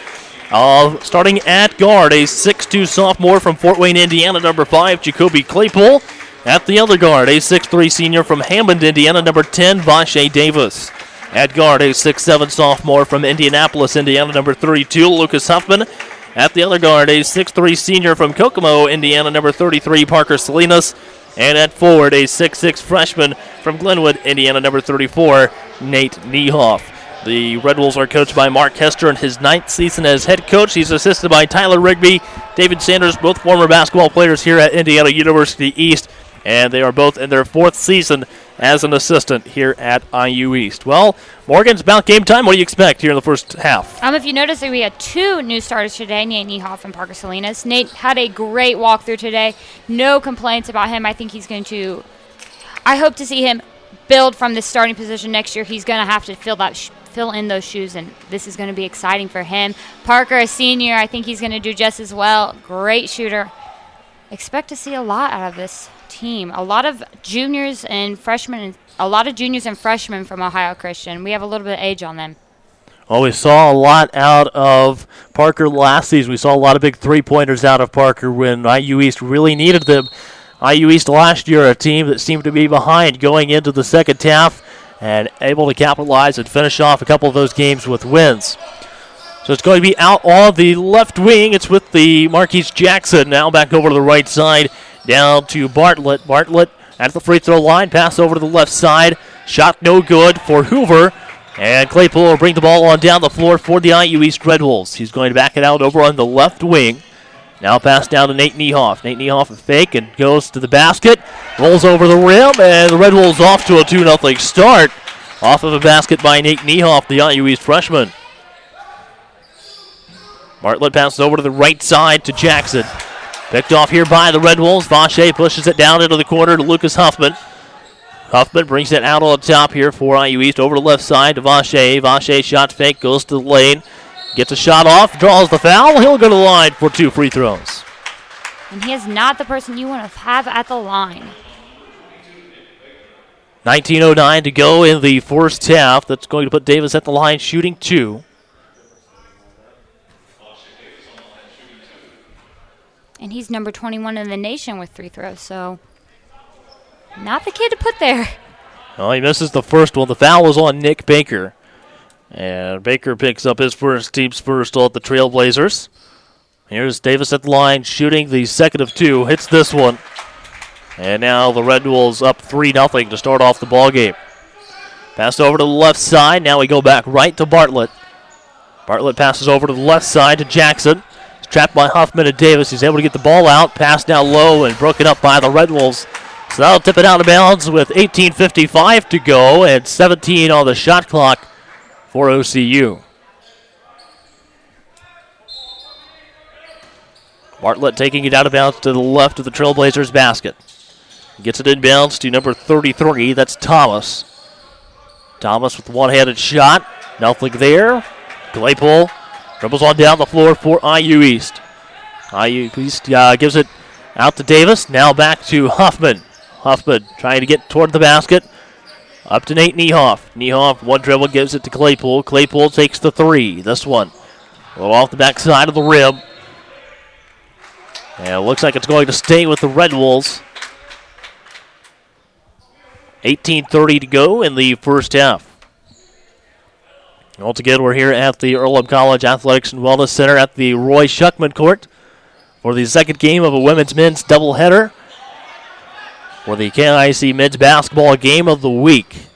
Starting at guard, a 6'2 sophomore from Fort Wayne, Indiana, number 5, Jacoby Claypool. At the other guard, a 6'3 senior from Hammond, Indiana, number 10, Vashae Davis. At guard, a 6'7 sophomore from Indianapolis, Indiana, number 32, Lucas Huffman. At the other guard, a 6'3 senior from Kokomo, Indiana, number 33, Parker Salinas. And at forward, a 6'6 freshman from Glenwood, Indiana, number 34, Nate Niehoff. The Red Wolves are coached by Mark Hester in his 9th season as head coach. He's assisted by Tyler Rigby, David Sanders, both former basketball players here at Indiana University East. And they are both in their 4th season as an assistant here at IU East. Well, Morgan, it's about game time. What do you expect here in the first half? If you notice, we had 2 new starters today, Nate Niehoff and Parker Salinas. Nate had a great walkthrough today. No complaints about him. I think he's going to – I hope to see him build from this starting position next year. He's going to have to fill in those shoes, and this is going to be exciting for him. Parker, a senior, I think he's going to do just as well. Great shooter. Expect to see a lot out of this team. A lot of juniors and freshmen from Ohio Christian. We have a little bit of age on them. Well, we saw a lot out of Parker last season. We saw a lot of big three-pointers out of Parker when IU East really needed them. IU East last year, a team that seemed to be behind going into the second half and able to capitalize and finish off a couple of those games with wins. So it's going to be out on the left wing. It's with the Marquise Jackson. Now back over to the right side, down to Bartlett. Bartlett at the free throw line. Pass over to the left side. Shot no good for Hoover. And Claypool will bring the ball on down the floor for the IU East Red Wolves. He's going to back it out over on the left wing. Now pass down to Nate Niehoff. Nate Niehoff a fake and goes to the basket. Rolls over the rim, and the Red Wolves off to a 2-0 start. Off of a basket by Nate Niehoff, the IU East freshman. Bartlett passes over to the right side to Jackson. Picked off here by the Red Wolves. Vashae pushes it down into the corner to Lucas Huffman. Huffman brings it out on top here for IU East over the left side to Vashae. Vashae shot fake, goes to the lane. Gets a shot off, draws the foul. He'll go to the line for 2 free throws. And he is not the person you want to have at the line. 19:09 to go in the first half. That's going to put Davis at the line shooting 2. And he's number 21 in the nation with 3 throws, so not the kid to put there. Well, he misses the first one. The foul was on Nick Baker. And Baker picks up his team's first at the Trailblazers. Here's Davis at the line, shooting the second of 2. Hits this one. And now the Red Wolves up 3-0 to start off the ballgame. Passed over to the left side. Now we go back right to Bartlett. Bartlett passes over to the left side to Jackson. He's trapped by Huffman and Davis. He's able to get the ball out. Pass down low and broken up by the Red Wolves. So that'll tip it out of bounds with 18:55 to go and 17 on the shot clock for OCU. Bartlett taking it out of bounds to the left of the Trailblazers basket. Gets it inbounds to number 33. That's Thomas. Thomas with one-handed shot. Nothing there. Claypool dribbles on down the floor for IU East. IU East gives it out to Davis. Now back to Huffman. Huffman trying to get toward the basket. Up to Nate Niehoff. Niehoff, one dribble, gives it to Claypool. Claypool takes the 3. This one a little off the backside of the rim. And it looks like it's going to stay with the Red Wolves. 18:30 to go in the first half. Altogether, we're here at the Earlham College Athletics and Wellness Center at the Roy Shuckman Court for the second game of a women's-men's doubleheader for the KIC men's basketball game of the week.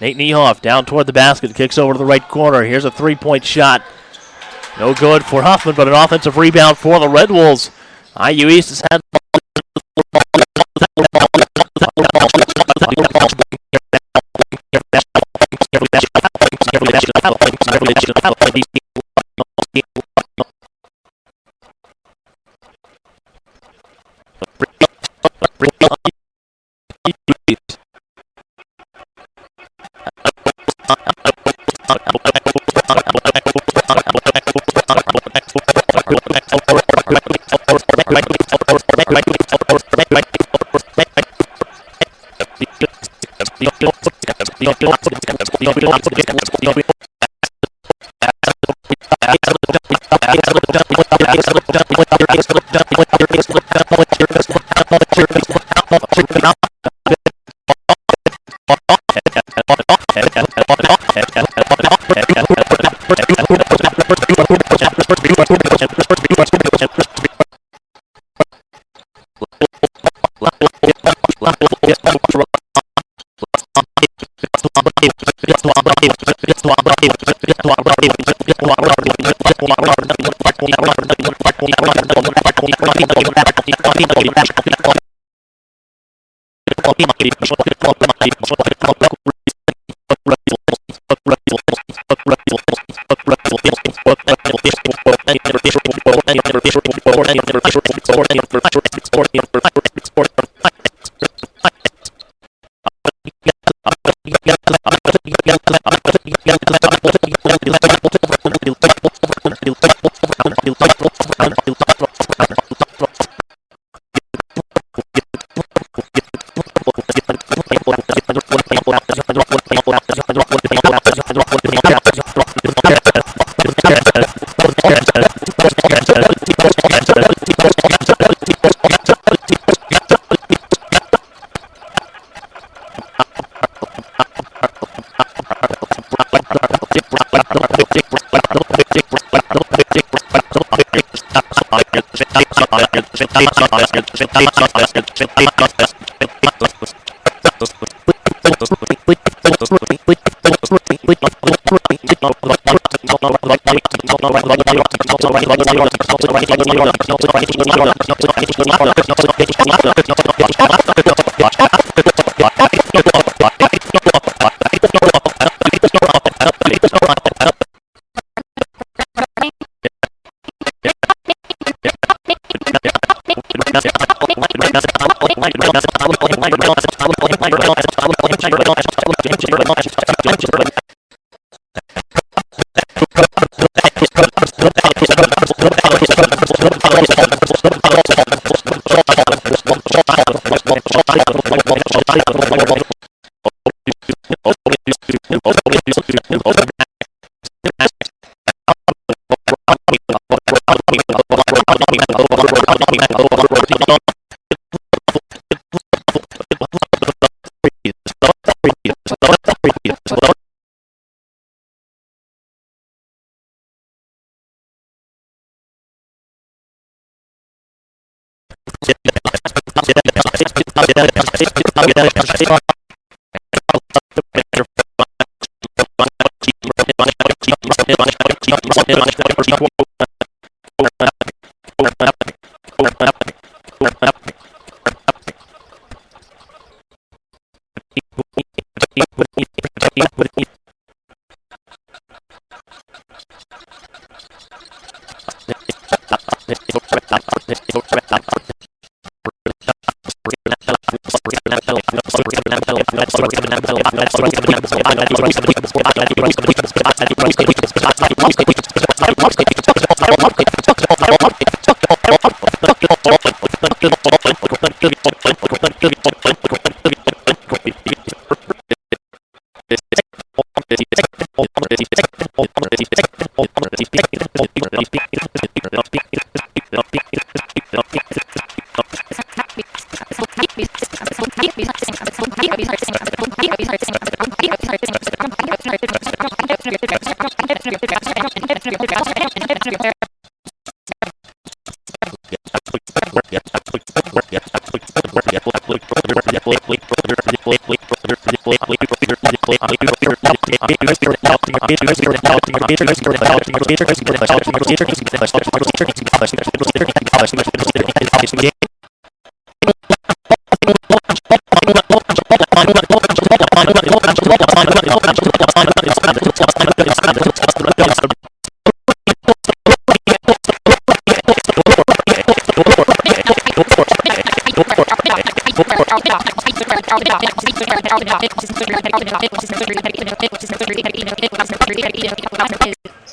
Nate Niehoff down toward the basket, kicks over to the right corner. Here's a three-point shot. No good for Huffman, but an offensive rebound for the Red Wolves. IU East has had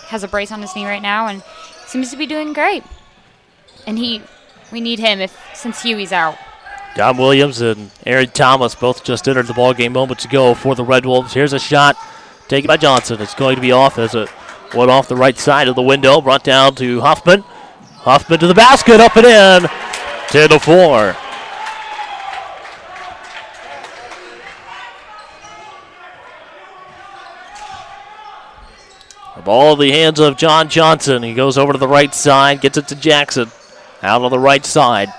Has a brace on his knee right now and seems to be doing great. And we need him since Huey's out. Don Williams and Aaron Thomas both just entered the ball game moments ago for the Red Wolves. Here's a shot taken by Johnson. It's going to be off as it went off the right side of the window. Brought down to Huffman. Huffman to the basket, up and in. 10-4. The ball in the hands of John Johnson. He goes over to the right side, gets it to Jackson. Out on the right side.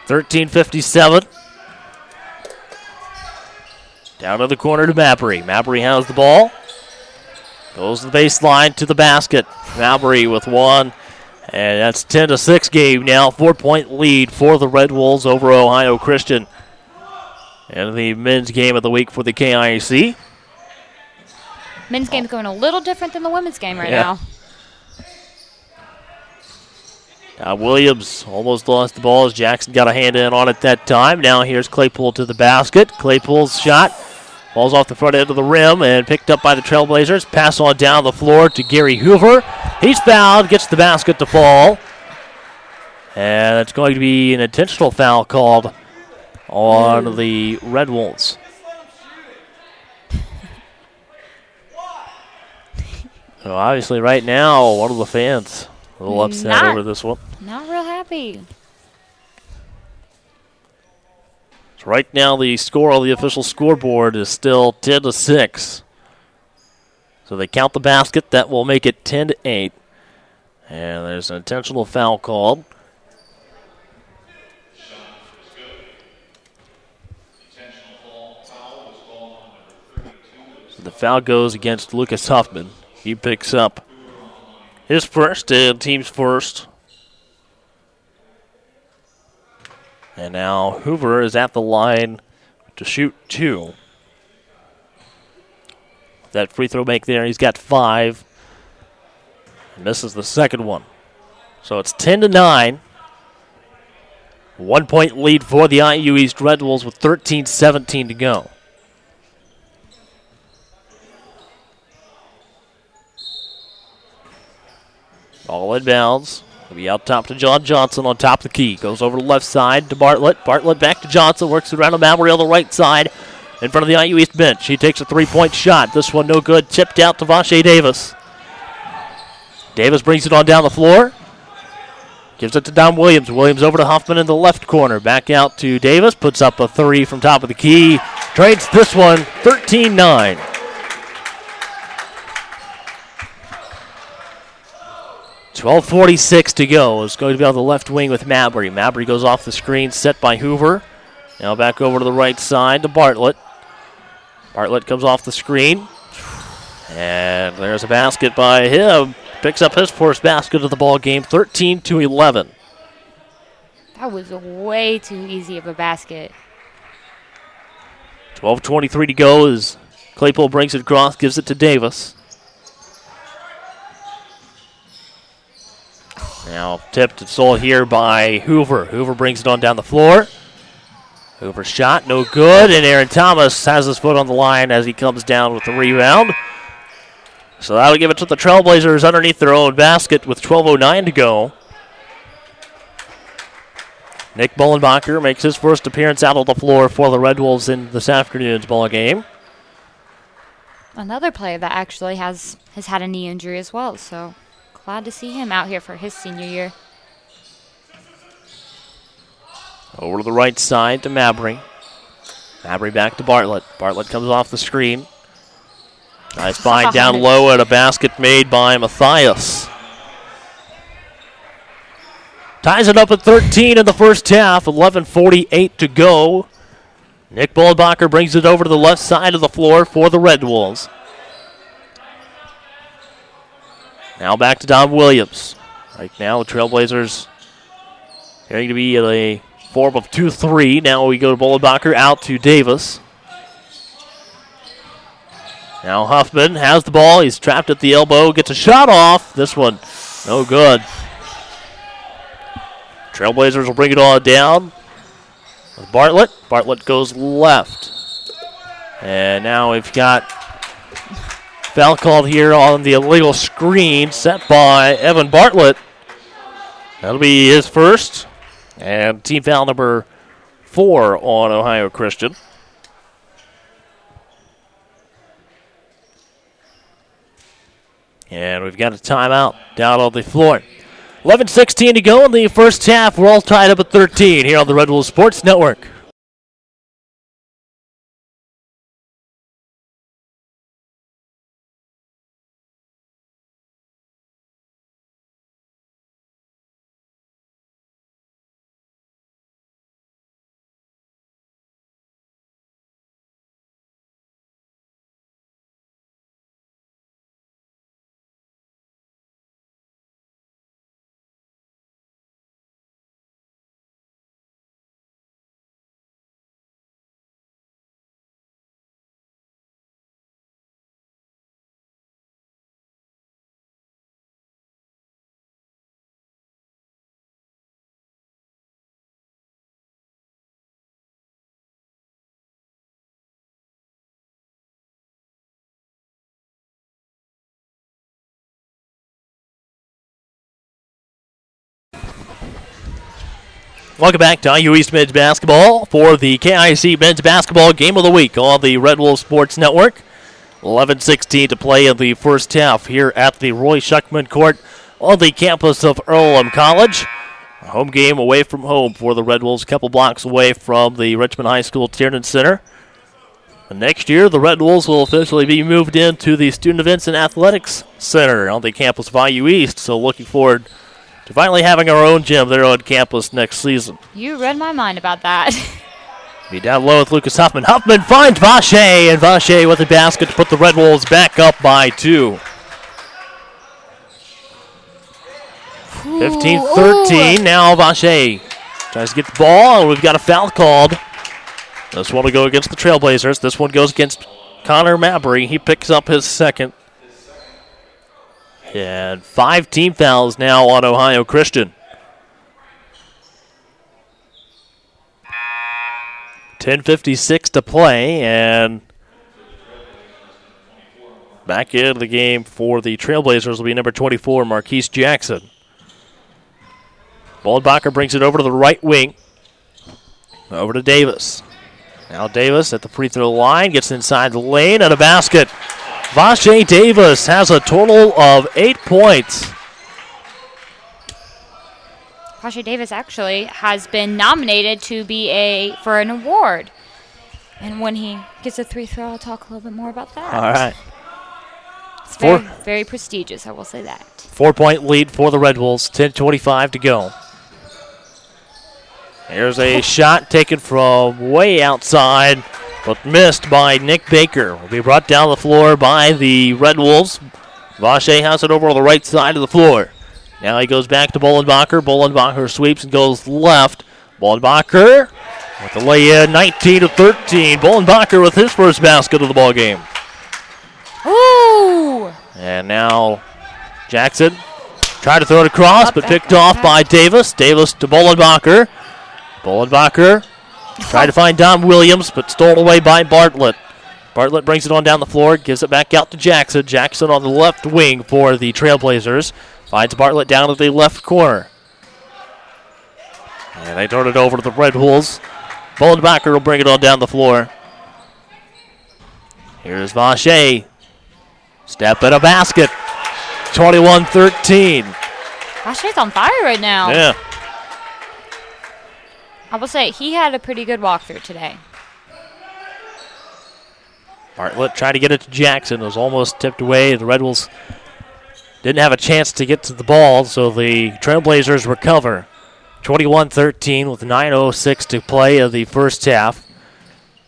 13:57. Down to the corner to Mabry. Mabry has the ball. Goes to the baseline to the basket. Mabry with one. And that's 10-6 game now. 4-point lead for the Red Wolves over Ohio Christian. And the men's game of the week for the KIAC. Men's game's going a little different than the women's game right now. Williams almost lost the ball as Jackson got a hand in on it that time. Now here's Claypool to the basket. Claypool's shot falls off the front end of the rim and picked up by the Trailblazers. Pass on down the floor to Gary Hoover. He's fouled, gets the basket to fall. And it's going to be an intentional foul called on the Red Wolves. So obviously right now, one of the fans a little upset over this one. Not real happy. So right now the score on the official scoreboard is still 10-6. So they count the basket. That will make it 10-8. And there's an intentional foul called. So the foul goes against Lucas Huffman. He picks up his first and team's first. And now Hoover is at the line to shoot two. That free throw make there, he's got 5. And this is the second one. So it's 10-9. 1 point lead for the IU East Red Wolves with 13:17 to go. Ball inbounds. Will be out top to John Johnson on top of the key. Goes over to the left side to Bartlett. Bartlett back to Johnson. Works it around to Mabry on the right side in front of the IU East bench. He takes a three-point shot. This one no good. Tipped out to Vache Davis. Davis brings it on down the floor. Gives it to Don Williams. Williams over to Huffman in the left corner. Back out to Davis. Puts up a three from top of the key. Trades this one 13-9. .12:46 to go. It's going to be on the left wing with Mabry. Mabry goes off the screen, set by Hoover. Now back over to the right side to Bartlett. Bartlett comes off the screen. And there's a basket by him. Picks up his first basket of the ball game, 13-11. That was way too easy of a basket. 12:23 to go as Claypool brings it across, gives it to Davis. Now tipped and sold here by Hoover. Hoover brings it on down the floor. Hoover's shot, no good, and Aaron Thomas has his foot on the line as he comes down with the rebound. So that'll give it to the Trailblazers underneath their own basket with 12:09 to go. Nick Bullenbacher makes his first appearance out on the floor for the Red Wolves in this afternoon's ball game. Another player that actually has had a knee injury as well, so glad to see him out here for his senior year. Over to the right side to Mabry. Mabry back to Bartlett. Bartlett comes off the screen. Nice find down low at a basket made by Matthias. Ties it up at 13 in the first half, 11:48 to go. Nick Bollenbacher brings it over to the left side of the floor for the Red Wolves. Now back to Dom Williams. Right now, the Trailblazers going to be in a form of 2-3. Now we go to Bollenbacher, out to Davis. Now Huffman has the ball. He's trapped at the elbow. Gets a shot off. This one, no good. Trailblazers will bring it all down with Bartlett. Bartlett goes left. And now we've got foul called here on the illegal screen set by Evan Bartlett. That'll be his first. And team foul number 4 on Ohio Christian. And we've got a timeout down on the floor. 11:16 to go in the first half. We're all tied up at 13 here on the Red Wolves Sports Network. Welcome back to IU East Men's Basketball for the KIC Men's Basketball Game of the Week on the Red Wolf Sports Network. 11:16 to play in the first half here at the Roy Schuckman Court on the campus of Earlham College. A home game away from home for the Red Wolves, a couple blocks away from the Richmond High School Tiernan Center. And next year, the Red Wolves will officially be moved into the Student Events and Athletics Center on the campus of IU East, so looking forward to finally having our own gym there on campus next season. You read my mind about that. Be down low with Lucas Huffman. Huffman finds Vache, and Vache with the basket to put the Red Wolves back up by 2. 15-13. Now Vache tries to get the ball, and we've got a foul called. This one will go against the Trailblazers. This one goes against Connor Mabry. He picks up his second. And 5 team fouls now on Ohio Christian. 10:56 to play, and back into the game for the Trailblazers will be number 24, Marquise Jackson. Bollenbacher brings it over to the right wing. Over to Davis. Now Davis at the free throw line, gets inside the lane and a basket. Vache Davis has a total of 8 points. Vache Davis actually has been nominated to be for an award. And when he gets a free throw, I'll talk a little bit more about that. All right. It's very, very prestigious, I will say that. 4-point lead for the Red Wolves, 10:25 to go. Here's a shot taken from way outside, but missed by Nick Baker. Will be brought down the floor by the Red Wolves. Vache has it over on the right side of the floor. Now he goes back to Bollenbacher. Bollenbacher sweeps and goes left. Bollenbacher with the lay-in, 19-13. Bollenbacher with his first basket of the ball game. Ooh! And now Jackson tried to throw it across, but picked off by Davis. Davis to Bollenbacher. Bollenbacher tried to find Dom Williams, but stolen away by Bartlett. Bartlett brings it on down the floor, gives it back out to Jackson. Jackson on the left wing for the Trailblazers. Finds Bartlett down at the left corner. And they turn it over to the Red Wolves. Bollenbacher will bring it on down the floor. Here's Vache. Step in a basket. 21-13. Vache's on fire right now. Yeah. I will say, he had a pretty good walkthrough today. Bartlett tried to get it to Jackson. It was almost tipped away. The Red Wolves didn't have a chance to get to the ball, so the Trailblazers recover. 21-13 with 9:06 to play of the first half.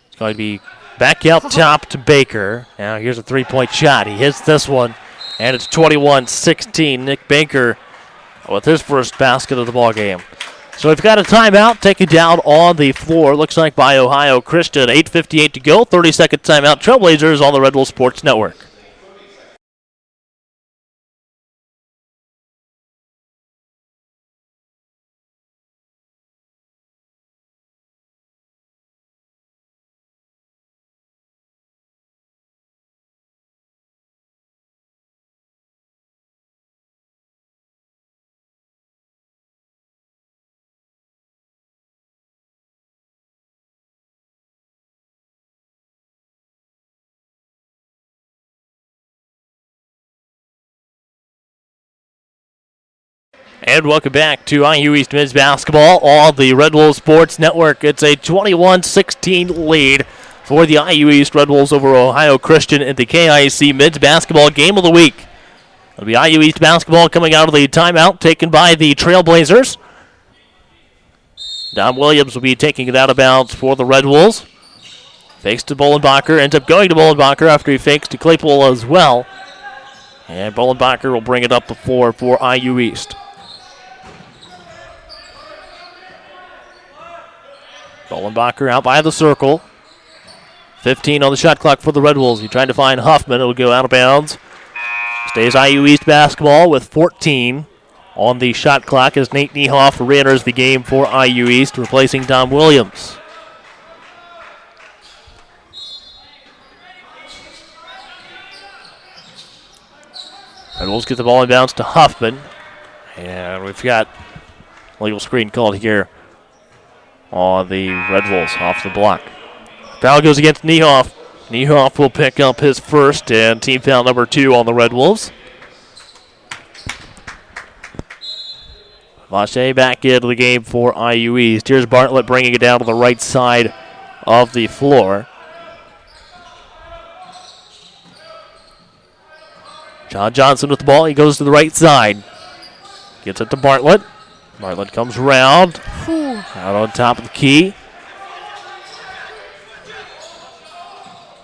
It's going to be back out top to Baker. Now here's a three-point shot. He hits this one, and it's 21-16. Nick Baker with his first basket of the ball game. So we've got a timeout taken down on the floor. Looks like by Ohio Christian. 8:58 to go. 30-second timeout. Trailblazers on the Red Bull Sports Network. And welcome back to IU East Men's Basketball on the Red Wolves Sports Network. It's a 21-16 lead for the IU East Red Wolves over Ohio Christian in the KIC Men's Basketball Game of the Week. It'll be IU East basketball coming out of the timeout taken by the Trailblazers. Don Williams will be taking it out of bounds for the Red Wolves. Fakes to Bolenbacher, ends up going to Bolenbacher after he fakes to Claypool as well. And Bolenbacher will bring it up the floor for IU East. Bolenbacher out by the circle. 15 on the shot clock for the Red Wolves. He tried to find Huffman. It'll go out of bounds. Stays IU East basketball with 14 on the shot clock as Nate Niehoff re-enters the game for IU East, replacing Dom Williams. Red Wolves get the ball in bounds to Huffman. And we've got legal screen called here on the Red Wolves off the block. Foul goes against Niehoff. Niehoff will pick up his first and team foul number 2 on the Red Wolves. Vache back into the game for IU East. Here's Bartlett bringing it down to the right side of the floor. John Johnson with the ball. He goes to the right side. Gets it to Bartlett. Bartlett comes around. Out on top of the key.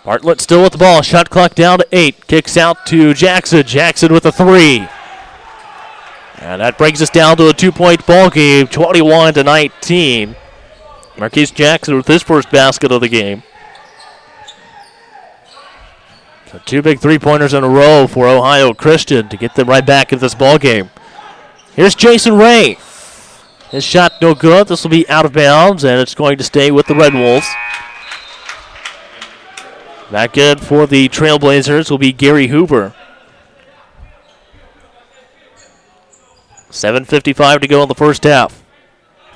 Bartlett still with the ball. Shot clock down to 8. Kicks out to Jackson. Jackson with a 3. And that brings us down to a 2-point ball game, 21-19. Marquise Jackson with his first basket of the game. So 2 big three-pointers in a row for Ohio Christian to get them right back in this ball game. Here's Jason Ray. His shot no good. This will be out of bounds, and it's going to stay with the Red Wolves. Back in for the Trailblazers will be Gary Hoover. 7:55 to go in the first half.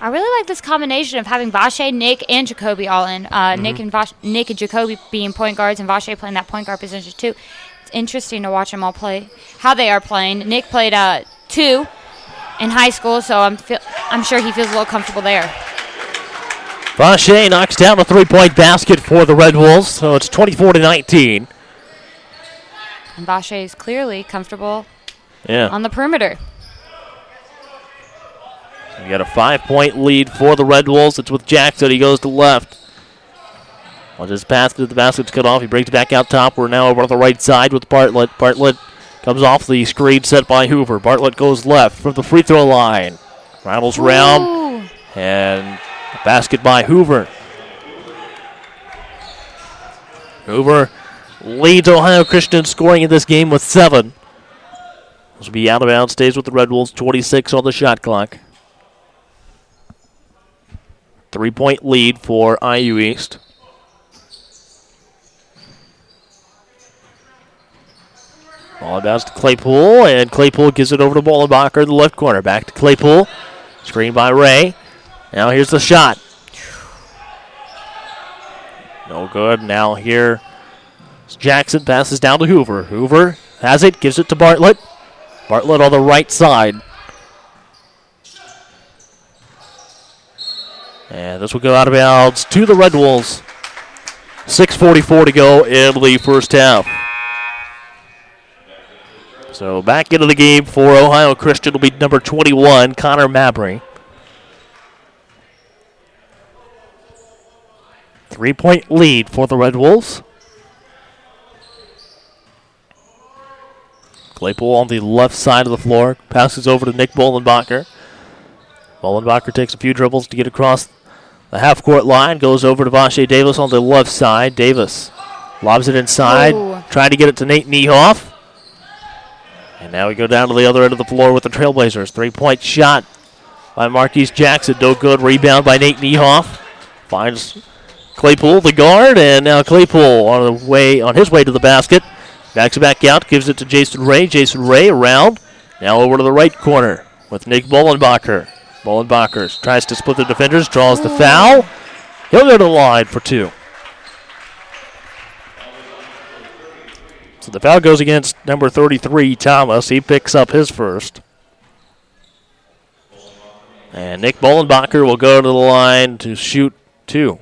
I really like this combination of having Vache, Nick, and Jacoby all in. Nick and Jacoby being point guards and Vache playing that point guard position too. It's interesting to watch them all play, how they are playing. Nick played 2 in high school, so I'm sure he feels a little comfortable there. Vache knocks down a 3-point basket for the Red Wolves, so it's 24-19. And Vache is clearly comfortable on the perimeter. We got a 5-point lead for the Red Wolves. It's with Jackson. He goes to left. On his pass to the basket's cut off. He brings it back out top. We're now over on the right side with Bartlett. Bartlett comes off the screen set by Hoover. Bartlett goes left from the free throw line. Rattles around. And a basket by Hoover. Hoover leads Ohio Christian scoring in this game with 7. This will be out of bounds. Stays with the Red Wolves. 26 on the shot clock. 3-point lead for IU East. Ball bounce to Claypool, and Claypool gives it over to Bolenbacher in the left corner. Back to Claypool. Screen by Ray. Now here's the shot. No good. Now here Jackson passes down to Hoover. Hoover has it, gives it to Bartlett. Bartlett on the right side. And this will go out of bounds to the Red Wolves. 6:44 to go in the first half. So back into the game for Ohio Christian will be number 21, Connor Mabry. 3-point lead for the Red Wolves. Claypool on the left side of the floor. Passes over to Nick Bollenbacher. Bollenbacher takes a few dribbles to get across the half-court line. Goes over to Vashe Davis on the left side. Davis lobs it inside. Trying to get it to Nate Niehoff. And now we go down to the other end of the floor with the Trailblazers. 3-point shot by Marquise Jackson. No good. Rebound by Nate Niehoff. Finds Claypool, the guard, and now Claypool on his way to the basket. Backs it back out, gives it to Jason Ray. Jason Ray around. Now over to the right corner with Nick Bollenbacher. Bollenbacher tries to split the defenders, draws the foul. He'll go to the line for 2. So the foul goes against number 33, Thomas. He picks up his first. And Nick Bollenbacher will go to the line to shoot 2.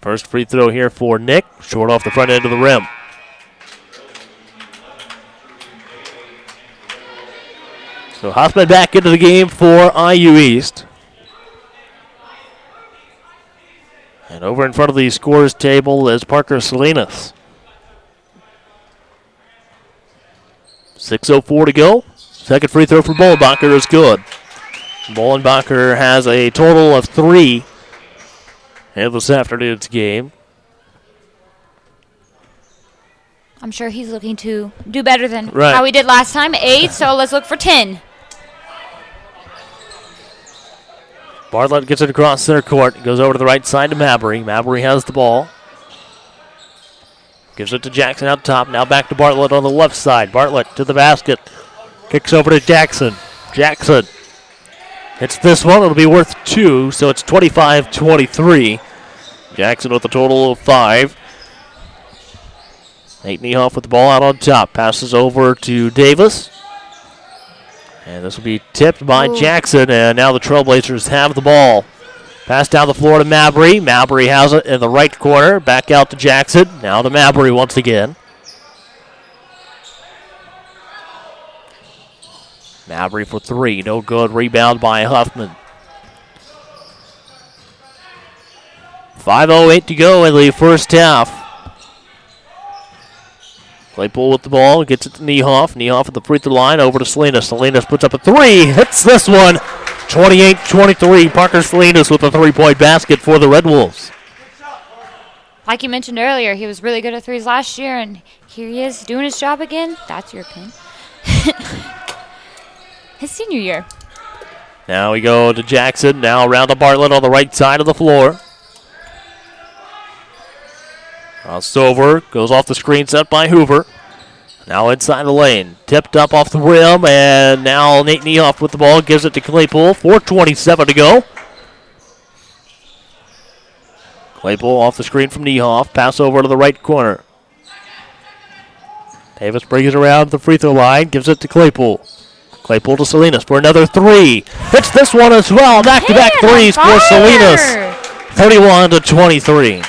First free throw here for Nick. Short off the front end of the rim. So Hoffman back into the game for IU East. And over in front of the scores table is Parker Salinas. 6:04 to go. Second free throw for Bollenbacher is good. Bollenbacher has a total of 3 in this afternoon's game. I'm sure he's looking to do better than how he did last time. 8, so let's look for 10. Bartlett gets it across center court. Goes over to the right side to Mabry. Mabry has the ball. Gives it to Jackson out top. Now back to Bartlett on the left side. Bartlett to the basket. Kicks over to Jackson. Jackson hits this one. It'll be worth 2, so it's 25-23. Jackson with a total of 5. Nate Niehoff with the ball out on top. Passes over to Davis. And this will be tipped by Jackson, and now the Trailblazers have the ball. Pass down the floor to Mabry. Mabry has it in the right corner. Back out to Jackson. Now to Mabry once again. Mabry for 3. No good. Rebound by Huffman. 5:08 to go in the first half. Claypool with the ball. Gets it to Niehoff. Niehoff at the free throw line. Over to Salinas. Salinas puts up a 3. Hits this one. 28-23. Parker Salinas with a 3-point basket for the Red Wolves. Like you mentioned earlier, he was really good at threes last year, and here he is doing his job again. That's your pin. His senior year. Now we go to Jackson. Now around to Bartlett on the right side of the floor. Stover goes off the screen set by Hoover. Now inside the lane. Tipped up off the rim, and now Nate Niehoff with the ball. Gives it to Claypool. 4:27 to go. Claypool off the screen from Niehoff. Pass over to the right corner. Davis brings it around the free throw line. Gives it to Claypool. Claypool to Salinas for another 3. Hits this one as well. Back-to-back threes for Salinas. 31-23.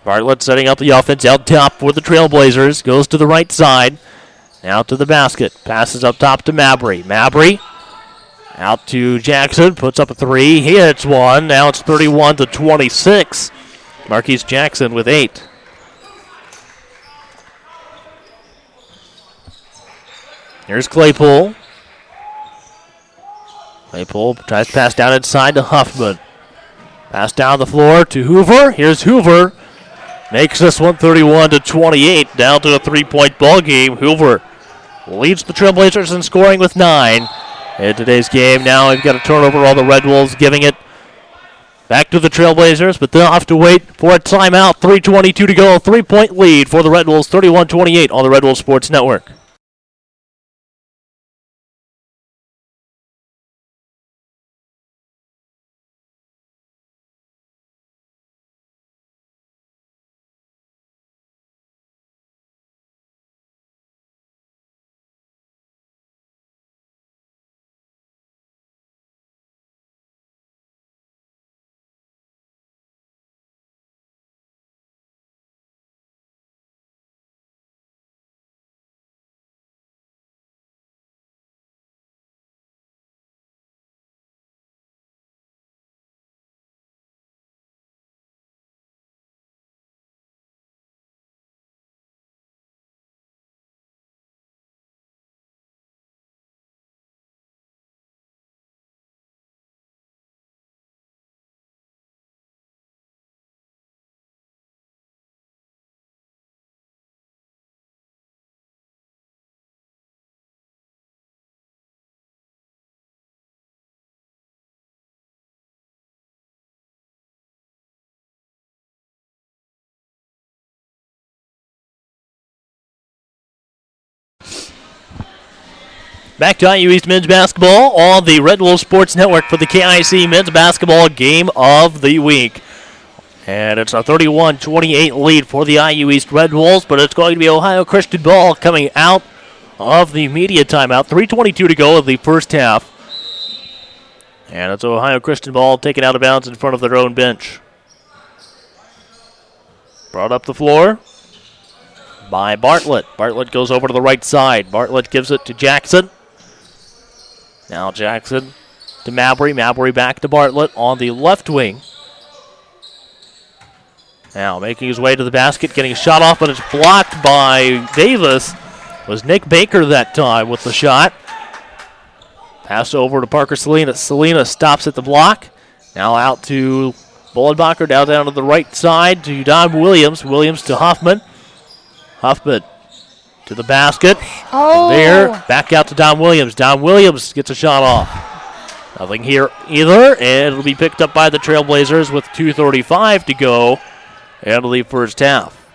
Bartlett setting up the offense out top for the Trailblazers. Goes to the right side. Now to the basket. Passes up top to Mabry. Mabry out to Jackson. Puts up a 3. He hits one. Now it's 31-26. Marquise Jackson with 8. Here's Claypool. Claypool tries to pass down inside to Huffman. Pass down the floor to Hoover. Here's Hoover. Makes this one 31-28. Down to a 3-point ball game. Hoover leads the Trailblazers in scoring with 9 in today's game. Now we've got a turnover on the Red Wolves, giving it back to the Trailblazers, but they'll have to wait for a timeout. 3:22 to go. 3-point lead for the Red Wolves, 31-28 on the Red Wolves Sports Network. Back to IU East men's basketball on the Red Wolf Sports Network for the KIC men's basketball game of the week. And it's a 31-28 lead for the IU East Red Wolves, but it's going to be Ohio Christian ball coming out of the media timeout. 3:22 to go in the first half. And it's Ohio Christian ball taken out of bounds in front of their own bench. Brought up the floor by Bartlett. Bartlett goes over to the right side. Bartlett gives it to Jackson. Now Jackson to Mabry. Mabry back to Bartlett on the left wing. Now making his way to the basket, getting a shot off, but it's blocked by Davis. It was Nick Baker that time with the shot. Pass over to Parker Salinas. Salinas stops at the block. Now out to Bullenbacher, down to the right side to Don Williams. Williams to Huffman. Huffman to the basket. Oh. There, back out to Don Williams. Don Williams gets a shot off. Nothing here either, and it'll be picked up by the Trailblazers with 2:35 to go in the first half.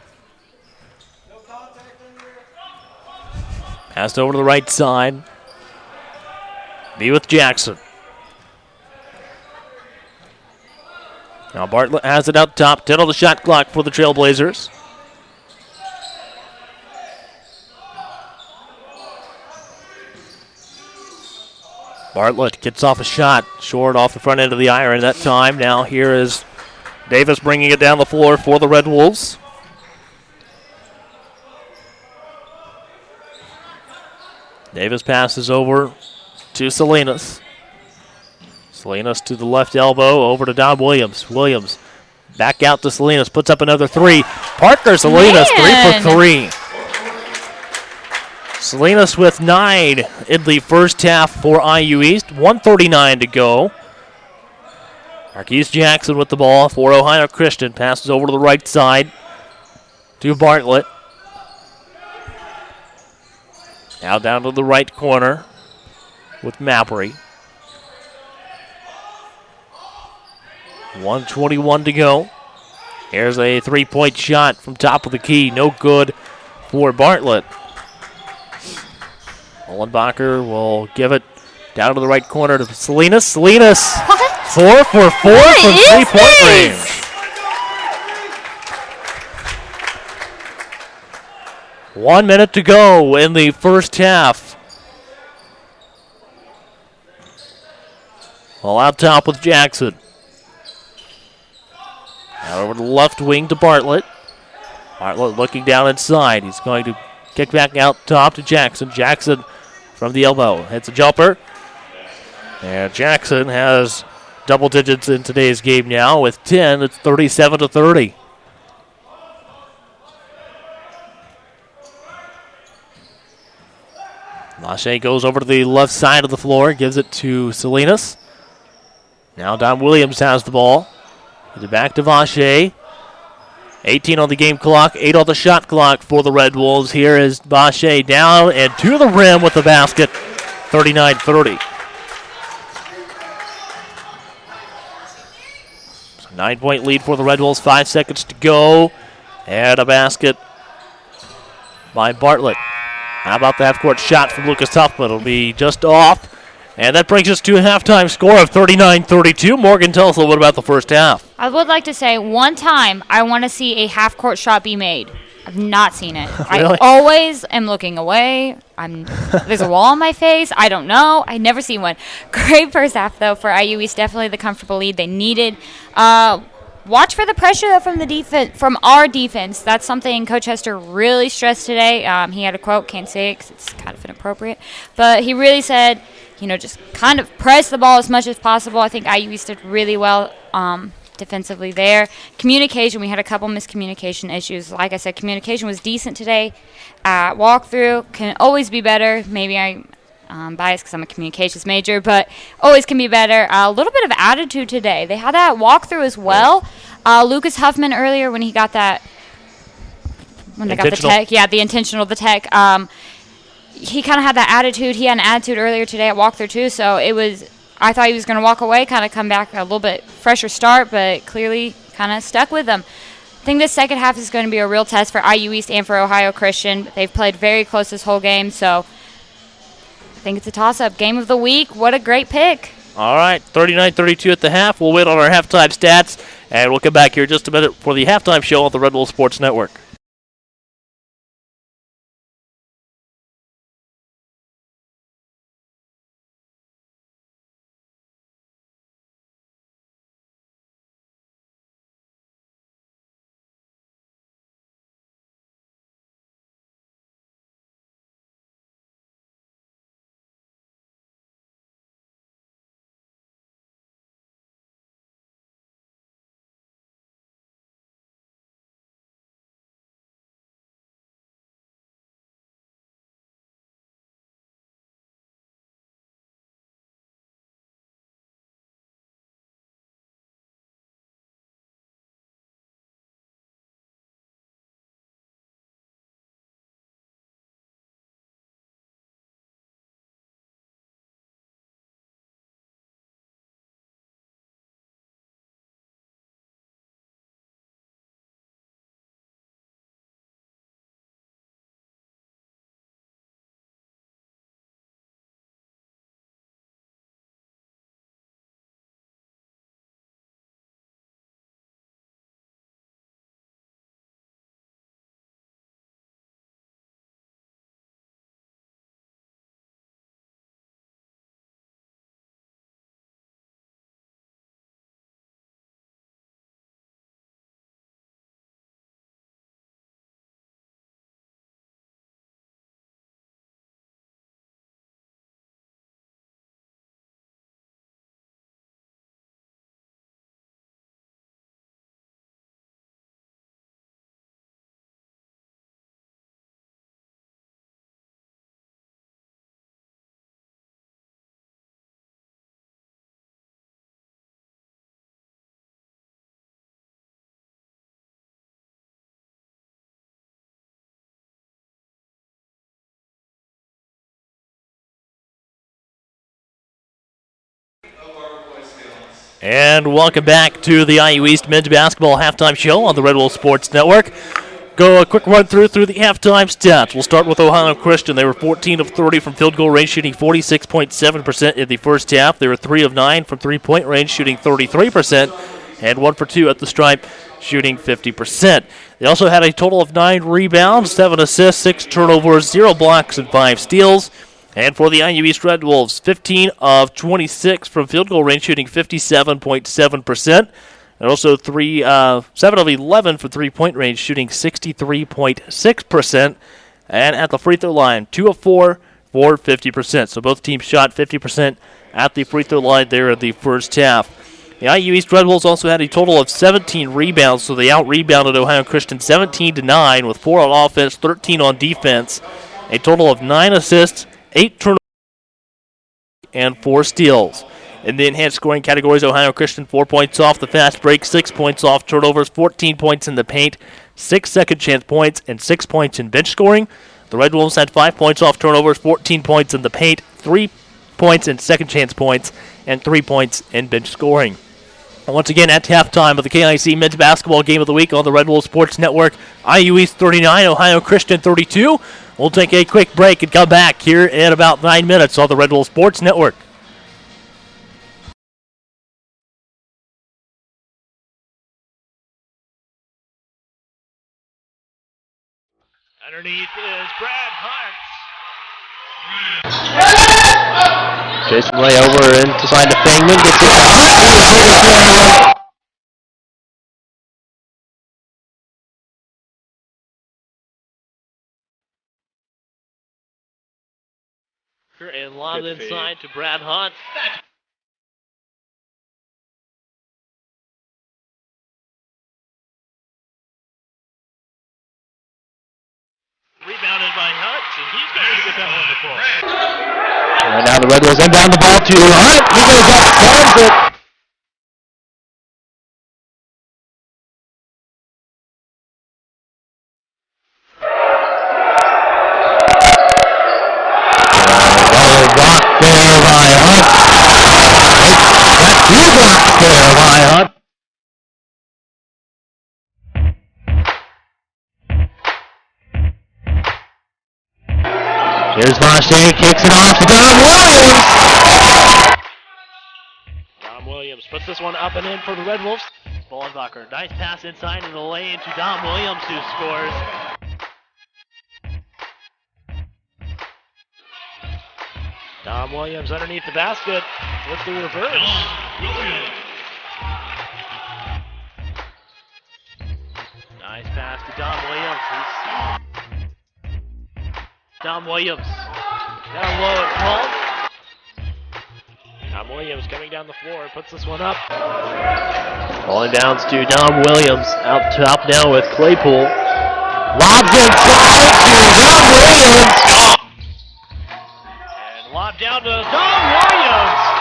Passed over to the right side. Be with Jackson. Now Bartlett has it up top. 10 on the shot clock for the Trailblazers. Bartlett gets off a shot. Short off the front end of the iron that time. Now here is Davis bringing it down the floor for the Red Wolves. Davis passes over to Salinas. Salinas to the left elbow, over to Don Williams. Williams back out to Salinas, puts up another three. Parker Salinas, 3 for 3. Salinas with 9 in the first half for IU East. 1:39 to go. Marquise Jackson with the ball for Ohio Christian. Passes over to the right side to Bartlett. Now down to the right corner with Mabry. 1:21 to go. Here's a three-point shot from top of the key. No good for Bartlett. Bullenbacher will give it down to the right corner to Salinas. Salinas, 4 for 4 from three-point range. 1 minute to go in the first half. Well, out top with Jackson. Now over the left wing to Bartlett. Bartlett looking down inside. He's going to kick back out top to Jackson. Jackson from the elbow hits a jumper. And Jackson has double digits in today's game now with 10. It's 37-30. Lachey goes over to the left side of the floor, gives it to Salinas. Now Don Williams has the ball. Gives it back to Vache. 18 on the game clock, 8 on the shot clock for the Red Wolves. Here is Vache down and to the rim with the basket, 39-30. So 9-point lead for the Red Wolves, 5 seconds to go. And a basket by Bartlett. How about the half-court shot from Lucas Huffman? It'll be just off. And that brings us to a halftime score of 39-32. Morgan, tell us a little bit about the first half. I would like to say one time I want to see a half-court shot be made. I've not seen it. Really? I always am looking away. There's a wall on my face. I don't know. I never see one. Great first half, though, for IU East. Definitely the comfortable lead they needed. Watch for the pressure though from the defense, from our defense. That's something Coach Hester really stressed today. He had a quote, can't say it because it's kind of inappropriate, but he really said, just kind of press the ball as much as possible. I think IU East did really well defensively there. Communication, we had a couple miscommunication issues. Like I said, communication was decent today. Walkthrough can always be better. Maybe I'm biased because I'm a communications major, but always can be better. A little bit of attitude today. They had that walkthrough as well. Lucas Huffman earlier when he got that, when they got the tech, the tech. He kind of had that attitude. He had an attitude earlier today at walkthrough too. So I thought he was going to walk away, kind of come back a little bit fresher start, but clearly kind of stuck with them. I think this second half is going to be a real test for IU East and for Ohio Christian. They've played very close this whole game, so think it's a toss-up. Game of the week. What a great pick. All right, 39-32 at the half. We'll wait on our halftime stats, and we'll come back here in just a minute for the halftime show on the Red Bull Sports Network. And welcome back to the IU East Men's Basketball Halftime Show on the Red Bull Sports Network. Go a quick run through the halftime stats. We'll start with Ohio Christian. They were 14 of 30 from field goal range, shooting 46.7% in the first half. They were 3 of 9 from three-point range, shooting 33%, and 1 for 2 at the stripe, shooting 50%. They also had a total of 9 rebounds, 7 assists, 6 turnovers, 0 blocks, and 5 steals. And for the IU East Red Wolves, 15 of 26 from field goal range, shooting 57.7%. And also 7 of 11 from three-point range, shooting 63.6%. And at the free throw line, 2 of 4 for 50%. So both teams shot 50% at the free throw line there in the first half. The IU East Red Wolves also had a total of 17 rebounds, so they out-rebounded Ohio Christian 17-9 with 4 on offense, 13 on defense. A total of 9 assists, 8 turnovers, and 4 steals. In the enhanced scoring categories, Ohio Christian 4 points off the fast break, 6 points off turnovers, 14 points in the paint, 6 second chance points, and 6 points in bench scoring. The Red Wolves had 5 points off turnovers, 14 points in the paint, 3 points in second chance points, and 3 points in bench scoring. And once again, at halftime of the KIC Men's Basketball Game of the Week on the Red Bull Sports Network, IU East 39, Ohio Christian 32. We'll take a quick break and come back here in about 9 minutes on the Red Bull Sports Network. Underneath is Brad Hunt. Jason Way over inside the Fangman, gets it back. And lobbed inside to Brad Hunt. Rebounded by Hunt, and he's going to get that one to fall. And now the Red Bulls inbound the ball to Hunt. He goes up, scores it. Blocked there by Hunt. He blocked there by Hunt. Here's Vashti, kicks it off to Dom Williams. Dom Williams puts this one up and in for the Red Wolves. Bollenbacher, nice pass inside in the lane to Dom Williams, who scores. Dom Williams underneath the basket with the reverse. Nice pass to Dom Williams. Dom Williams down low and called. Dom Williams coming down the floor, puts this one up. Ball downs to Dom Williams, out top now with Claypool. Lobs inside to Dom Williams. And lob down to Dom Williams.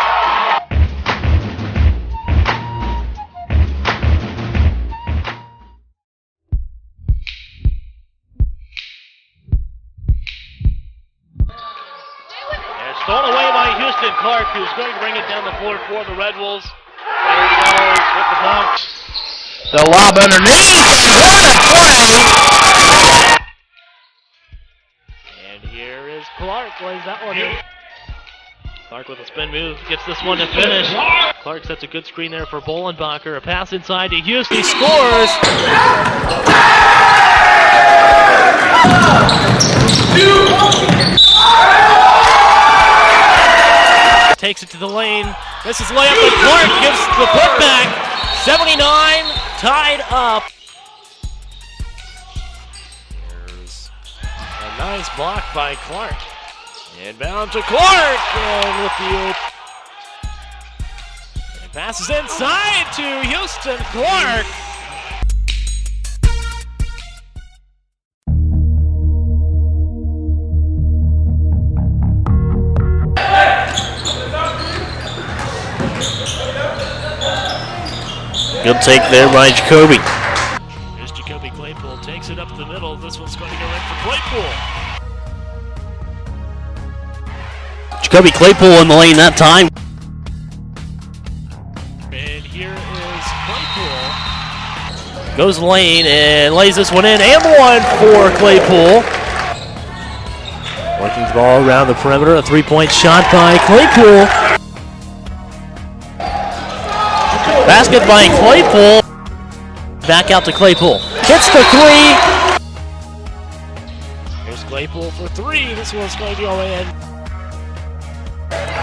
Stolen away by Houston Clark, who's going to bring it down the floor for the Red Wolves. There he goes with the dunk. The lob underneath. And here is Clark, lays that one in. Clark with a spin move, gets this one to finish. Clark sets a good screen there for Bollenbacher. A pass inside to Houston, he scores. Takes it to the lane. This is layup, but Clark gives the putback. 79, tied up. There's a nice block by Clark. Inbound to Clark, and with the and passes inside to Houston Clark. Good take there by Jacoby. Here's Jacoby Claypool, takes it up the middle. This one's going to go in for Claypool. Jacoby Claypool in the lane that time. And here is Claypool. Goes lane and lays this one in, and one for Claypool. Working the ball around the perimeter, a three-point shot by Claypool. Basket by Claypool. Back out to Claypool. Hits the three. Here's Claypool for three. This one's going to go in.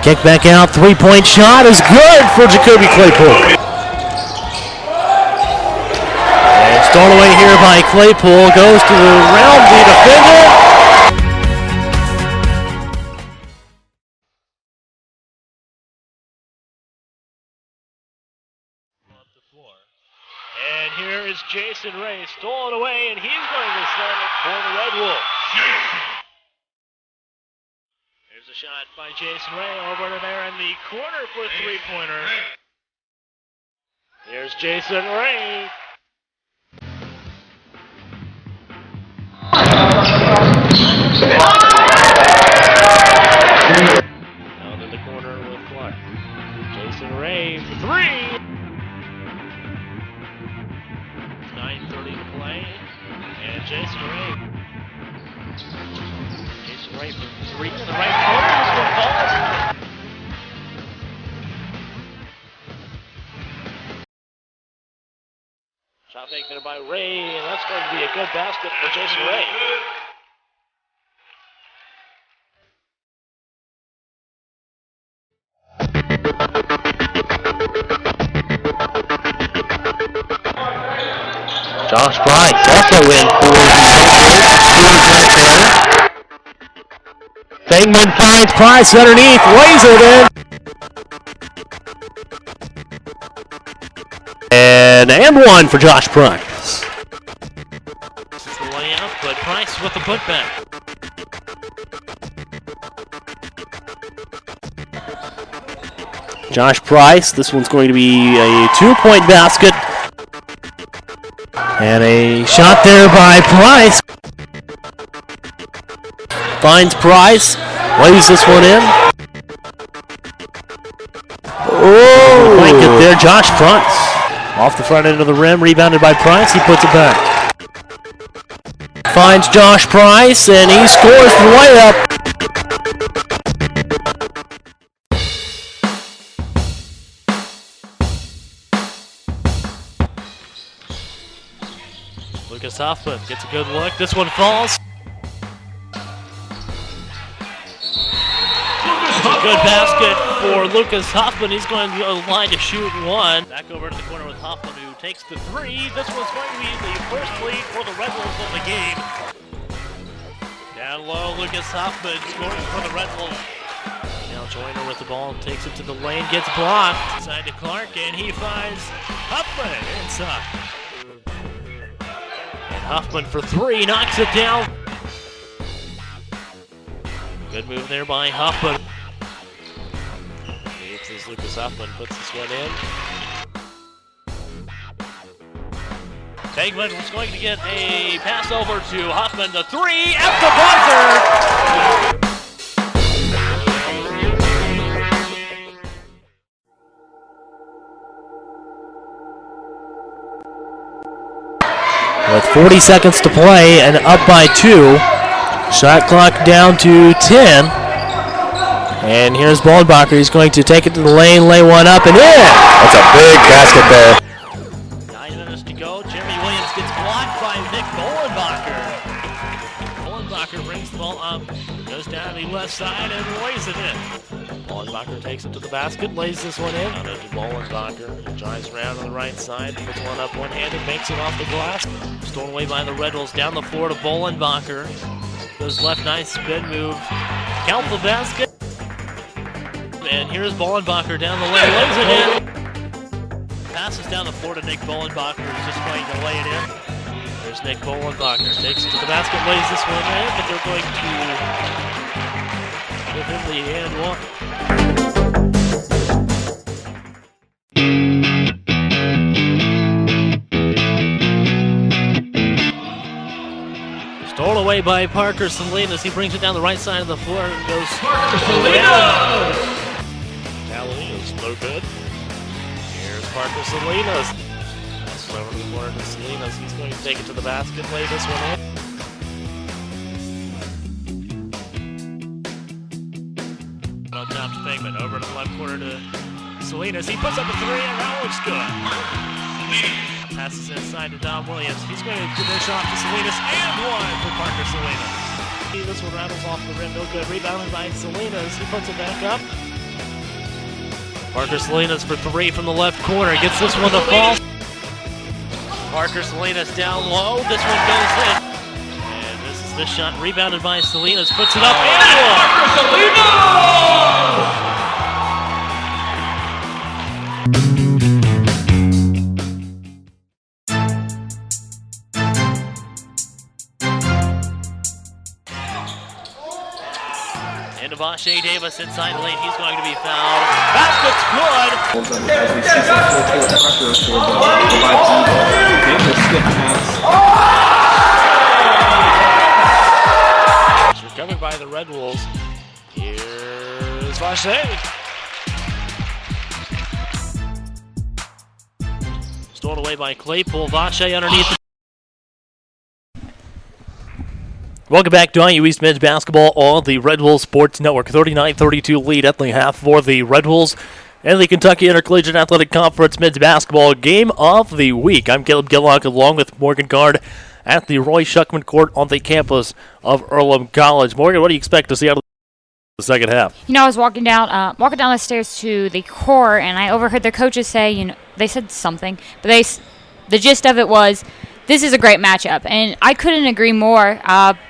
Kick back out. Three-point shot is good for Jacoby Claypool. And stolen away here by Claypool. Goes to around the defender. And here is Jason Ray, stolen away, and he's going to slam it for the Red Wolves. Here's a shot by Jason Ray over to there in the corner for a three-pointer. Here's Jason Ray. Down in the corner with Clark. Jason Ray for three. 9:30 to play, and Jason Ray for three to the right corner. This one falls. Shot fake there by Ray, and that's going to be a good basket for Jason Ray. Josh Price also in for the Bangman finds Price underneath, lays it in. And one for Josh Price. This is the layup, but Price with the putback. Josh Price, this one's going to be a two-point basket. And a shot there by Price. Finds Price, lays this one in. Oh! Blanket there, Josh Price. Off the front end of the rim, rebounded by Price, he puts it back. Finds Josh Price, and he scores the layup. Huffman gets a good look. This one falls. It's a good basket for Lucas Huffman. He's going to go to the line to shoot one. Back over to the corner with Huffman, who takes the three. This one's going to be the first lead for the Red Wolves of the game. Down low, Lucas Huffman scoring for the Red Wolves. Now Joyner with the ball, takes it to the lane, gets blocked. Inside to Clark, and he finds Huffman inside. And Huffman for three, knocks it down. Good move there by Huffman. As Lucas Huffman puts this one in. Tegman was going to get a pass over to Huffman. The three at the buzzer. With 40 seconds to play and up by 2. Shot clock down to 10. And here's Bollenbacher. He's going to take it to the lane, lay one up, and in! That's a big basket there. 9 minutes to go. Jeremy Williams gets blocked by Nick Bollenbacher. Bollenbacher brings the ball up, goes down the left side, and lays it in. Bollenbacher takes it to the basket, lays this one in. Out to Bollenbacher. Drives around on the right side, puts one up one-handed, makes it off the glass. Stolen away by the Red Wolves. Down the floor to Bollenbacher. Goes left, nice spin move. Count the basket. And here's Bollenbacher down the lane, lays it in. Passes down the floor to Nick Bollenbacher, who's just going to lay it in. There's Nick Bollenbacher, takes it to the basket, lays this one in, but they're going to give him the and one. Stolen away by Parker Salinas. He brings it down the right side of the floor and goes Parker Salinas. Salinas, no good. Here's Parker Salinas. That's over the corner to Salinas. He's going to take it to the basket, lay this one in. On top to Figman, over to the left corner to Salinas. He puts up a three, and that one's good. Passes inside to Dom Williams. He's going to dish off to Salinas, and one for Parker Salinas. This one rattles off the rim, no good. Rebounded by Salinas. He puts it back up. Parker Salinas for three from the left corner. Gets this one to fall. Parker Salinas down low. This one goes in. And this is the shot rebounded by Salinas. Puts it up and one. Parker Salinas! And Devontae Davis inside the lane. He's going to be fouled. Basket's good. It's recovered by the Red Wolves. Here's Vache. Stolen away by Claypool. Vache underneath. Welcome back to IU East Men's Basketball on the Red Wolves Sports Network. 39-32 lead at the half for the Red Wolves and the Kentucky Intercollegiate Athletic Conference Men's Basketball Game of the Week. I'm Caleb Gillock along with Morgan Gard at the Roy Shuckman Court on the campus of Earlham College. Morgan, what do you expect to see out of the second half? You know, I was walking down the stairs to the court, and I overheard the coaches say, they said something, but the gist of it was, this is a great matchup, and I couldn't agree more.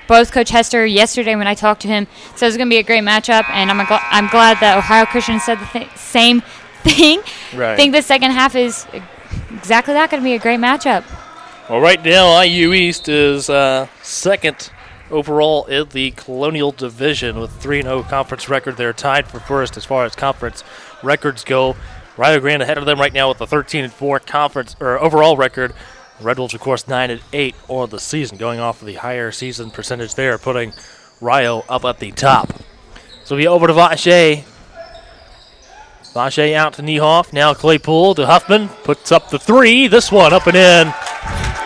Both Coach Hester, yesterday when I talked to him, said it's going to be a great matchup, and I'm glad that Ohio Christian said the same thing. Right. I think the second half is exactly that, going to be a great matchup. Well, right now, IU East is second overall in the Colonial Division with 3-0 conference record. They're tied for first as far as conference records go. Rio Grande ahead of them right now with a 13-4 conference or overall record. Red Wolves, of course, 9-8 on the season, going off of the higher season percentage there, putting Rio up at the top. So we over to Vache. Vache out to Niehoff. Now Claypool to Huffman. Puts up the three. This one up and in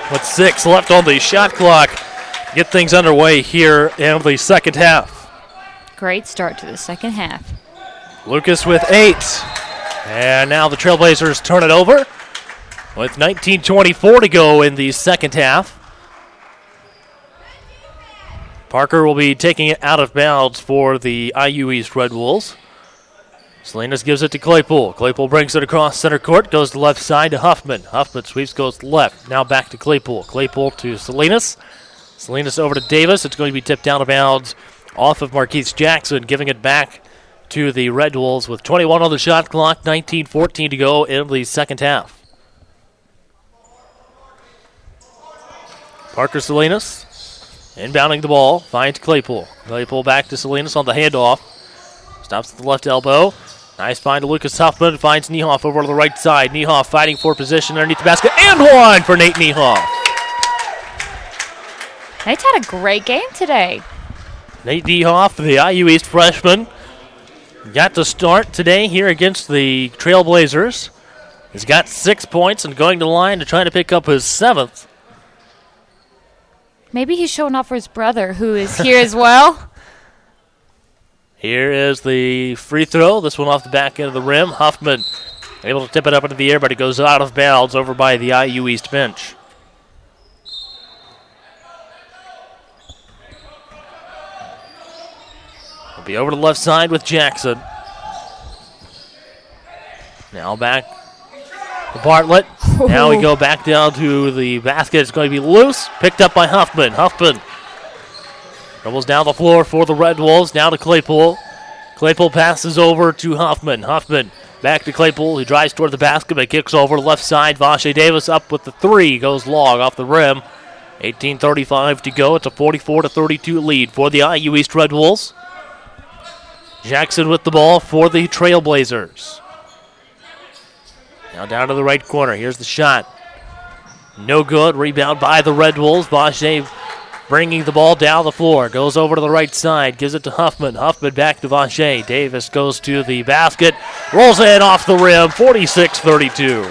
with 6 left on the shot clock. Get things underway here in the second half. Great start to the second half. Lucas with 8. And now the Trailblazers turn it over with 19:24 to go in the second half. Parker will be taking it out of bounds for the IU East Red Wolves. Salinas gives it to Claypool. Claypool brings it across center court, goes to left side to Huffman. Huffman sweeps, goes left. Now back to Claypool. Claypool to Salinas. Salinas over to Davis. It's going to be tipped out of bounds off of Marquise Jackson, giving it back to the Red Wolves with 21 on the shot clock, 19-14 to go in the second half. Parker Salinas inbounding the ball, finds Claypool. Claypool back to Salinas on the handoff. Stops at the left elbow. Nice find to Lucas Huffman. Finds Niehoff over to the right side. Niehoff fighting for position underneath the basket. And one for Nate Niehoff. Nate's had a great game today. Nate Niehoff, the IU East freshman, got to start today here against the Trailblazers. He's got 6 points and going to the line to try to pick up his 7th. Maybe he's showing off for his brother, who is here as well. Here is the free throw. This one off the back end of the rim. Huffman able to tip it up into the air, but it goes out of bounds over by the IU East bench. We'll be over to the left side with Jackson. Now back to Bartlett. Now we go back down to the basket. It's going to be loose. Picked up by Huffman. Huffman dribbles down the floor for the Red Wolves. Now to Claypool. Claypool passes over to Huffman. Huffman back to Claypool. He drives toward the basket, but kicks over to the left side. Vashe Davis up with the three. Goes long off the rim. 18:35 to go. It's a 44-32 lead for the IU East Red Wolves. Jackson with the ball for the Trailblazers. Now down to the right corner. Here's the shot. No good. Rebound by the Red Wolves. Vashe bringing the ball down the floor. Goes over to the right side. Gives it to Huffman. Huffman back to Vashe. Davis goes to the basket. Rolls in off the rim. 46-32.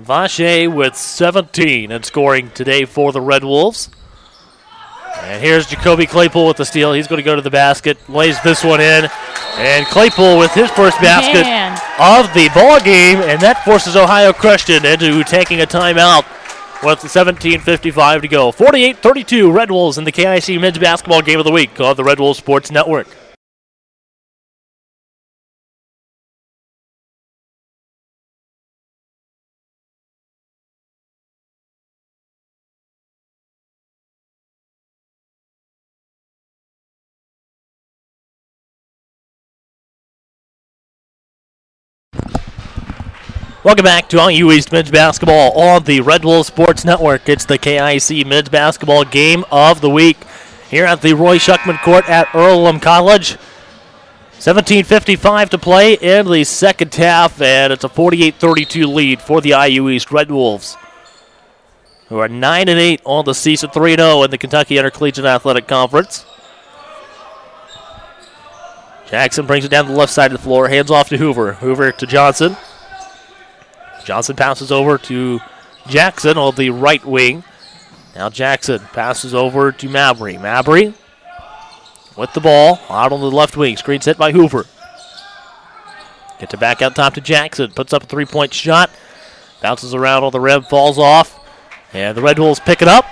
Vashe with 17 and scoring today for the Red Wolves. And here's Jacoby Claypool with the steal. He's going to go to the basket. Lays this one in. And Claypool with his first basket of the ball game, and that forces Ohio Christian into taking a timeout with 17:55 to go. 48-32 Red Wolves in the KIC Men's Basketball Game of the Week on the Red Wolves Sports Network. Welcome back to IU East Men's Basketball on the Red Wolves Sports Network. It's the KIC Men's Basketball Game of the Week here at the Roy Schuckman Court at Earlham College. 17:55 to play in the second half, and it's a 48-32 lead for the IU East Red Wolves, who are 9-8 on the season, 3-0 in the Kentucky Intercollegiate Athletic Conference. Jackson brings it down to the left side of the floor, hands off to Hoover. Hoover to Johnson. Johnson passes over to Jackson on the right wing. Now Jackson passes over to Mabry. Mabry with the ball out on the left wing. Screen set by Hoover. Gets it back out top to Jackson. Puts up a three-point shot. Bounces around on the rim, falls off. And the Red Wolves pick it up.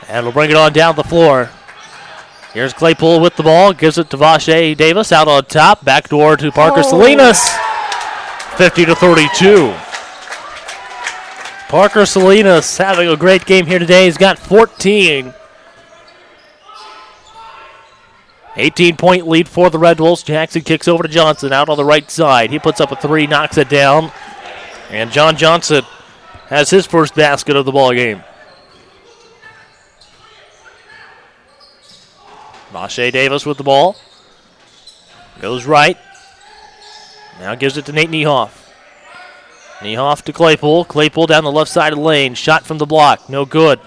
And will bring it on down the floor. Here's Claypool with the ball. Gives it to Vashe Davis out on top. Backdoor to Parker Salinas. 50-32. Parker Salinas having a great game here today. He's got 14. 18-point lead for the Red Wolves. Jackson kicks over to Johnson out on the right side. He puts up a three, knocks it down. And John Johnson has his first basket of the ball game. Vashe Davis with the ball. Goes right. Now gives it to Nate Niehoff. Niehoff to Claypool. Claypool down the left side of the lane. Shot from the block. No good.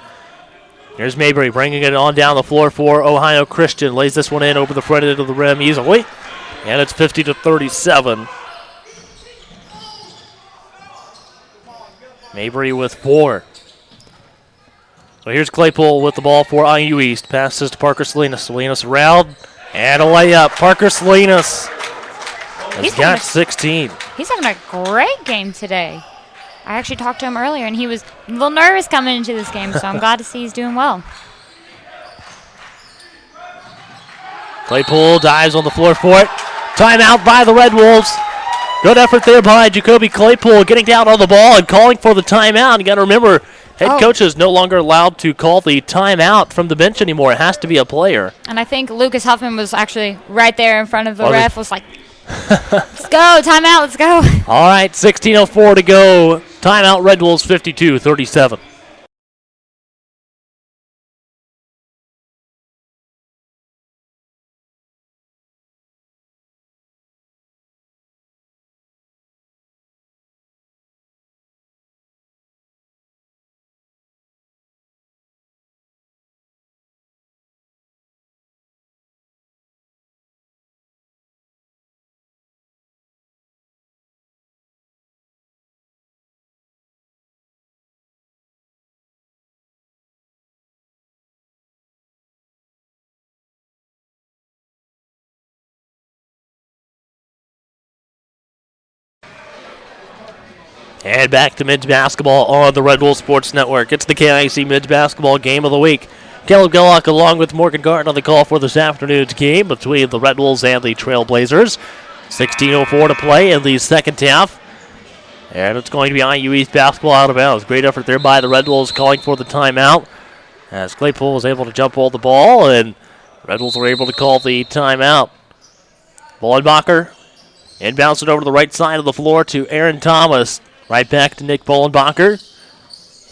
Here's Mabry bringing it on down the floor for Ohio Christian. Lays this one in over the front end of the rim easily. And it's 50-37. Mabry with 4. So here's Claypool with the ball for IU East. Passes to Parker Salinas. Salinas around. And a layup. Parker Salinas has got 16. He's having a great game today. I actually talked to him earlier, and he was a little nervous coming into this game, so I'm glad to see he's doing well. Claypool dives on the floor for it. Timeout by the Red Wolves. Good effort there by Jacoby Claypool, getting down on the ball and calling for the timeout. You got to remember, head coach is no longer allowed to call the timeout from the bench anymore. It has to be a player. And I think Lucas Huffman was actually right there in front of the ref, was like, let's go, timeout, let's go. All right, 16:04 to go. Timeout, Red Wolves 52-37. And back to men's basketball on the Red Bull Sports Network. It's the KIC men's basketball game of the week. Caleb Gillock along with Morgan Garten on the call for this afternoon's game between the Red Bulls and the Trailblazers. 16:04 to play in the second half. And it's going to be IU East basketball out of bounds. Great effort there by the Red Bulls calling for the timeout. As Claypool was able to jump ball the ball, and Red Bulls were able to call the timeout. Bollenbacher inbounds it over to the right side of the floor to Aaron Thomas. Right back to Nick Bollenbacher.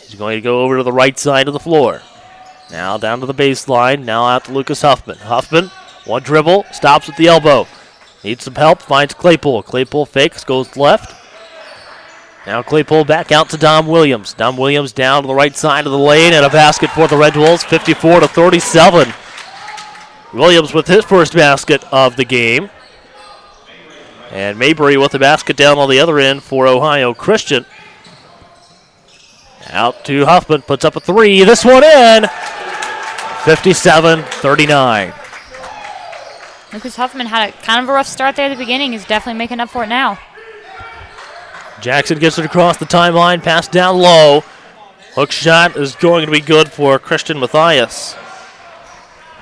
He's going to go over to the right side of the floor. Now down to the baseline. Now out to Lucas Huffman. Huffman, one dribble, stops at the elbow. Needs some help, finds Claypool. Claypool fakes, goes left. Now Claypool back out to Dom Williams. Dom Williams down to the right side of the lane, and a basket for the Red Wolves, 54-37. Williams with his first basket of the game. And Mabry with the basket down on the other end for Ohio Christian. Out to Huffman, puts up a three. This one in. 57-39. Lucas Huffman had a kind of a rough start there at the beginning. He's definitely making up for it now. Jackson gets it across the timeline, pass down low. Hook shot is going to be good for Christian Matthias.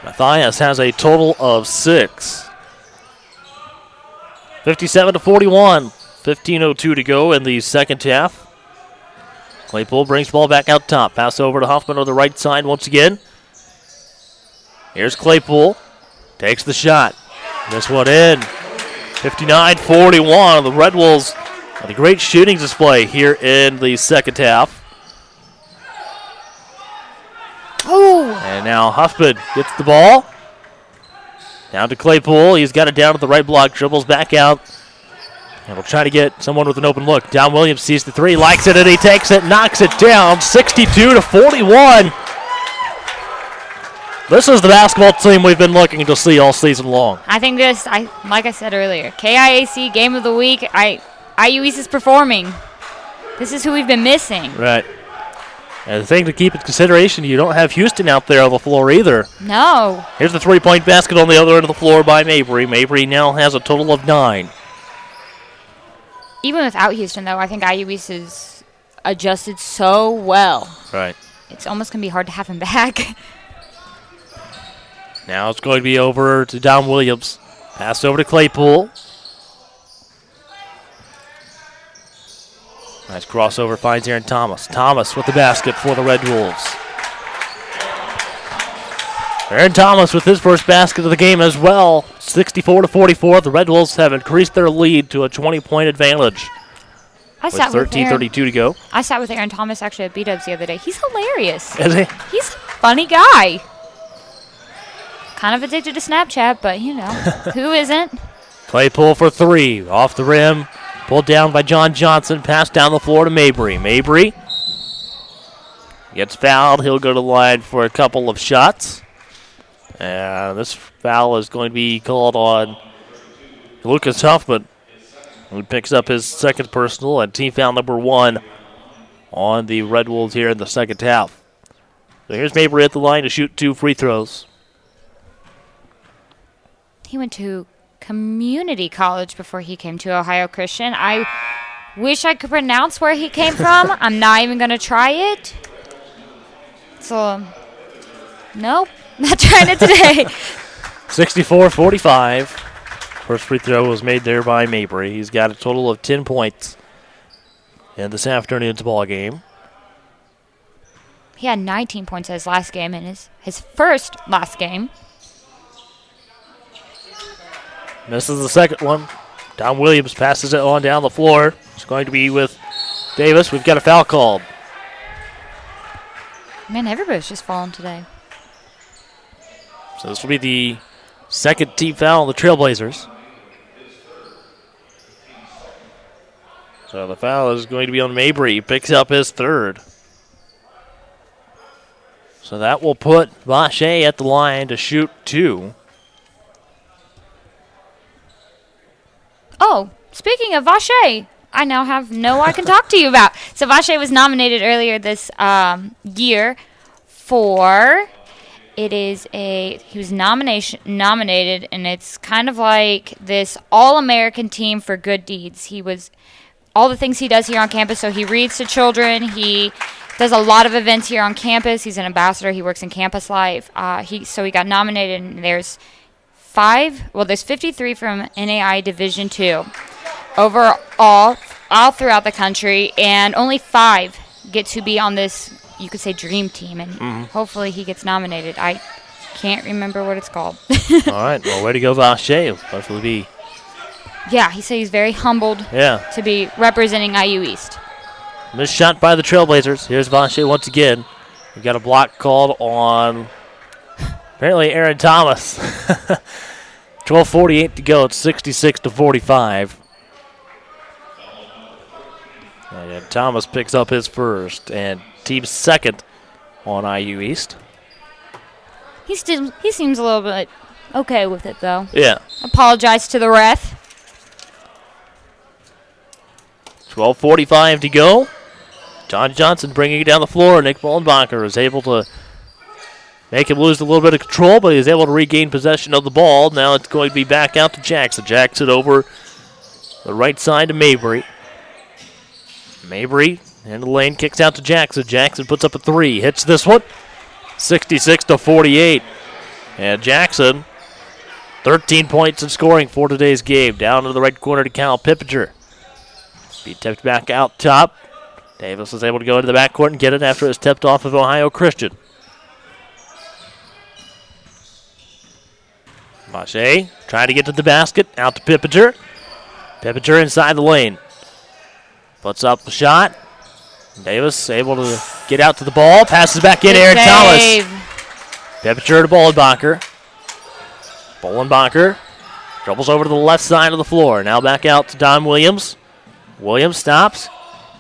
Matthias has a total of 6. 57-41. 15:02 to go in the second half. Claypool brings the ball back out top. Pass over to Huffman on the right side once again. Here's Claypool. Takes the shot. This one in. 59-41. The Red Wolves with a great shooting display here in the second half. Oh! And now Huffman gets the ball. Down to Claypool. He's got it down at the right block. Dribbles back out. And will try to get someone with an open look. Don Williams sees the three, likes it, and he takes it, knocks it down. 62-41. This is the basketball team we've been looking to see all season long. I think this, like I said earlier, KIAC Game of the Week, IU East is performing. This is who we've been missing. Right. And the thing to keep in consideration, you don't have Houston out there on the floor either. No. Here's the three-point basket on the other end of the floor by Mabry. Mabry now has a total of 9. Even without Houston, though, I think IU East has adjusted so well. Right. It's almost going to be hard to have him back. Now it's going to be over to Dom Williams. Pass over to Claypool. Nice crossover, finds Aaron Thomas. Thomas with the basket for the Red Wolves. Aaron Thomas with his first basket of the game as well. 64-44. The Red Wolves have increased their lead to a 20-point advantage. With 13:32 to go. I sat with Aaron Thomas actually at B-Dubs the other day. He's hilarious. Is he? He's a funny guy. Kind of addicted to Snapchat, but you know, who isn't? Claypool for 3. Off the rim. Pulled down by John Johnson. Pass down the floor to Mabry. Mabry gets fouled. He'll go to the line for a couple of shots. And this foul is going to be called on Lucas Huffman, who picks up his second personal and team foul number 1 on the Red Wolves here in the second half. So here's Mabry at the line to shoot 2 free throws. He went to community college before he came to Ohio Christian. I wish I could pronounce where he came from. I'm not even going to try it. So, nope, not trying it today. 64-45. First free throw was made there by Mabry. He's got a total of 10 points in this afternoon's ball game. He had 19 points in his last game, and his first last game. Misses the second one. Don Williams passes it on down the floor. It's going to be with Davis. We've got a foul called. Man, everybody's just falling today. So this will be the second team foul on the Trailblazers. So the foul is going to be on Mabry. He picks up his third. So that will put Vache at the line to shoot 2. Oh, speaking of Vache, I now I can talk to you about. So Vache was nominated earlier this year for, he was nominated, and it's kind of like this All-American Team for Good Deeds. All the things he does here on campus, so he reads to children, he does a lot of events here on campus, he's an ambassador, he works in campus life. So he got nominated, and there's 53 from NAI Division II overall, all throughout the country, and only 5 get to be on this, you could say, dream team, and hopefully he gets nominated. I can't remember what it's called. All right, well, way to go, Vache. Hopefully be. Yeah, he said he's very humbled to be representing IU East. Missed shot by the Trailblazers. Here's Vache once again. We've got a block called on apparently Aaron Thomas. 12:48 to go. It's 66-45. And Thomas picks up his first, and team second on IU East. He seems a little bit okay with it, though. Yeah. Apologize to the ref. 12:45 to go. John Johnson bringing it down the floor. Nick Bollenbacher is able to make him lose a little bit of control, but he's able to regain possession of the ball. Now it's going to be back out to Jackson. Jackson over the right side to Mabry. Mabry in the lane, kicks out to Jackson. Jackson puts up a 3, hits this one. 66-48. And Jackson, 13 points in scoring for today's game. Down to the right corner to Kyle Pippinger. Be tipped back out top. Davis is able to go into the backcourt and get it after it's tipped off of Ohio Christian. Vache trying to get to the basket. Out to Pippinger. Pippinger inside the lane. Puts up the shot. Davis able to get out to the ball. Passes back in. Aaron Thomas. Pippinger to Bollenbacher. Bollenbacher dribbles over to the left side of the floor. Now back out to Don Williams. Williams stops.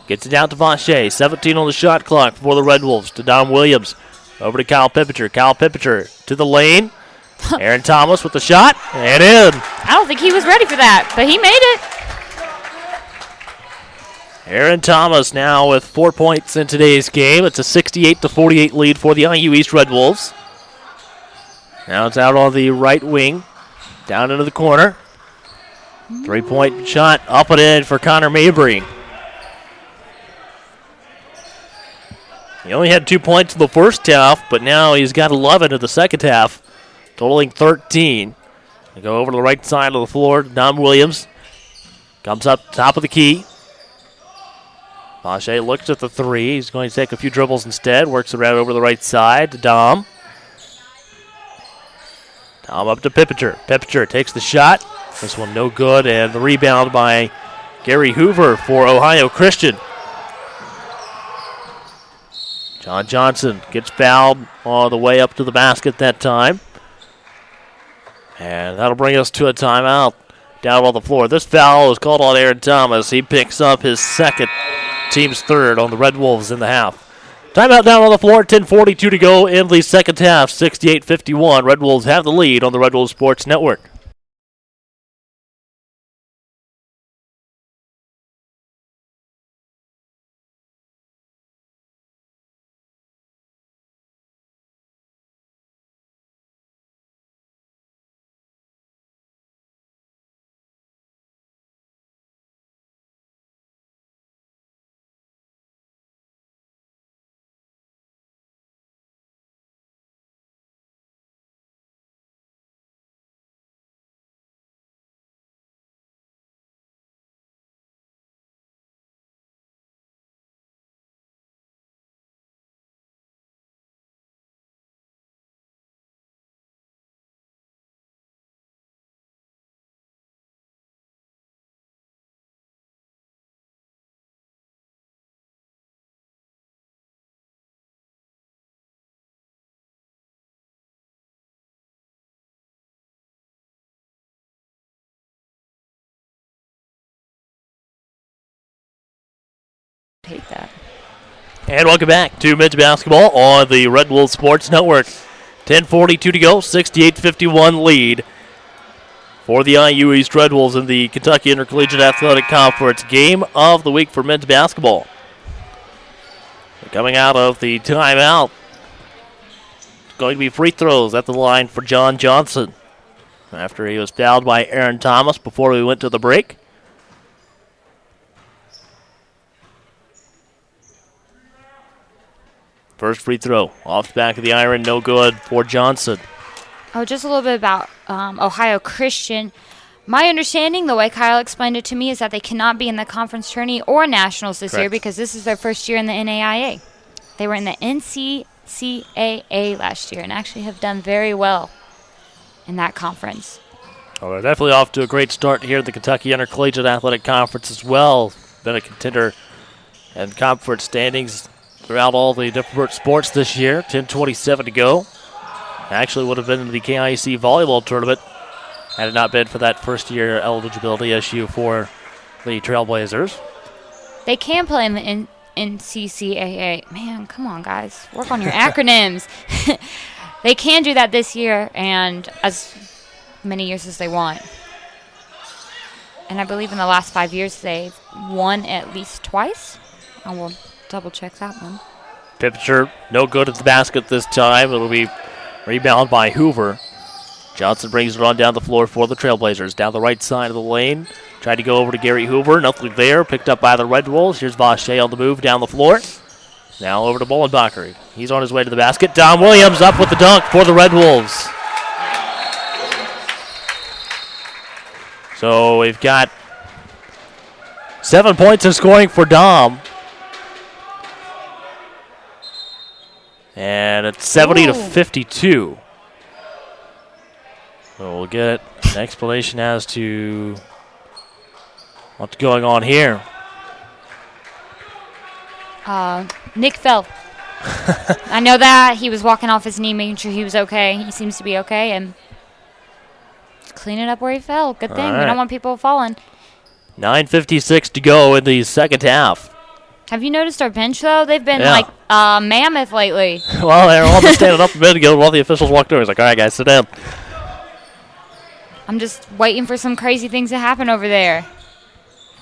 Gets it out to Vache. 17 on the shot clock for the Red Wolves. To Don Williams. Over to Kyle Pippinger. Kyle Pippinger to the lane. Aaron Thomas with the shot. And in. I don't think he was ready for that, but he made it. Aaron Thomas now with 4 points in today's game. It's a 68-48 lead for the IU East Red Wolves. Now it's out on the right wing. Down into the corner. 3-point shot up and in for Connor Mabry. He only had 2 points in the first half, but now he's got 11 in the second half, totaling 13. They go over to the right side of the floor. Don Williams comes up top of the key. Vache looks at the 3. He's going to take a few dribbles instead. Works around over the right side to Dom. Dom up to Pippinger. Pippinger takes the shot. This one no good, and the rebound by Gary Hoover for Ohio Christian. John Johnson gets fouled all the way up to the basket that time. And that'll bring us to a timeout down on the floor. This foul is called on Aaron Thomas. He picks up his second, team's third on the Red Wolves in the half. Timeout down on the floor, 10:42 to go in the second half, 68-51. Red Wolves have the lead on the Red Wolves Sports Network. hate that. And welcome back to men's basketball on the Red Wolves Sports Network. 10:42 to go, 68-51 lead for the IU East Red Wolves in the Kentucky Intercollegiate Athletic Conference. Game of the week for men's basketball. Coming out of the timeout, it's going to be free throws at the line for John Johnson after he was fouled by Aaron Thomas before we went to the break. First free throw off the back of the iron, no good for Johnson. Oh, just a little bit about Ohio Christian. My understanding, the way Kyle explained it to me, is that they cannot be in the conference tourney or nationals this year because this is their first year in the NAIA. They were in the NCCAA last year and actually have done very well in that conference. Oh, they're definitely off to a great start here at the Kentucky Intercollegiate Athletic Conference as well. Been a contender in conference standings throughout all the different sports this year. 10:27 to go. Actually would have been in the KIC volleyball tournament had it not been for that first-year eligibility issue for the Trailblazers. They can play in the NCCAA. Man, come on, guys. Work on your acronyms. They can do that this year and as many years as they want. And I believe in the last 5 years they've won at least twice. I will double-check that one. Pipcher, no good at the basket this time. It'll be rebound by Hoover. Johnson brings it on down the floor for the Trailblazers. Down the right side of the lane. Tried to go over to Gary Hoover. Nothing there. Picked up by the Red Wolves. Here's Vache on the move down the floor. Now over to Bollenbacher. He's on his way to the basket. Dom Williams up with the dunk for the Red Wolves. So we've got 7 points in scoring for Dom. And it's 70-52. So we'll get an explanation as to what's going on here. Nick fell. I know that. He was walking off his knee, making sure he was okay. He seems to be okay, and cleaning up where he fell. Good thing. We don't want people falling. 9:56 to go in the second half. Have you noticed our bench, though? They've been like mammoth lately. Well, they're all just standing up a minute ago while the officials walked over. He's like, all right, guys, sit down. I'm just waiting for some crazy things to happen over there.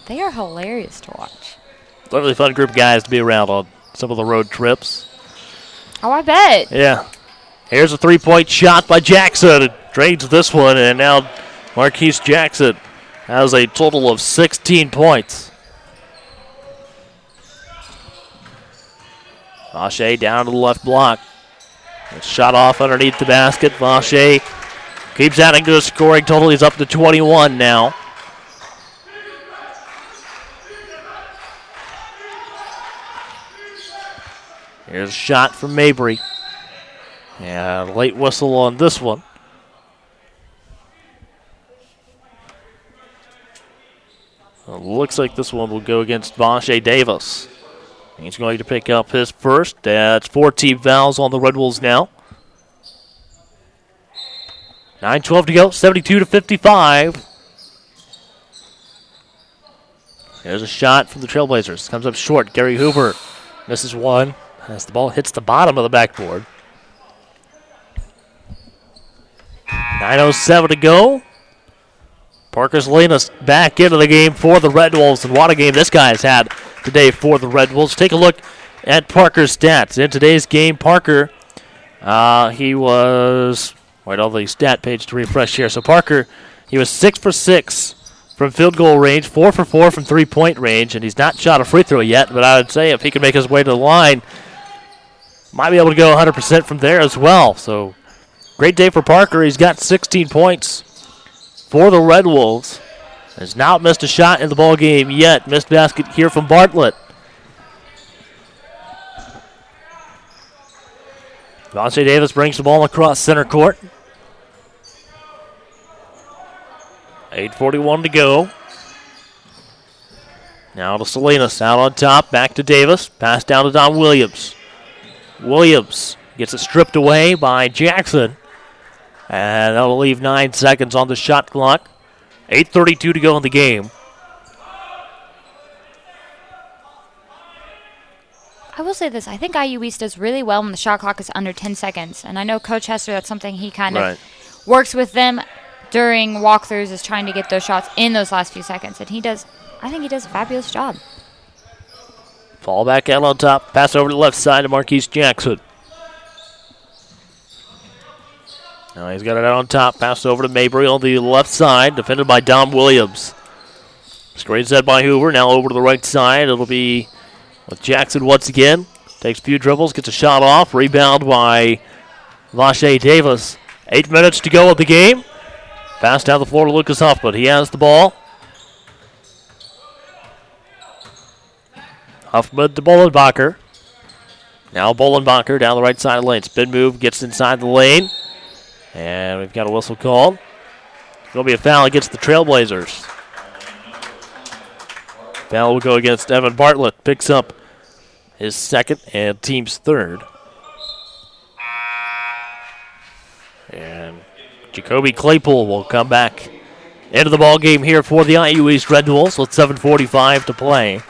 They are hilarious to watch. It's a really fun group of guys to be around on some of the road trips. Oh, I bet. Yeah. Here's a three-point shot by Jackson. It drains this one, and now Marquise Jackson has a total of 16 points. Vache down to the left block. It's shot off underneath the basket. Vache keeps adding to his scoring total. He's up to 21 now. Here's a shot from Mabry. And a late whistle on this one. It looks like this one will go against Vache Davis. He's going to pick up his first. That's 4 team fouls on the Red Wolves now. 9:12 to go, 72-55. There's a shot from the Trailblazers. Comes up short. Gary Hoover misses one as the ball hits the bottom of the backboard. 9:07 to go. Parker Salinas back into the game for the Red Wolves. And what a game this guy has had today for the Red Wolves. Take a look at Parker's stats. In today's game, Parker, he was... Wait, all the stat page to refresh here. So Parker, he was 6 for 6 from field goal range, 4 for 4 from three-point range, and he's not shot a free throw yet, but I would say if he can make his way to the line, might be able to go 100% from there as well. So great day for Parker. He's got 16 points for the Red Wolves. Has not missed a shot in the ball game yet. Missed basket here from Bartlett. Vache Davis brings the ball across center court. 8:41 to go. Now to Salinas, out on top, back to Davis. Pass down to Don Williams. Williams gets it stripped away by Jackson. And that'll leave 9 seconds on the shot clock. 8:32 to go in the game. I will say this. I think IU East does really well when the shot clock is under 10 seconds. And I know Coach Hester, that's something he kind of works with them during walkthroughs, is trying to get those shots in those last few seconds. And I think he does a fabulous job. Fall back out on top. Pass over to the left side to Marquise Jackson. Now he's got it out on top. Pass over to Mabry on the left side, defended by Dom Williams. Screen set by Hoover. Now over to the right side. It'll be with Jackson once again. Takes a few dribbles, gets a shot off. Rebound by Vache Davis. 8 minutes to go of the game. Pass down the floor to Lucas Huffman. He has the ball. Huffman to Bolenbacher. Now Bolenbacher down the right side of the lane. Spin move, gets inside the lane. And we've got a whistle called. It'll be a foul against the Trailblazers. Foul will go against Evan Bartlett. Picks up his second and team's third. And Jacoby Claypool will come back into the ball game here for the IU East Red Wolves with 7:45 to play.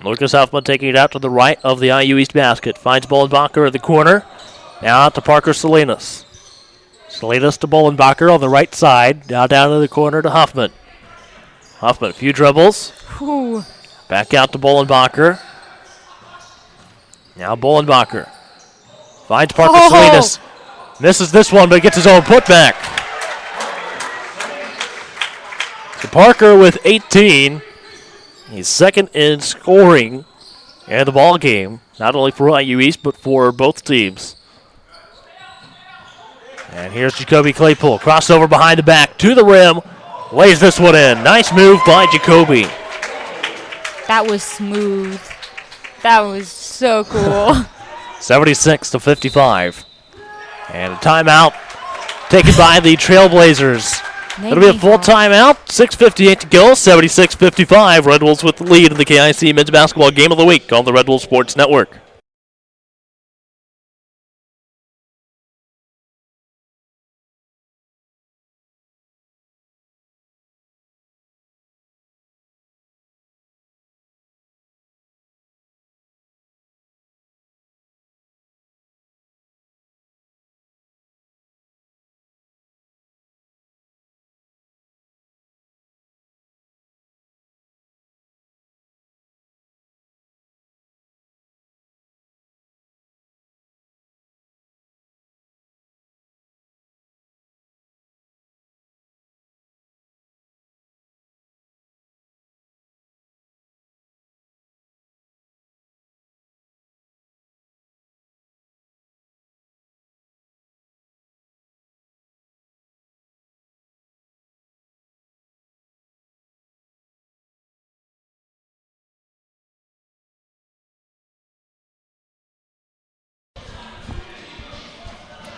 Lucas Huffman taking it out to the right of the IU East basket. Finds Bolenbacher at the corner. Now out to Parker Salinas. Salinas to Bolenbacher on the right side. Now down to the corner to Huffman. Huffman, a few dribbles. Ooh. Back out to Bolenbacher. Now Bolenbacher. Finds Parker Salinas. Misses this one, but gets his own putback. So Parker with 18. He's second in scoring in the ball game, not only for IU East, but for both teams. And here's Jacoby Claypool. Crossover behind the back to the rim. Lays this one in. Nice move by Jacoby. That was smooth. That was so cool. 76-55. And a timeout taken by the Trailblazers. It'll be a full timeout. 6:58 to go. 76-55. Red Wolves with the lead in the KIC Men's Basketball Game of the Week on the Red Wolves Sports Network.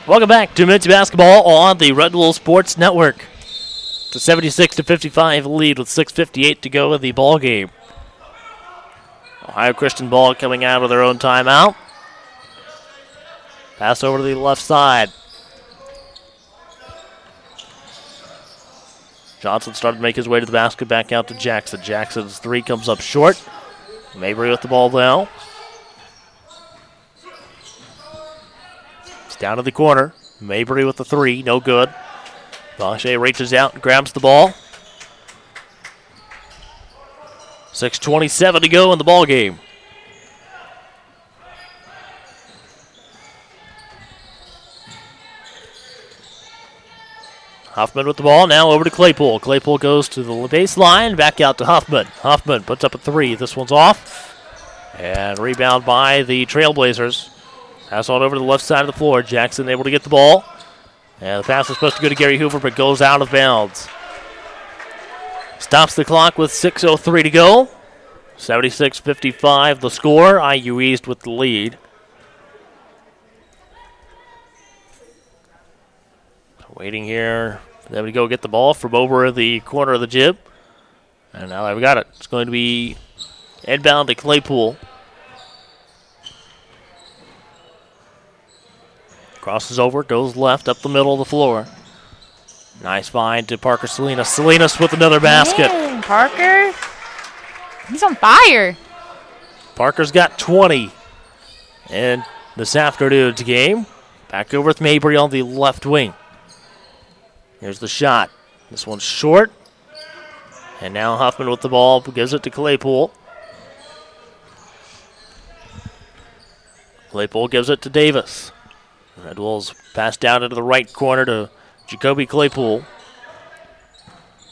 Welcome back to men's basketball on the Red Wolves Sports Network. It's a 76-55 lead with 6:58 to go in the ball game. Ohio Christian ball coming out of their own timeout. Pass over to the left side. Johnson started to make his way to the basket, back out to Jackson. Jackson's three comes up short. Mabry with the ball now. Down to the corner. Mabry with the three. No good. Vache reaches out and grabs the ball. 6:27 to go in the ball game. Huffman with the ball. Now over to Claypool. Claypool goes to the baseline. Back out to Huffman. Huffman puts up a three. This one's off. And rebound by the Trailblazers. Pass on over to the left side of the floor. Jackson able to get the ball. And the pass is supposed to go to Gary Hoover, but goes out of bounds. Stops the clock with 6:03 to go. 76-55 the score. IU East with the lead. Waiting here for them to go get the ball from over the corner of the gym. And now they've got it. It's going to be inbound to Claypool. Crosses over, goes left, up the middle of the floor. Nice find to Parker Salinas. Salinas with another basket. Parker. He's on fire. Parker's got 20 in this afternoon's game. Back over with Mabry on the left wing. Here's the shot. This one's short. And now Huffman with the ball gives it to Claypool. Claypool gives it to Davis. Red Wolves pass down into the right corner to Jacoby Claypool.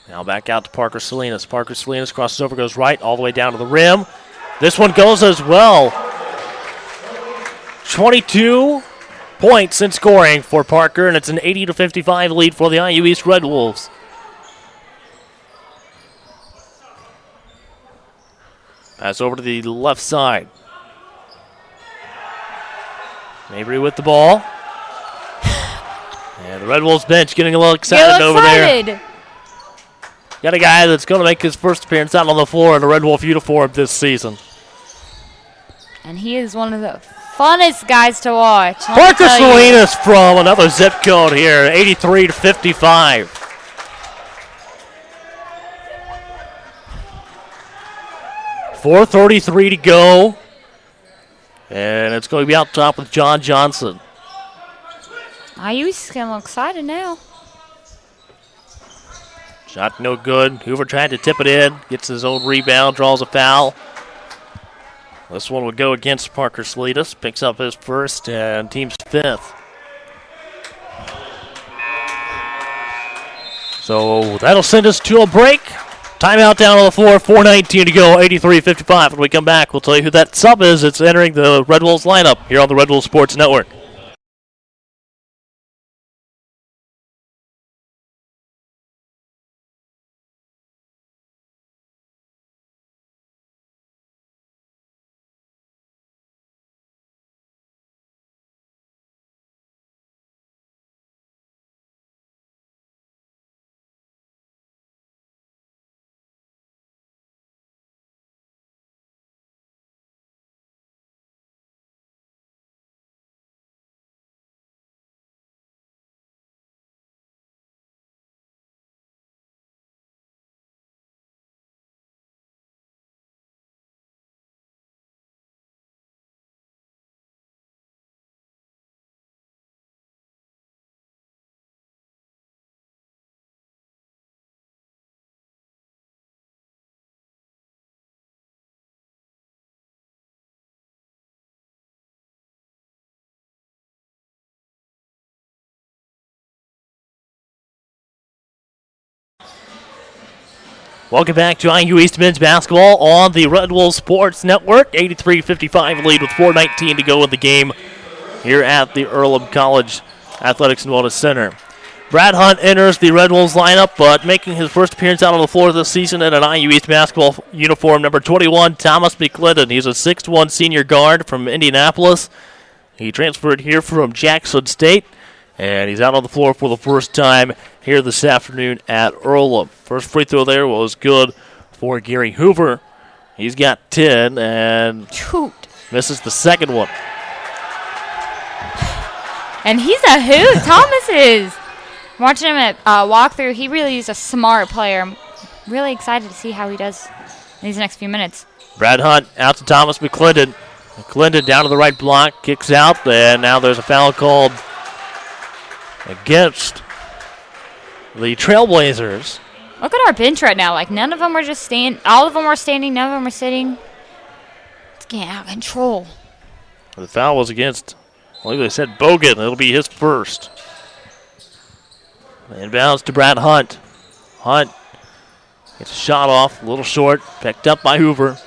Now back out to Parker Salinas. Parker Salinas crosses over, goes right, all the way down to the rim. This one goes as well. 22 points in scoring for Parker, and it's an 80-55 lead for the IU East Red Wolves. Pass over to the left side. Mabry with the ball. And the Red Wolves bench getting a little excited over there. Got a guy that's going to make his first appearance out on the floor in a Red Wolf uniform this season. And he is one of the funnest guys to watch. Parker Salinas from another zip code here, 83-55. .433 to go. And it's going to be out top with John Johnson. IU's getting a little excited now. Shot no good. Hoover tried to tip it in. Gets his own rebound. Draws a foul. This one would go against Parker Salinas. Picks up his first and team's fifth. So that'll send us to a break. Timeout down on the floor. 4:19 to go. 83-55. When we come back, we'll tell you who that sub is. It's entering the Red Wolves lineup here on the Red Wolves Sports Network. Welcome back to IU East men's basketball on the Red Wolves Sports Network. 83-55 lead with 4:19 to go in the game here at the Earlham College Athletics and Wellness Center. Brad Hunt enters the Red Wolves lineup, but making his first appearance out on the floor this season in an IU East basketball uniform, number 21, Thomas McClendon. He's a 6'1" senior guard from Indianapolis. He transferred here from Jackson State, and he's out on the floor for the first time here this afternoon at Earlham. First free throw there was good for Gary Hoover. He's got 10 and misses the second one. And he's a hoot. Thomas is. Watching him at walkthrough, he really is a smart player. I'm really excited to see how he does in these next few minutes. Brad Hunt out to Thomas McClendon. McClendon down to the right block, kicks out, and now there's a foul called against the Trailblazers. Look at our bench right now. Like, none of them are just standing. All of them are standing. None of them are sitting. It's getting out of control. The foul was against, like they said, Bogan. It'll be his first. Inbounds to Brad Hunt. Hunt gets a shot off, a little short, picked up by Hoover.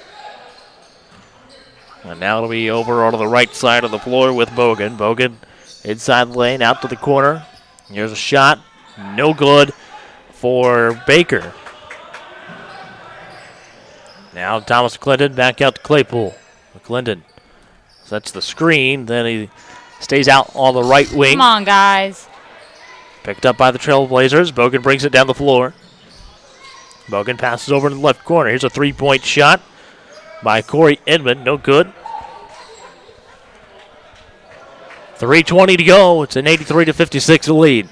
And now it'll be over onto the right side of the floor with Bogan. Bogan inside the lane, out to the corner. Here's a shot. No good for Baker. Now Thomas McClendon back out to Claypool. McClendon sets the screen. Then he stays out on the right wing. Come on, guys. Picked up by the Trailblazers. Bogan brings it down the floor. Bogan passes over to the left corner. Here's a three-point shot by Corey Edmond. No good. 3:20 to go. It's an 83-56 lead.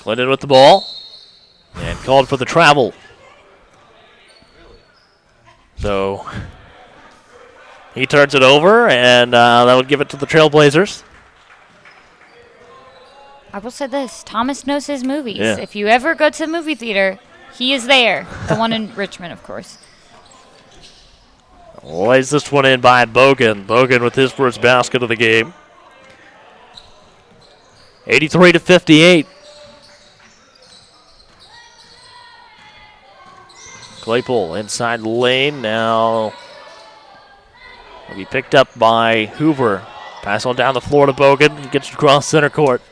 Clinton with the ball. And called for the travel. So he turns it over, and that would give it to the Trailblazers. I will say this. Thomas knows his movies. Yeah. If you ever go to the movie theater, he is there. The one in Richmond, of course. Lays this one in by Bogan. Bogan with his first basket of the game. 83-58. Claypool inside the lane. Now will be picked up by Hoover. Pass on down the floor to Bogan. He gets across center court.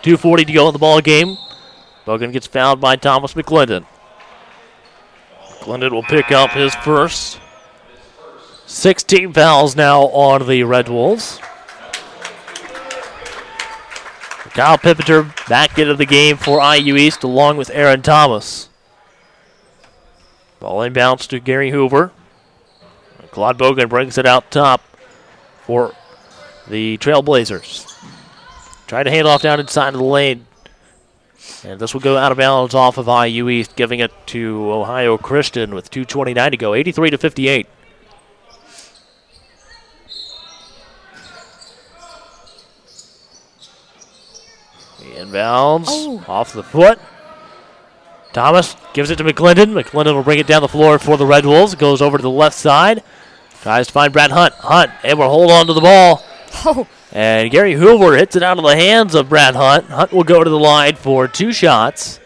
2:40 to go in the ball game. Bogan gets fouled by Thomas McClendon. McClendon will pick up his first. 16 fouls now on the Red Wolves. Kyle Pippinger back into the game for IU East along with Aaron Thomas. Ball inbounds to Gary Hoover. Claude Bogan brings it out top for the Trailblazers. Try to hand off down inside of the lane. And this will go out of bounds off of IU East, giving it to Ohio Christian with 2:29 to go. 83-58. Inbounds off the foot. Thomas gives it to McClendon. McClendon will bring it down the floor for the Red Wolves. Goes over to the left side. Tries to find Brad Hunt. Hunt able to hold on to the ball. Oh. And Gary Hoover hits it out of the hands of Brad Hunt. Hunt will go to the line for 2 shots.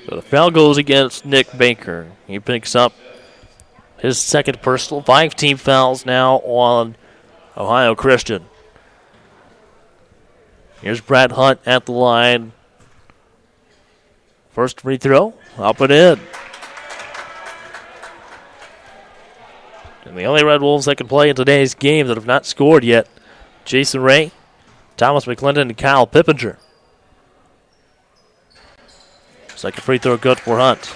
So the foul goes against Nick Baker. He picks up his second personal. 5 team fouls now on Ohio Christian. Here's Brad Hunt at the line. First free throw, up and in. And the only Red Wolves that can play in today's game that have not scored yet, Jason Ray, Thomas McClendon, and Kyle Pippinger. Second free throw good for Hunt.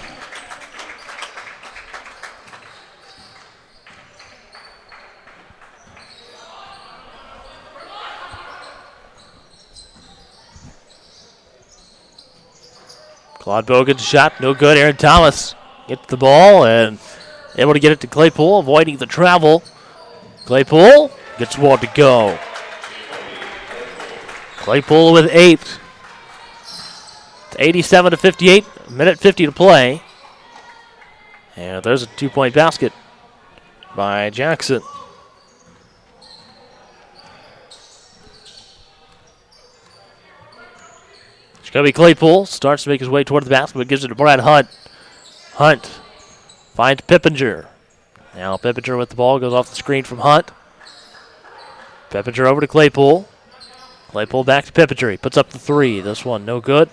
Claude Bogan's shot, no good. Aaron Thomas gets the ball and able to get it to Claypool, avoiding the travel. Claypool gets one to go. Claypool with 8. It's 87-58, minute 50 to play. And there's a 2-point basket by Jackson. It's going to be Claypool. Starts to make his way toward the basket, but gives it to Brad Hunt. Hunt finds Pippinger. Now Pippinger with the ball, goes off the screen from Hunt. Pippinger over to Claypool. Claypool back to Pippinger. He puts up the 3. This one no good.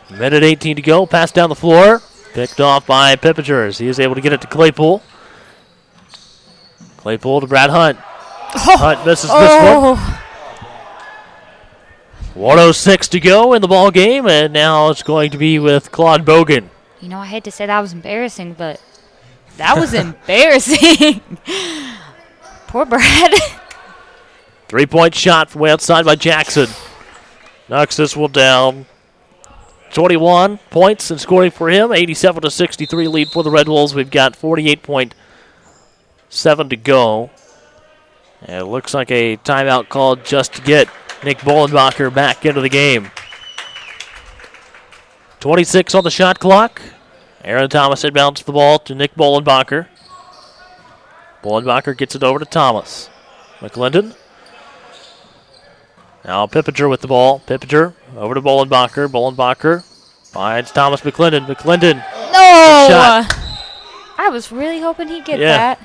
Minute 18 to go. Pass down the floor. Picked off by Pippinger. He is able to get it to Claypool. Claypool to Brad Hunt. Hunt misses this one. 1:06 to go in the ball game, and now it's going to be with Claude Bogan. You know, I hate to say that was embarrassing, but that was embarrassing. Poor Brad. 3-point shot from way outside by Jackson. Knocks this one down. 21 points and scoring for him. 87-63 lead for the Red Wolves. We've got 48.7 to go. And it looks like a timeout called just to get Nick Bollenbacher back into the game. 26 on the shot clock. Aaron Thomas inbounds the ball to Nick Bollenbacher. Bollenbacher gets it over to Thomas. McClendon. Now Pippinger with the ball. Pippinger over to Bollenbacher. Bollenbacher finds Thomas McClendon. McClendon. No! Shot. I was really hoping he'd get that.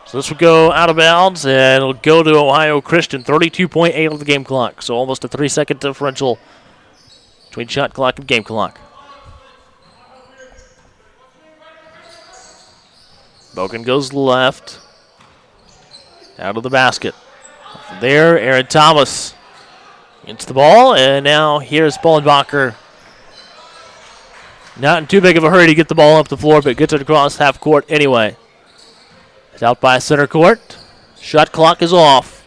So this will go out of bounds, and it'll go to Ohio Christian. 32.8 on the game clock, so almost a 3-second differential between shot clock and game clock. Bogan goes left. Out of the basket. From there, Aaron Thomas gets the ball, and now here's Bollenbacher. Not in too big of a hurry to get the ball up the floor, but gets it across half court anyway. It's out by center court. Shot clock is off.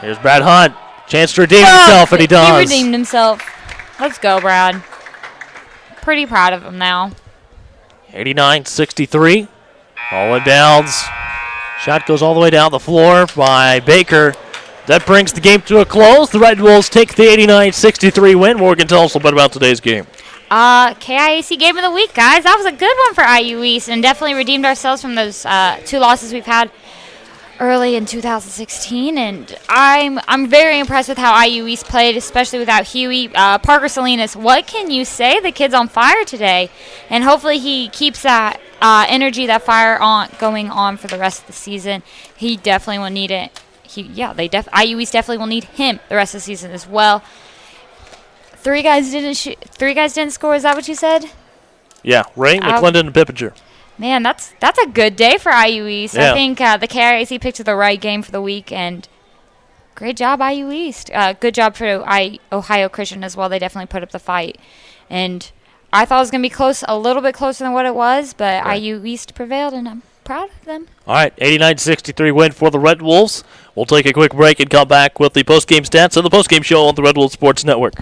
Here's Brad Hunt. Chance to redeem himself, and he does. He redeemed himself. Let's go, Brad. Pretty proud of him now. 89-63. Ball inbounds. Shot goes all the way down the floor by Baker. That brings the game to a close. The Red Wolves take the 89-63 win. Morgan, tell us a little bit about today's game. KIAC Game of the Week, guys. That was a good one for IU East, and definitely redeemed ourselves from those 2 losses we've had early in 2016. And I'm very impressed with how IU East played, especially without Huey. Parker Salinas, what can you say? The kid's on fire today, and hopefully he keeps that energy, that fire going on for the rest of the season. He definitely will need it. IU East definitely will need him the rest of the season as well. 3 guys didn't score. Is that what you said? Yeah, Ray, McClendon, and Pippinger. Man, that's a good day for IU East. Yeah. I think the KIAC picked the right game for the week, and great job, IU East. Good job for Ohio Christian as well. They definitely put up the fight, and I thought it was going to be close, a little bit closer than what it was, but right. IU East prevailed, and I'm proud of them. All right, 89-63 win for the Red Wolves. We'll take a quick break and come back with the post-game stats of the post-game show on the Red Wolves Sports Network.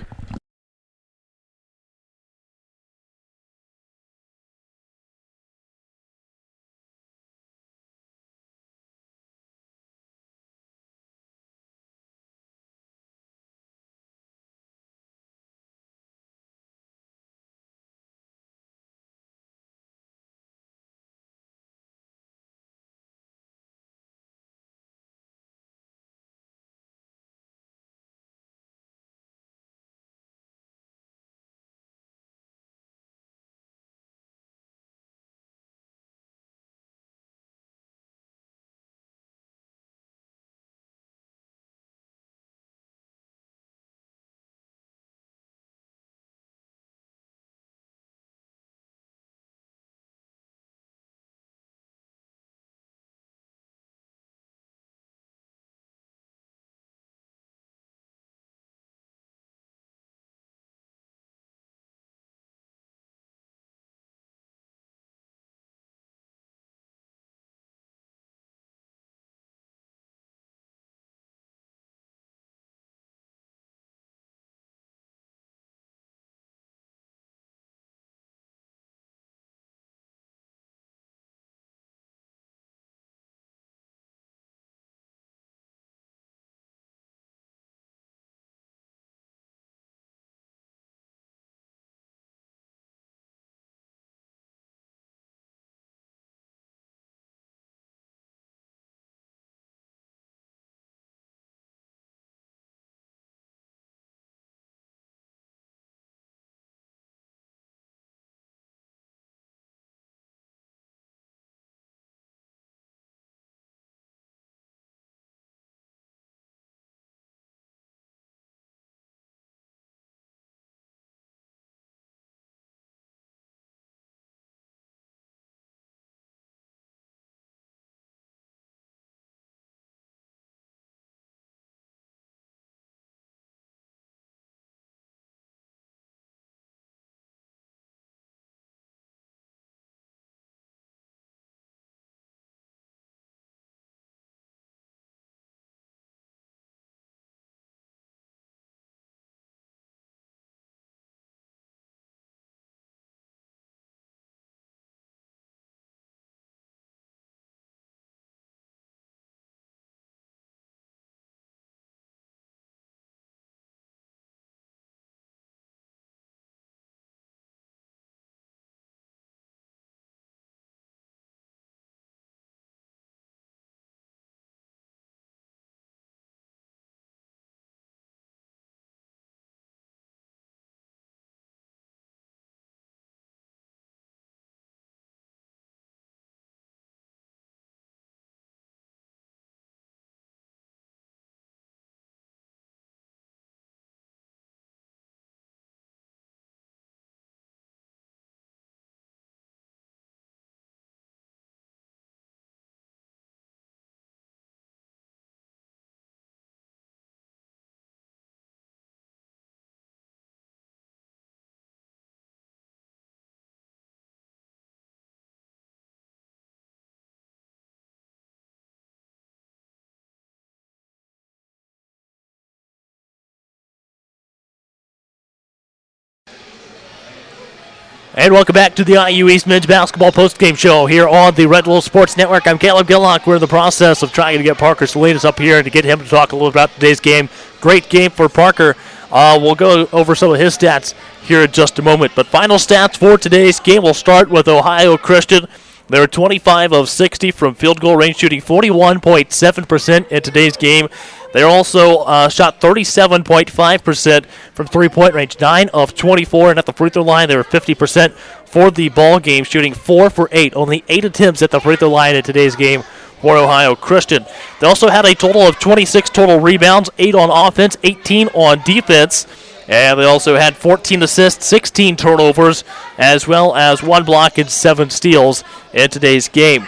And welcome back to the IU East Men's Basketball Postgame Show here on the Red Wolf Sports Network. I'm Caleb Gillock. We're in the process of trying to get Parker Salinas up here and to get him to talk a little about today's game. Great game for Parker. We'll go over some of his stats here in just a moment. But final stats for today's game, we'll start with Ohio Christian. They were 25 of 60 from field goal range, shooting 41.7% in today's game. They also shot 37.5% from three-point range, 9 of 24, and at the free throw line they were 50% for the ball game, shooting 4 for 8. Only 8 attempts at the free throw line in today's game for Ohio Christian. They also had a total of 26 total rebounds, 8 on offense, 18 on defense. And they also had 14 assists, 16 turnovers, as well as 1 block and 7 steals in today's game.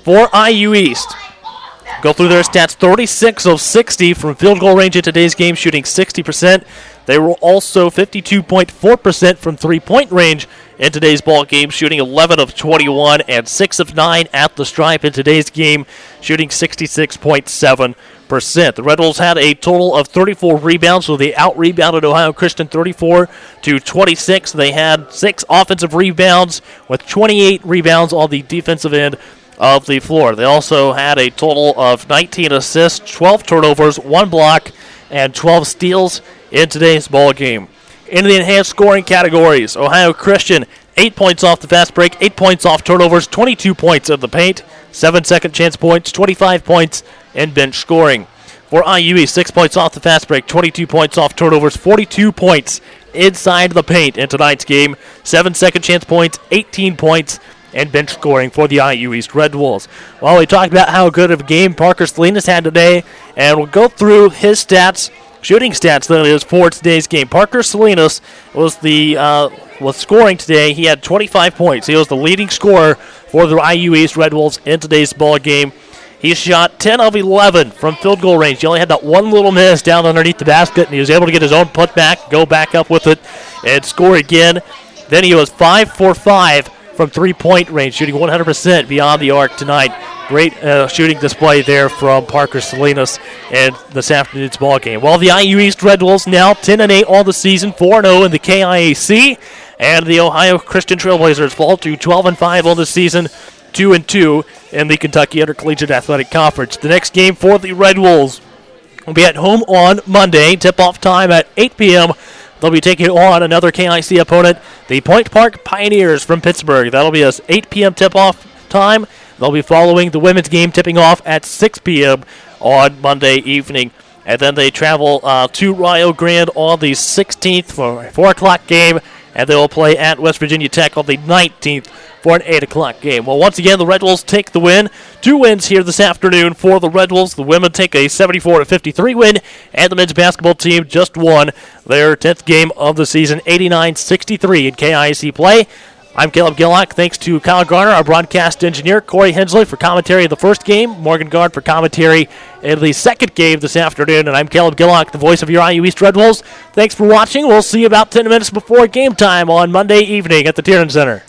For IU East, go through their stats, 36 of 60 from field goal range in today's game, shooting 60%. They were also 52.4% from three-point range in today's ball game, shooting 11 of 21 and 6 of 9 at the stripe in today's game, shooting 66.7%. The Red Wolves had a total of 34 rebounds, so they out-rebounded Ohio Christian 34-26. They had 6 offensive rebounds with 28 rebounds on the defensive end of the floor. They also had a total of 19 assists, 12 turnovers, 1 block, and 12 steals in today's ball game. In the enhanced scoring categories, Ohio Christian, 8 points off the fast break, 8 points off turnovers, 22 points in the paint, 7 second chance points, 25 points in bench scoring. For IUE, 6 points off the fast break, 22 points off turnovers, 42 points inside the paint in tonight's game, 7 second chance points, 18 points and bench scoring for the IU East Red Wolves. Well, we talked about how good of a game Parker Salinas had today, and we'll go through his stats, shooting stats that is for today's game. Parker Salinas was scoring today. He had 25 points. He was the leading scorer for the IU East Red Wolves in today's ball game. He shot 10 of 11 from field goal range. He only had that one little miss down underneath the basket, and he was able to get his own putback, go back up with it, and score again. Then he was 5 for 5 from three-point range, shooting 100% beyond the arc tonight. Great shooting display there from Parker Salinas in this afternoon's ball game. Well, the IU East Red Wolves now 10-8 on the season, 4-0 in the KIAC, and the Ohio Christian Trailblazers fall to 12-5 on the season, 2-2 in the Kentucky Intercollegiate Athletic Conference. The next game for the Red Wolves will be at home on Monday. Tip-off time at 8 p.m. They'll be taking on another KIC opponent, the Point Park Pioneers from Pittsburgh. That'll be a 8 p.m. tip-off time. They'll be following the women's game tipping off at 6 p.m. on Monday evening. And then they travel to Rio Grande on the 16th for a 4 o'clock game, and they will play at West Virginia Tech on the 19th for an 8 o'clock game. Well, once again, the Red Wolves take the win. 2 wins here this afternoon for the Red Wolves. The women take a 74-53 win, and the men's basketball team just won their 10th game of the season, 89-63 in KIC play. I'm Caleb Gillock. Thanks to Kyle Garner, our broadcast engineer, Corey Hensley for commentary of the first game, Morgan Gard for commentary in the second game this afternoon, and I'm Caleb Gillock, the voice of your IU East Red Wolves. Thanks for watching. We'll see you about 10 minutes before game time on Monday evening at the Tiernan Center.